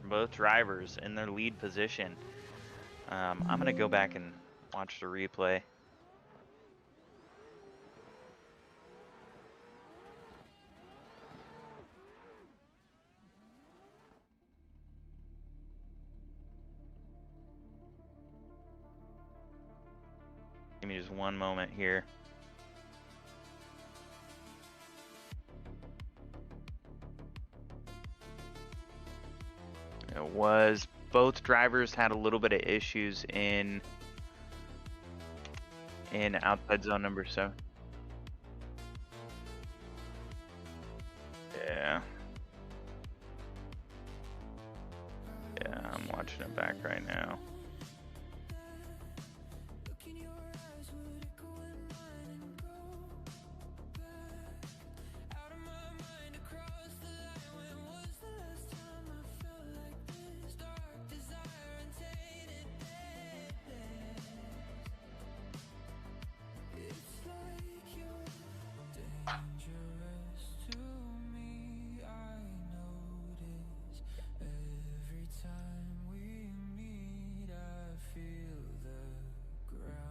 both drivers in their lead position. I'm gonna go back and watch the replay. Give me just one moment here. It was both drivers had a little bit of issues in outside zone number 7. Yeah, I'm watching it back right now.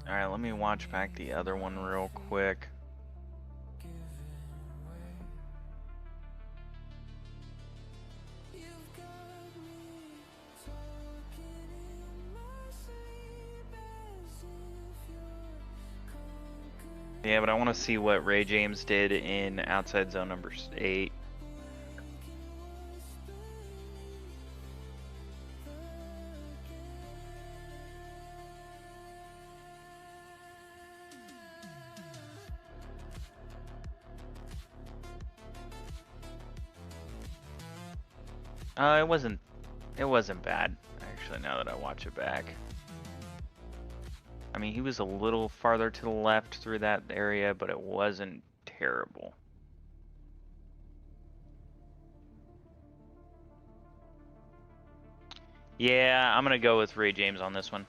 All right, let me watch back the other one real quick. Yeah, but I want to see what Ray James did in outside zone number 8. It wasn't bad, actually, now that I watch it back. I mean, he was a little farther to the left through that area, but it wasn't terrible. Yeah, I'm gonna go with Ray James on this one.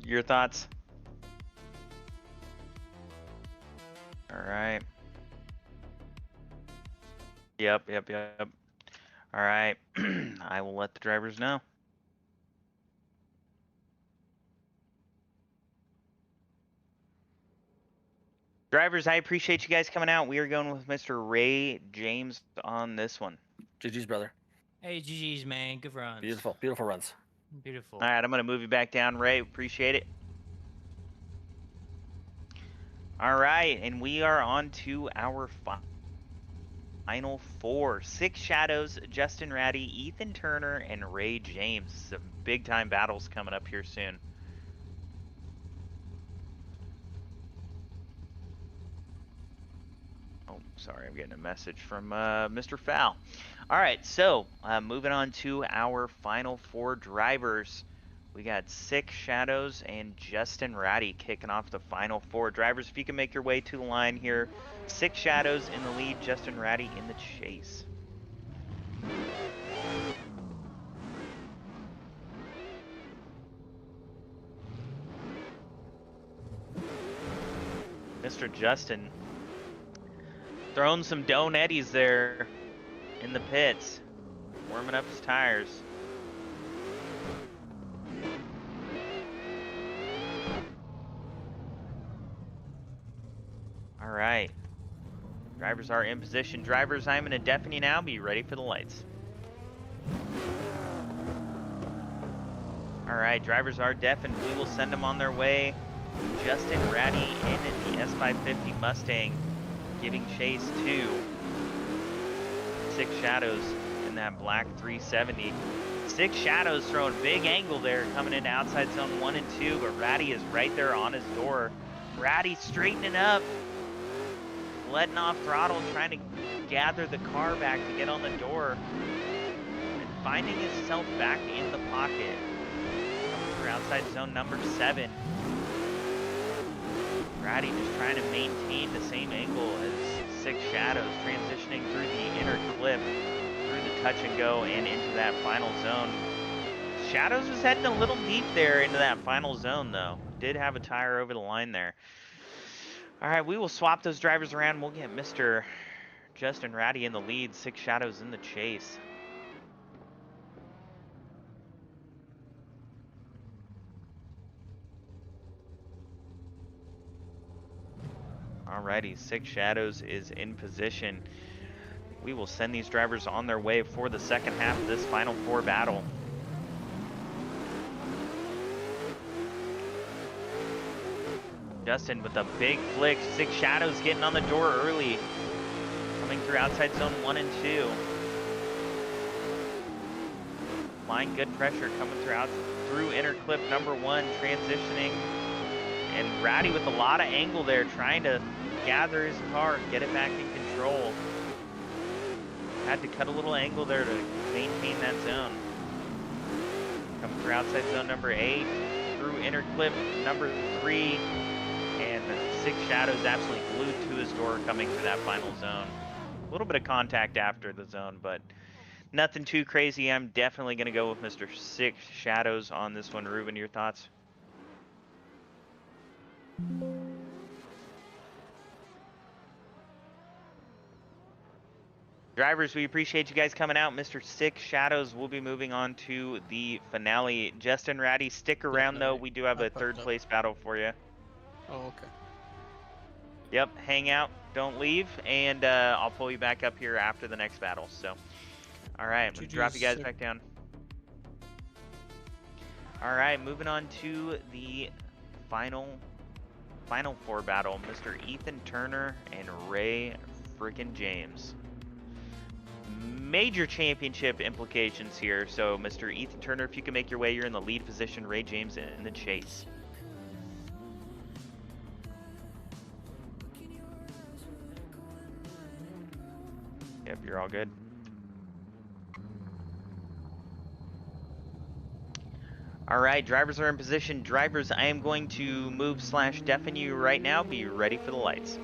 Your thoughts? All right. Yep. All right. I will let the drivers know. Drivers, I appreciate you guys coming out. We are going with Mr. Ray James on this one. GG's, brother. Hey, GG's, man. Good runs. Beautiful, beautiful runs. Beautiful. All right, I'm gonna move you back down, Ray. Appreciate it. All right, and we are on to our final four. Six Shadows, Justin Ratty, Ethan Turner, and Ray James. Some big time battles coming up here soon. Oh, sorry, I'm getting a message from Mr. Fowl. All right, so moving on to our final four drivers. We got Six Shadows and Justin Ratty kicking off the final four. Drivers, if you can make your way to the line here. Six Shadows in the lead, Justin Ratty in the chase. Mr. Justin throwing some donettis there in the pits, warming up his tires. All right, drivers are in position. Drivers, I'm going to deafen you now. Be ready for the lights. All right, drivers are deafened. We will send them on their way. Justin Ratty in the S550 Mustang, giving chase to Six Shadows in that black 370. Six Shadows throwing a big angle there, coming into outside zone 1 and 2, but Ratty is right there on his door. Ratty straightening up, letting off throttle, trying to gather the car back to get on the door, and finding himself back in the pocket. Coming through outside zone number 7. Ratty just trying to maintain the same angle as Six Shadows, transitioning through the inner clip, through the touch and go, and into that final zone. Shadows was heading a little deep there into that final zone, though. Did have a tire over the line there. All right, we will swap those drivers around. We'll get Mr. Justin Ratty in the lead, Six Shadows in the chase. Alrighty, Six Shadows is in position. We will send these drivers on their way for the second half of this final four battle. Justin with a big flick. Six Shadows getting on the door early. Coming through outside zone 1 and 2. Applying good pressure, coming through inner clip number 1, transitioning. And Ratty with a lot of angle there, trying to gather his car, get it back in control. Had to cut a little angle there to maintain that zone. Coming through outside zone number 8, through inner clip number 3, and Six Shadows absolutely glued to his door coming through that final zone. A little bit of contact after the zone, but nothing too crazy. I'm definitely going to go with Mr. Six Shadows on this one. Ruben, your thoughts? Drivers, we appreciate you guys coming out. Mr. Six Shadows will be moving on to the finale. Justin Ratty, stick around though. We do have a third place battle for you. Oh, okay. Yep, hang out, don't leave, and I'll pull you back up here after the next battle. So, all right, I'm gonna drop you guys back down. All right, moving on to the final four battle. Mr. Ethan Turner and Ray freaking James. Major championship implications here. So, Mr. Ethan Turner, if you can make your way, you're in the lead position. Ray James in the chase. Yep, you're all good. All right, drivers are in position. Drivers, I am going to move / deafen you right now. Be ready for the lights.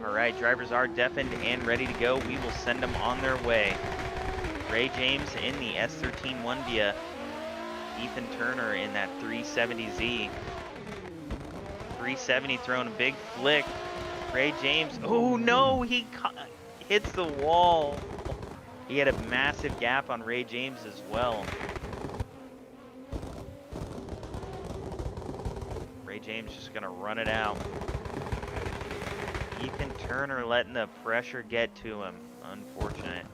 All right, drivers are deafened and ready to go. We will send them on their way. Ray James in the S13 1 Ethan Turner in that 370Z. 370 throwing a big flick. Ray James, oh no, he hits the wall. He had a massive gap on Ray James as well. Ray James just gonna run it out. Ethan Turner letting the pressure get to him. Unfortunate.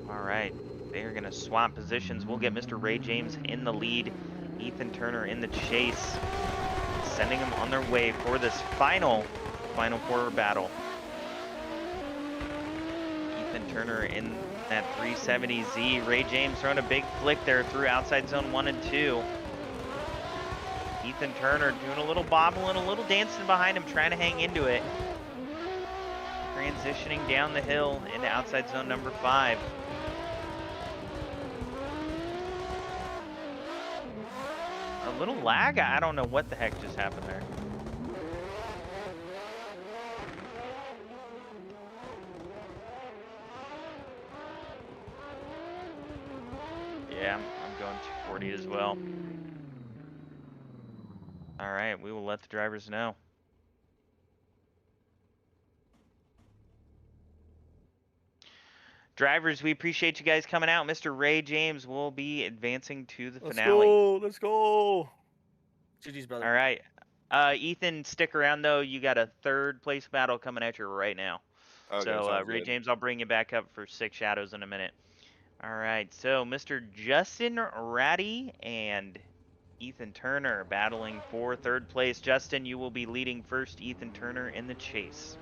All right, they're gonna swap positions. We'll get Mr. Ray James in the lead, Ethan Turner in the chase, sending them on their way for this final four battle. Ethan Turner in that 370Z. Ray James throwing a big flick there through outside zone 1 and 2. Ethan Turner doing a little bobbling, a little dancing behind him, trying to hang into it. Transitioning down the hill into outside zone number 5. A little lag? I don't know what the heck just happened there. Yeah, I'm going 240 as well. All right, we will let the drivers know. Drivers, we appreciate you guys coming out. Mr. Ray James will be advancing to the finale. Let's go. GG's, brother. All right. Ethan, stick around though. You got a third place battle coming at you right now. Okay, So sounds Ray good. James, I'll bring you back up for 6 shadows in a minute. All right. So Mr. Justin Ratty and Ethan Turner battling for third place. Justin, you will be leading first. Ethan Turner in the chase.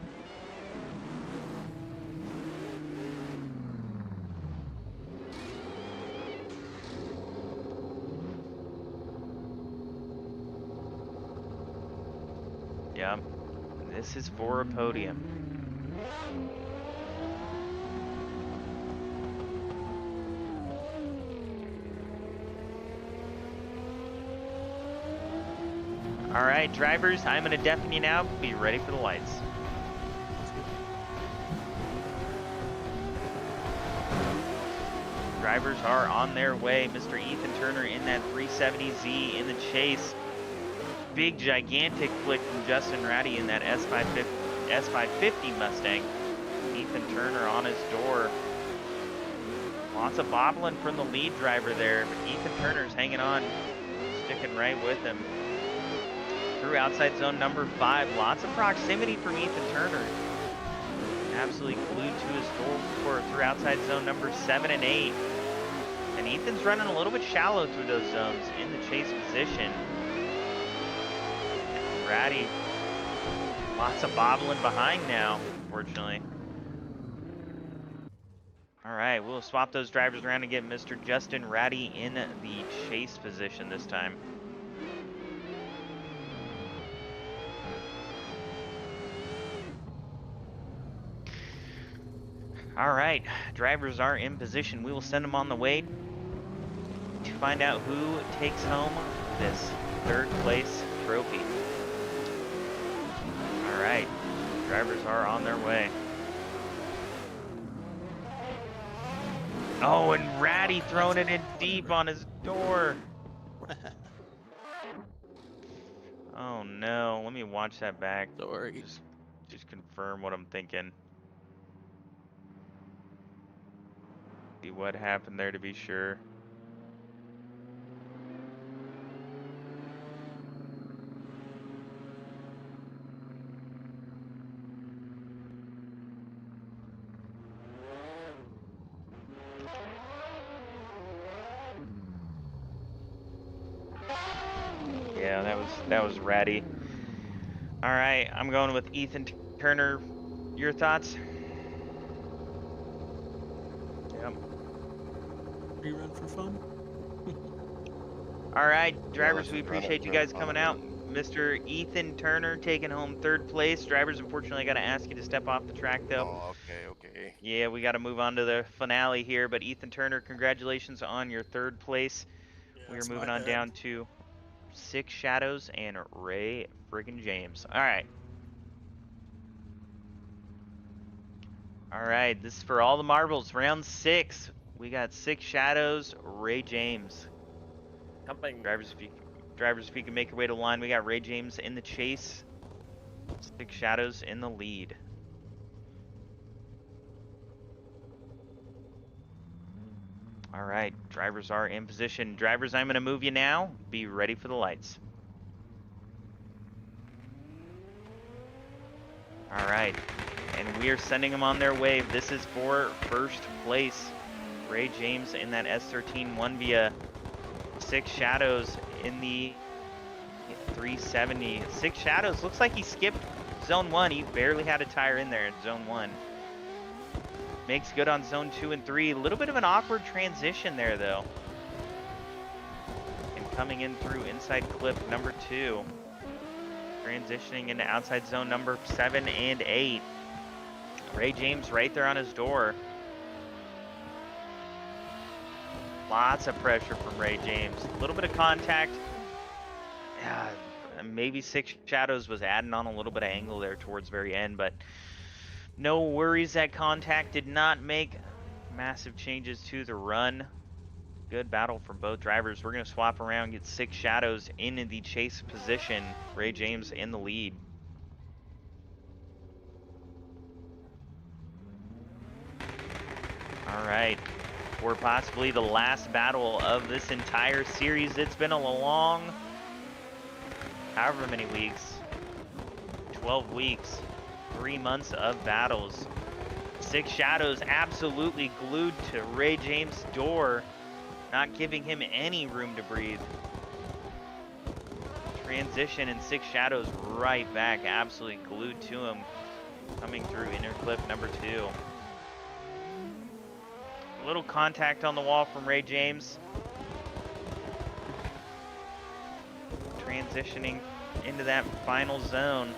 Yep. This is for a podium. All right, drivers, I'm going to deafen you now. Be ready for the lights. Drivers are on their way. Mr. Ethan Turner in that 370Z in the chase. Big, gigantic flick from Justin Ratty in that S550 Mustang. Ethan Turner on his door. Lots of bobbling from the lead driver there, but Ethan Turner's hanging on, sticking right with him. Through outside zone number 5, lots of proximity from Ethan Turner. Absolutely glued to his door through outside zone number 7 and 8. And Ethan's running a little bit shallow through those zones in the chase position. Ratty, lots of bobbling behind now, unfortunately. All right, we'll swap those drivers around and get Mr. Justin Ratty in the chase position this time. All right, drivers are in position. We will send them on the way to find out who takes home this third place trophy. All right, drivers are on their way. Oh, and Ratty throwing it in deep on his door. Oh no, let me watch that back. Sorry. Just confirm what I'm thinking. See what happened there to be sure. Yeah, that was Ratty. All right, I'm going with Ethan Turner. Your thoughts? Yep. Rerun for fun. All right, Yeah, drivers, let's we just run it appreciate you for guys coming out. fun. Mr. Ethan Turner taking home third place. Drivers, unfortunately, I got to ask you to step off the track, though. Oh, okay. Yeah, we got to move on to the finale here. But Ethan Turner, congratulations on your third place. We are moving on down to 6 Shadows and Ray friggin' James. All right. All right, this is for all the marbles. Round 6. We got 6 Shadows, Ray James. Jumping. Drivers, if you can make your way to the line, we got Ray James in the chase. Six Shadows in the lead. All right, drivers are in position. Drivers, I'm going to move you now. Be ready for the lights. All right, and we are sending them on their way. This is for first place. Ray James in that S13 1 Six Shadows in the 370. Six Shadows looks like he skipped zone 1. He barely had a tire in there in zone 1. Makes good on zone 2 and 3. A little bit of an awkward transition there, though. And coming in through inside clip number 2. Transitioning into outside zone number 7 and 8. Ray James right there on his door. Lots of pressure from Ray James. A little bit of contact. Yeah, maybe Six Shadows was adding on a little bit of angle there towards very end, but no worries. That contact did not make massive changes to the run. Good battle from both drivers. We're going to swap around, get Six Shadows in the chase position. Ray James in the lead. All right. For possibly the last battle of this entire series. It's been a long, however many weeks, 12 weeks, 3 months of battles. Six Shadows absolutely glued to Ray James' door, not giving him any room to breathe. Transition and Six Shadows right back, absolutely glued to him, coming through inner clip number 2. A little contact on the wall from Ray James. Transitioning into that final zone.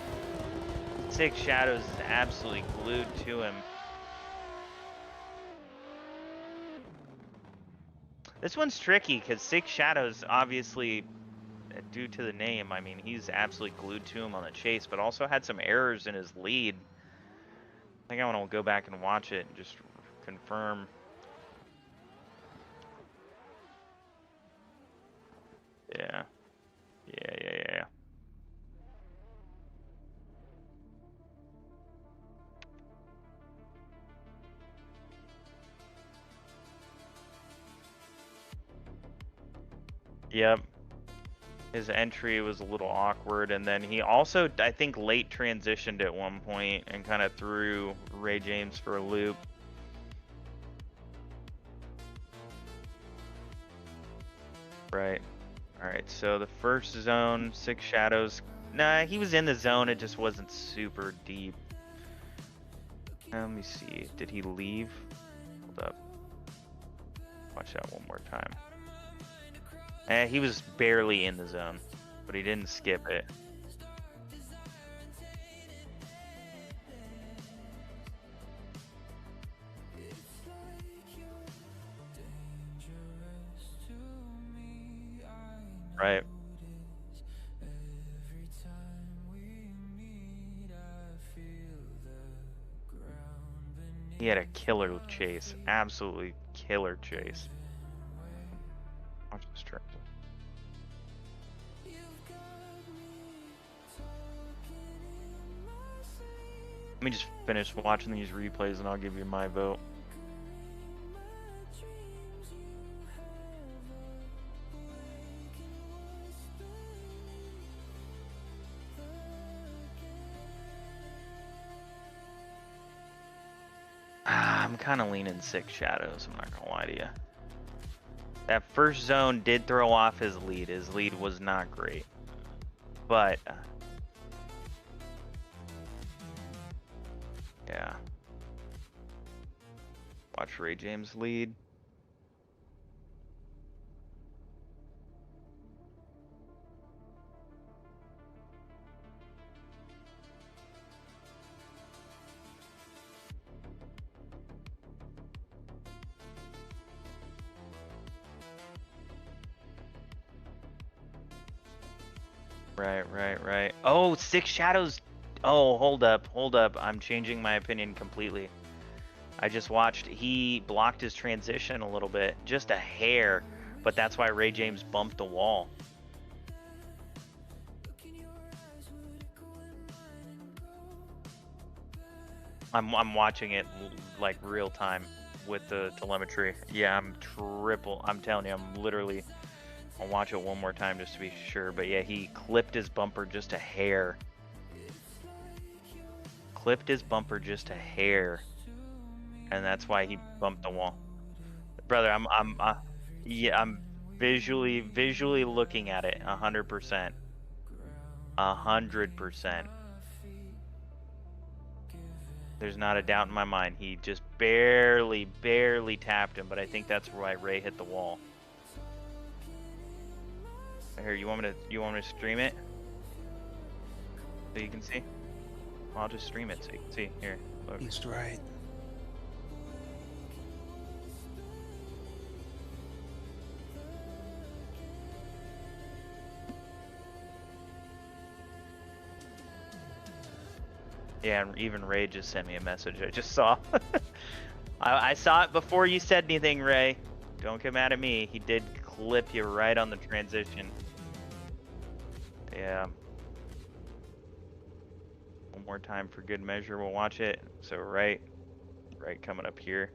Six Shadows is absolutely glued to him. This one's tricky because Six Shadows, obviously, due to the name, I mean, he's absolutely glued to him on the chase, but also had some errors in his lead. I think I want to go back and watch it and just confirm. Yeah. Yeah. Yep. His entry was a little awkward, and then he also, I think, late transitioned at one point and kind of threw Ray James for a loop. Right. Alright, so the first zone, Six Shadows. Nah, he was in the zone, it just wasn't super deep. Let me see. Did he leave? Hold up. Watch that one more time. He was barely in the zone, but he didn't skip it. Right. He had a killer chase. Absolutely killer chase. Watch this track. Let me just finish watching these replays and I'll give you my vote. I'm kind of leaning Six Shadows, I'm not gonna lie to you. That first zone did throw off his lead. His lead was not great. But yeah. Watch Ray James lead. Right. Oh, Six Shadows. Oh, hold up. I'm changing my opinion completely. I just watched. He blocked his transition a little bit, just a hair. but that's why Ray James bumped the wall. I'm watching it like real time with the telemetry. Yeah, I'm telling you, I'll watch it one more time just to be sure. But yeah, he clipped his bumper just a hair. And that's why he bumped the wall. Brother, I'm visually looking at it 100%. 100%. There's not a doubt in my mind. He just barely tapped him, but I think that's why Ray hit the wall. Here, you want me to stream it so you can see? Well, I'll just stream it so you can see. Here, look. He's right. Yeah, and even Ray just sent me a message. I just saw. I saw it before you said anything, Ray. Don't get mad at me. He did clip you right on the transition. Yeah. One more time for good measure. We'll watch it. So right coming up here.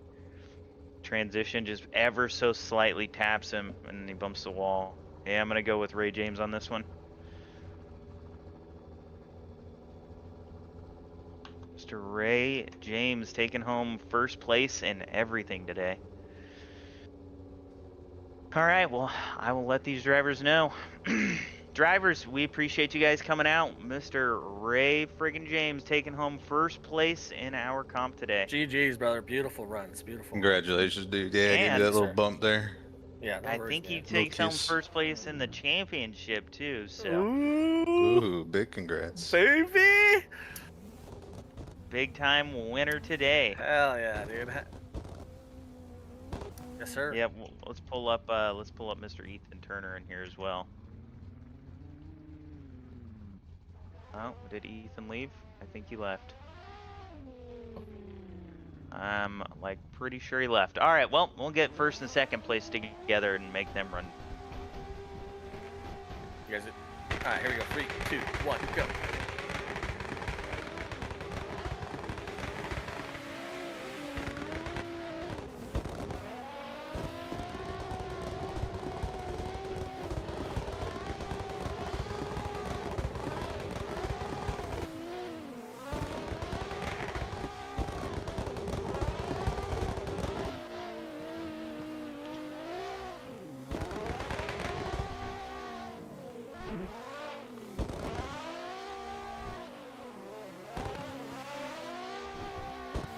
Transition just ever so slightly taps him, and he bumps the wall. Yeah, I'm gonna go with Ray James on this one. Mr. Ray James taking home first place in everything today. All right, well, I will let these drivers know. Drivers, we appreciate you guys coming out. Mr. Ray friggin' James taking home first place in our comp today. GG's, brother. Beautiful runs. Beautiful. Congratulations, dude. Yeah, give me that little bump there. Yeah, no I worries, think he man. takes home kiss. first place in the championship too. So Ooh, big congrats. Baby! big time winner today. Hell yeah, dude. Yes, sir. Yeah, well, let's pull up Mr. Ethan Turner in here as well. Oh, did Ethan leave? I think he left. I'm like pretty sure he left. All right, well, we'll get first and second place together and make them run. You guys, all right, here we go. 3, 2, 1, go.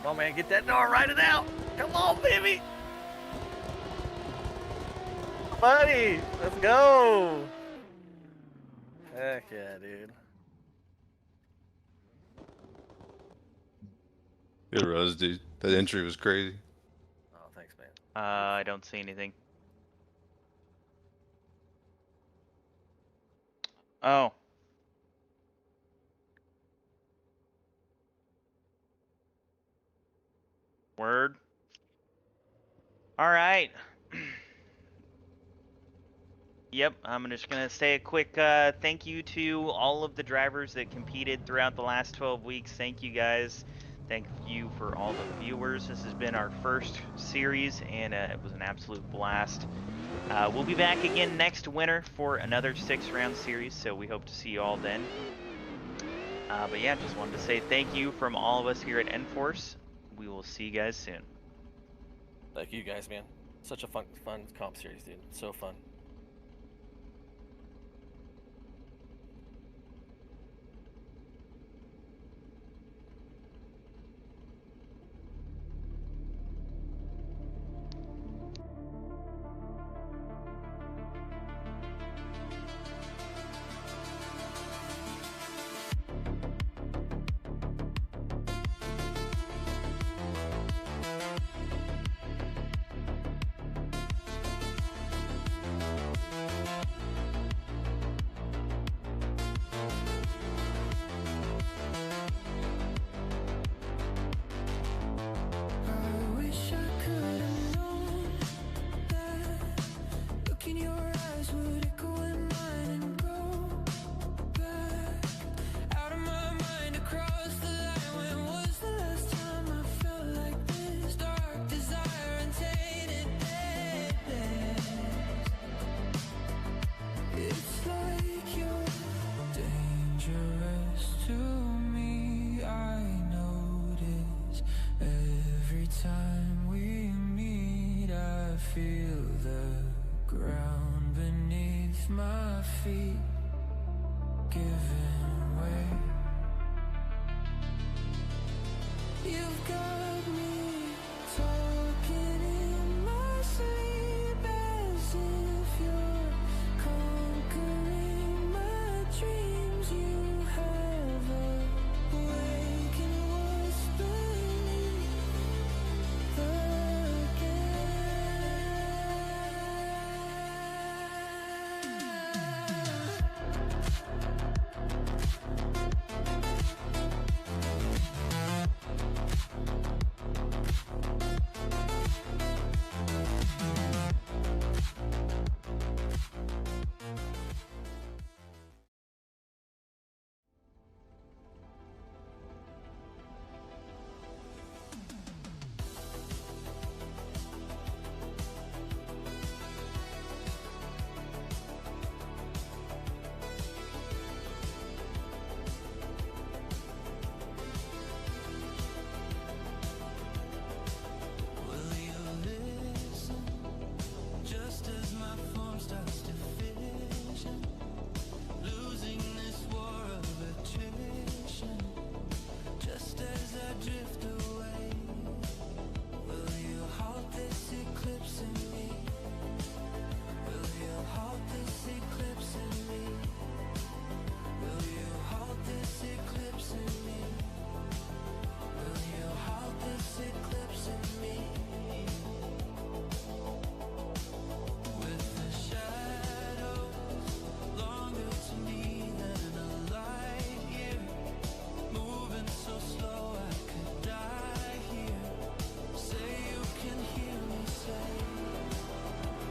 Come on, man, get that door, ride it out. Come on, baby. Buddy, let's go. Heck yeah, dude. Good runs, dude. That entry was crazy. Oh, thanks, man. I don't see anything. Oh. Word. All right. Yep, I'm just going to say a quick thank you to all of the drivers that competed throughout the last 12 weeks. Thank you, guys. Thank you for all the viewers. This has been our first series, and it was an absolute blast. We'll be back again next winter for another 6-round series, so we hope to see you all then. But yeah, just wanted to say thank you from all of us here at Enforce. We will see you guys soon. Thank you guys, man. Such a fun comp series, dude. So fun. You've got me talking in my sleep as if you're conquering my dreams. You have a waking what's beneath Will you listen just as my form starts to fission, losing this war of attrition, just as I drift away? Will you halt this eclipse in me? Will you halt this eclipse in me? Will you halt this eclipse in me? Will you halt this eclipse in me? With the shadows longer to me than a light year, moving so slow I could die here. Say you can hear me say,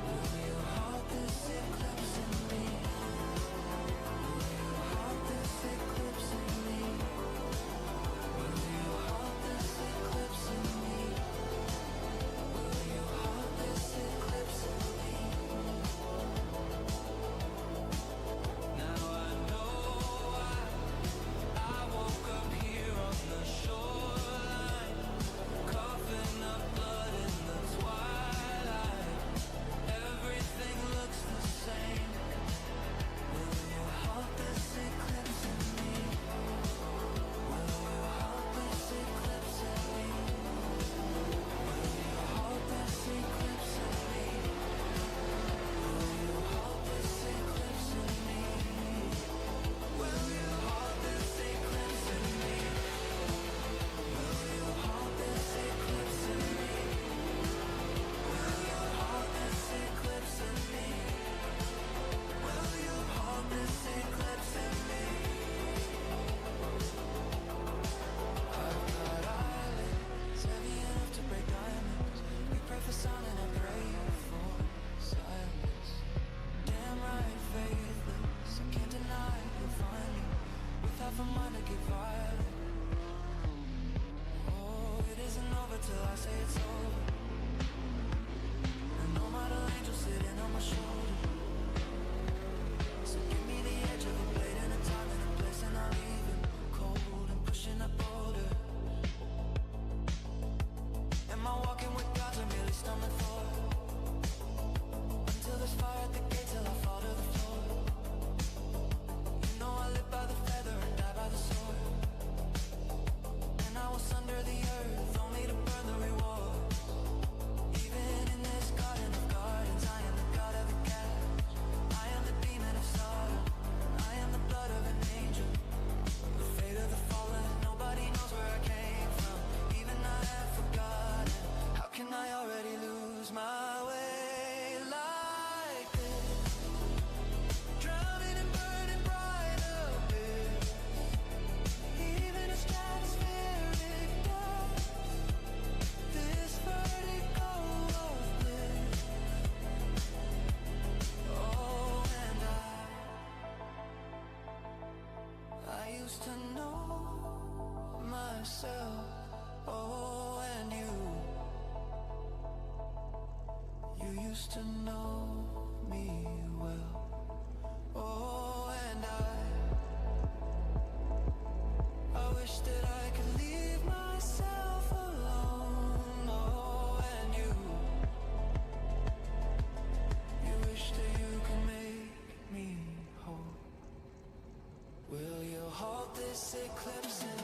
will you halt this eclipse in me? Will you halt this eclipse in me? Will you halt this eclipse in me? Will you halt this eclipse in me? Now I know why I woke up here on the shoreline, coughing up blood in the twilight. Everything looks the same. Will you halt this eclipse in me? Will you halt this eclipse in me? Will you halt this eclipse in me? Will you halt this eclipse in me? Will you halt this eclipse in me? Will you halt this eclipse in me? Will you halt this eclipse in me? Will you halt this eclipse in me? I've got eyelids heavy enough to break diamonds. We pray for sun and I pray for silence. Damn right, faithless. I can't deny you'll find me with half a mind to get violent. Oh, it isn't over till I say it's over. And no model angel sitting on my shoulder. So give me the edge of a blade and a time and a place, and I'll leave it cold and pushing up boulders. Am I walking with gods I'm really stumbling for? Until there's fire at the gate, till I fall to the floor. You know I live by the feather and die by the sword. And I was under the earth only to burn the reward. Even in this garden of gardens, I am the god of the cats. I am the demon of sorrow. I am the blood of an angel. The fate of the fallen, nobody knows where I came from. Even I have forgotten. How can I already lose my way like this? Drowning in burning bright abyss. Even a stratospheric depth. This vertigo of bliss. Oh, and I used to know myself. Oh, and you used to know me well. Oh, and I wish that I could leave myself alone. Oh, and you wish that you could make me whole. Will you halt this eclipse in